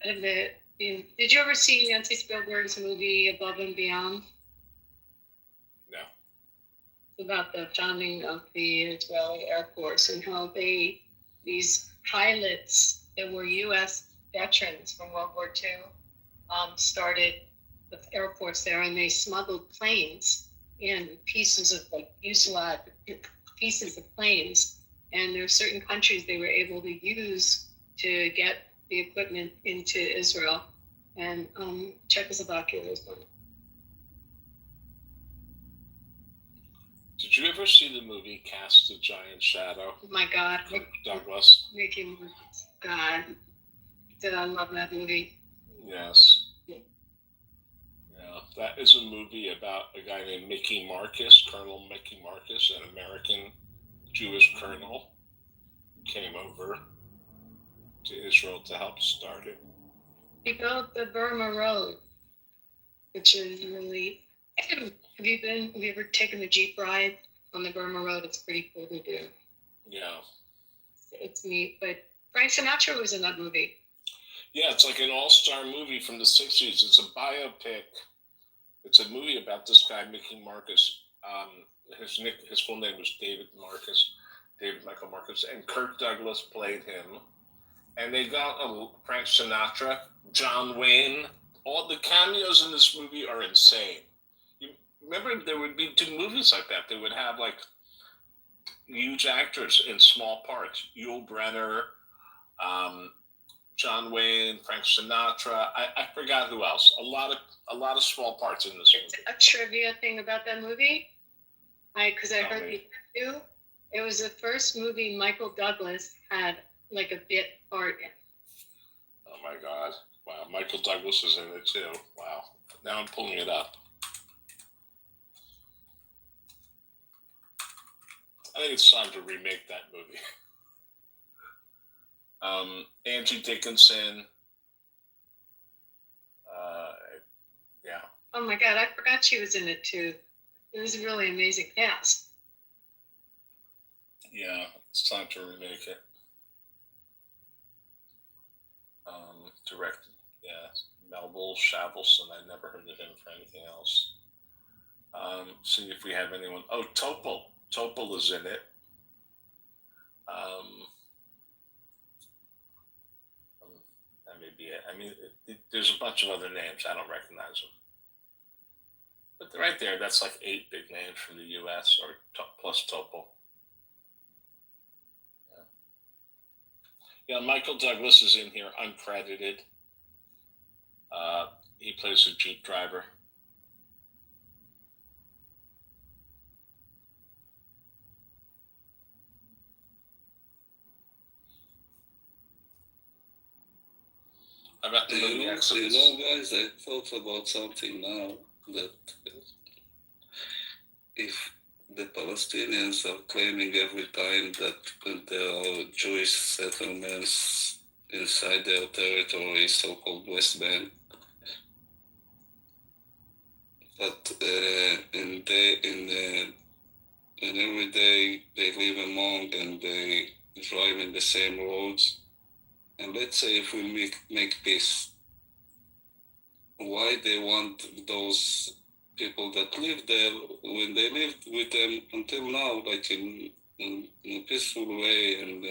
And did you ever see Nancy Spielberg's movie Above and Beyond? No. It's about the founding of the Israeli Air Force and how these pilots that were U.S. veterans from World War II started the airports there, and they smuggled planes and pieces of fuselage, pieces of planes, and there are certain countries they were able to use to get the equipment into Israel, and Czechoslovakia was one. Did you ever see the movie Cast a Giant Shadow? Oh my God. Douglas. God. Did I love that movie? Yes. Yeah, that is a movie about a guy named Mickey Marcus, Colonel Mickey Marcus, an American Jewish colonel who came over to Israel to help start it. He built the Burma Road, which is really. Have you ever taken a Jeep ride on the Burma Road? It's pretty cool to do. Yeah. It's neat, but Frank Sinatra was in that movie. Yeah, it's like an all-star movie from the 60s. It's a biopic. It's a movie about this guy, Mickey Marcus. His full name was David Michael Marcus, and Kirk Douglas played him. And they got Frank Sinatra, John Wayne. All the cameos in this movie are insane. You remember there would be 2 movies like that. They would have like huge actors in small parts. Yul Brynner, John Wayne, Frank Sinatra. I forgot who else. A lot of small parts in this movie. A trivia thing about that movie, because I heard you too. It was the first movie Michael Douglas had like a bit part in. Oh my God! Wow, Michael Douglas is in it too. Wow. Now I'm pulling it up. I think it's time to remake that movie. Angie Dickinson. Yeah. Oh my God, I forgot she was in it too. It was a really amazing cast. Yeah, it's time to remake it. Directed, yeah, Melville Shavelson. I never heard of him for anything else. See if we have anyone. Oh, Topol. Topol is in it. That may be it. I mean, there's a bunch of other names. I don't recognize them. But right there, that's like 8 big names from the U.S. or plus Topol. Yeah, Michael Douglas is in here, uncredited. He plays a Jeep driver. How about the movie Exodus? Guys, I thought about something now that if the Palestinians are claiming every time that there are Jewish settlements inside their territory, so-called West Bank, but in every day they live among and they drive in the same roads. And let's say if we make peace, why they want those people that live there when they lived with them until now, like in a peaceful way, and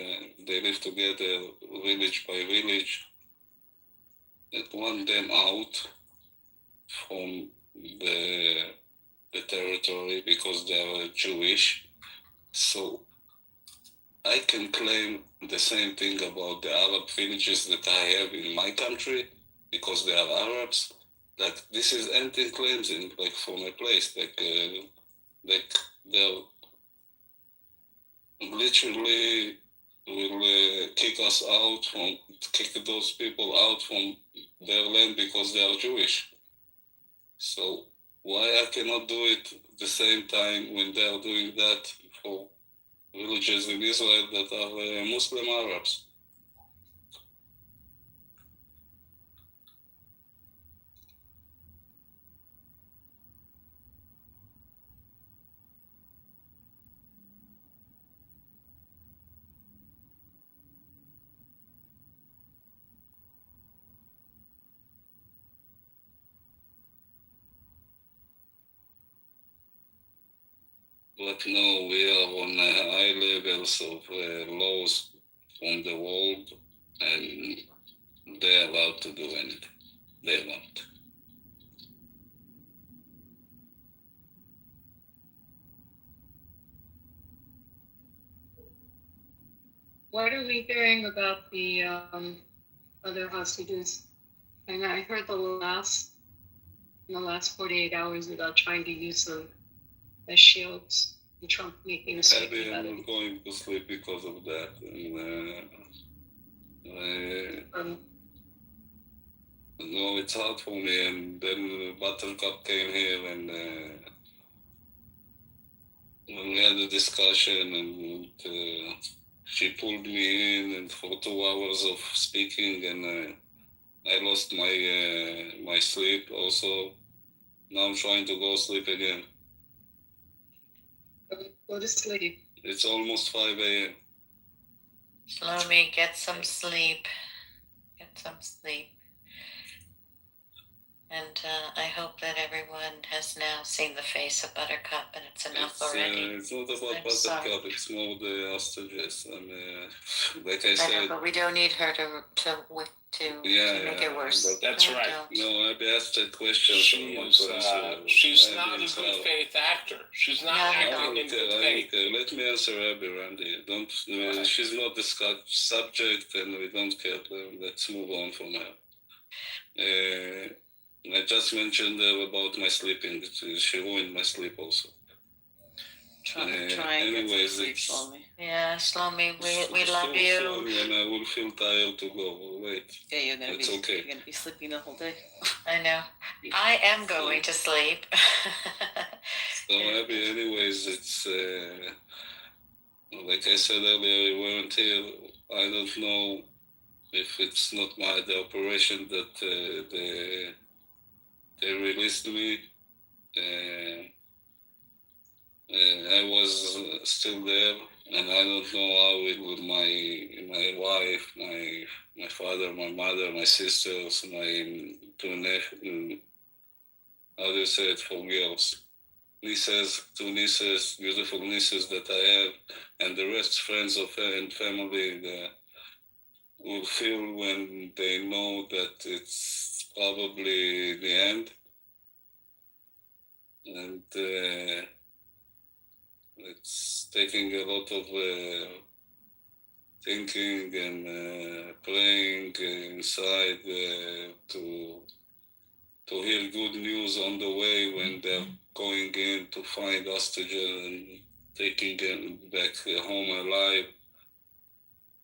they live together, village by village, that want them out from the territory because they are Jewish. So I can claim the same thing about the Arab villages that I have in my country because they are Arabs. Like this is anti-cleansing, like from a place, like they're literally will kick those people out from their land because they are Jewish. So why I cannot do it at the same time when they are doing that for villages in Israel that are Muslim Arabs? But no, we are on high levels of laws from the world, and they're allowed to do anything they want. What are we hearing about the other hostages? And I heard in the last 48 hours about trying to use them as shields. And Trump making a statement about it. I'm going to sleep because of that. And, no, it's hard for me. And then Buttercup came here, and when we had a discussion, and she pulled me in, and for 2 hours of speaking, and I lost my sleep also. Now I'm trying to go sleep again. Go to sleep. It's almost 5 a.m. Shlomi, get some sleep. Get some sleep. And I hope that everyone has now seen the face of Buttercup, and it's enough already. It's not about I'm sorry. Buttercup, it's more the hostages. Like I I know, said, but we don't need her to make it worse. That's No, right. don't. no, I've asked that question She from one is, person. she's Abby not a good himself. faith actor. She's not Not at acting all. in good faith. Let me answer Abby, Randy. Don't. She's not the subject, and we don't care. Let's move on from her. I just mentioned about my sleeping. She ruined my sleep also. Try and get some sleep, Shlomi. Yeah, Shlomi, we love so you. Sorry, and I will feel tired to go. Wait. Yeah, you're okay. gonna be sleeping the whole day. I know. I am going to sleep. So Abby, anyways, it's like I said earlier, we weren't here. I don't know if it's not the operation that they released me. I was still there, and I don't know how it with my wife, my father, my mother, my sisters, my two how do you say it for girls? Two nieces, beautiful nieces that I have, and the rest friends of her and family that will feel when they know that it's probably the end. And it's taking a lot of thinking and praying inside to hear good news on the way when they're going in to find hostages and taking them back home alive.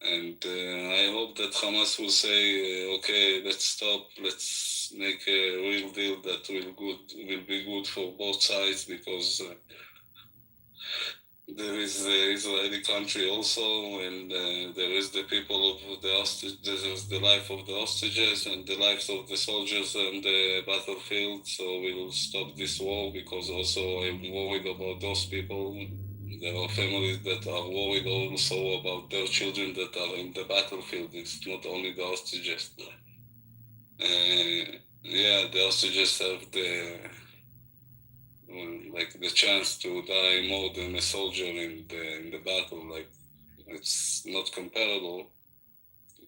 And I hope that Hamas will say, okay, let's stop, let's make a real deal that will be good for both sides, because there is the Israeli country also, and there is the people of the hostages, there is the life of the hostages and the lives of the soldiers on the battlefield. So we will stop this war, because also I'm worried about those people. There are families that are worried also about their children that are in the battlefield. It's not only the hostages. The hostages have the chance to die more than a soldier in the battle. Like, it's not comparable,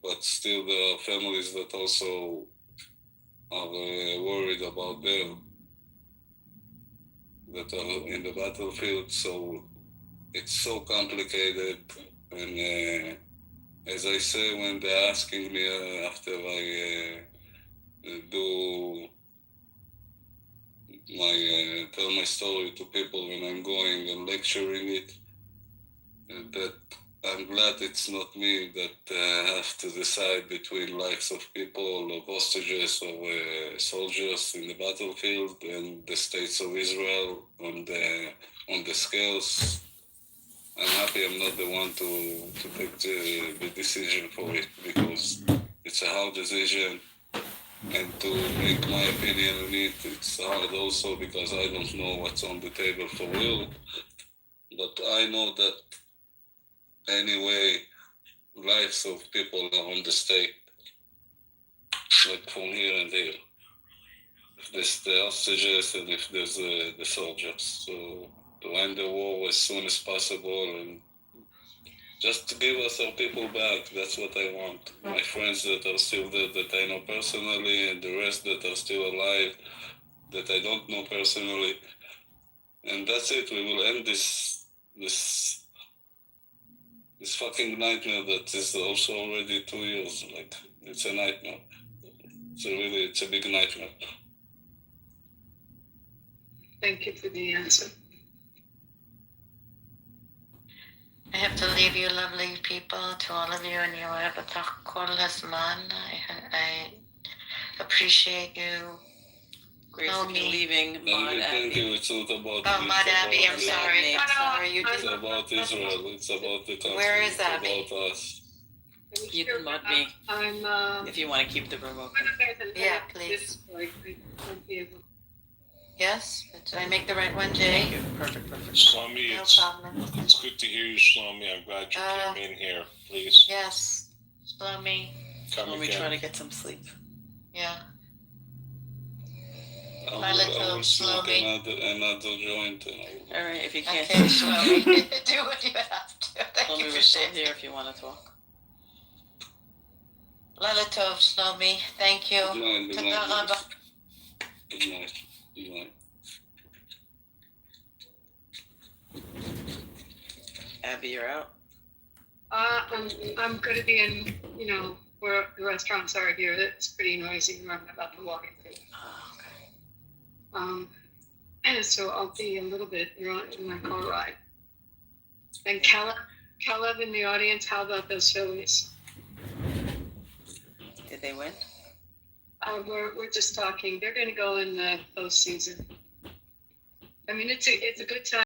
but still there are families that also are worried about them that are in the battlefield. So it's so complicated, and as I say, when they're asking me after I do tell my story to people when I'm going and lecturing it, that I'm glad it's not me that have to decide between lives of people, of hostages, of soldiers in the battlefield, and the states of Israel on the scales. I'm happy I'm not the one to take the decision for it, because it's a hard decision. And to make my opinion on it, it's hard also, because I don't know what's on the table for real. But I know that anyway, lives of people are on the stake, like from here and there. If there's the hostages and if there's the soldiers. So to end the war as soon as possible, and just to give us our people back. That's what I want. My friends that are still there, that I know personally, and the rest that are still alive, that I don't know personally. And that's it. We will end this fucking nightmare that is also already 2 years. Like, it's a nightmare. It's a big nightmare. Thank you for the answer. I have to leave you, lovely people, to all of you, and you have a kol hazman. I appreciate you. Grace, if you're leaving, Maud Thank you. It's not about Maud Abby, I'm sorry. I'm sorry. It's about Israel. It's about the country. Where is Abby? It's about us. You can mud me if you want to keep the room open. Yeah, please. Yes? Did I make the right one, Jay? Thank you. Perfect. Shlomi, No problem. it's good to hear you, Shlomi. I'm glad you came in here. Please. Yes. Shlomi. When we try to get some sleep. Yeah. I Violet will of smoke slowly. another joint. All right, if you can't. Okay, slowly. Do what you have to. Thank Tell you me for we're still sharing. here if you want to talk. Laila Tov Shlomi, thank you. Good Tודה רבה. Good night. Good night. Abby, you're out. I'm going to be in, where the restaurants are here. It's pretty noisy where I'm about to walk into. Oh, okay. And so I'll be a little bit in my car ride. And Caleb in the audience, how about those Phillies? Did they win? We're just talking. They're going to go in the postseason. I mean, it's a good time.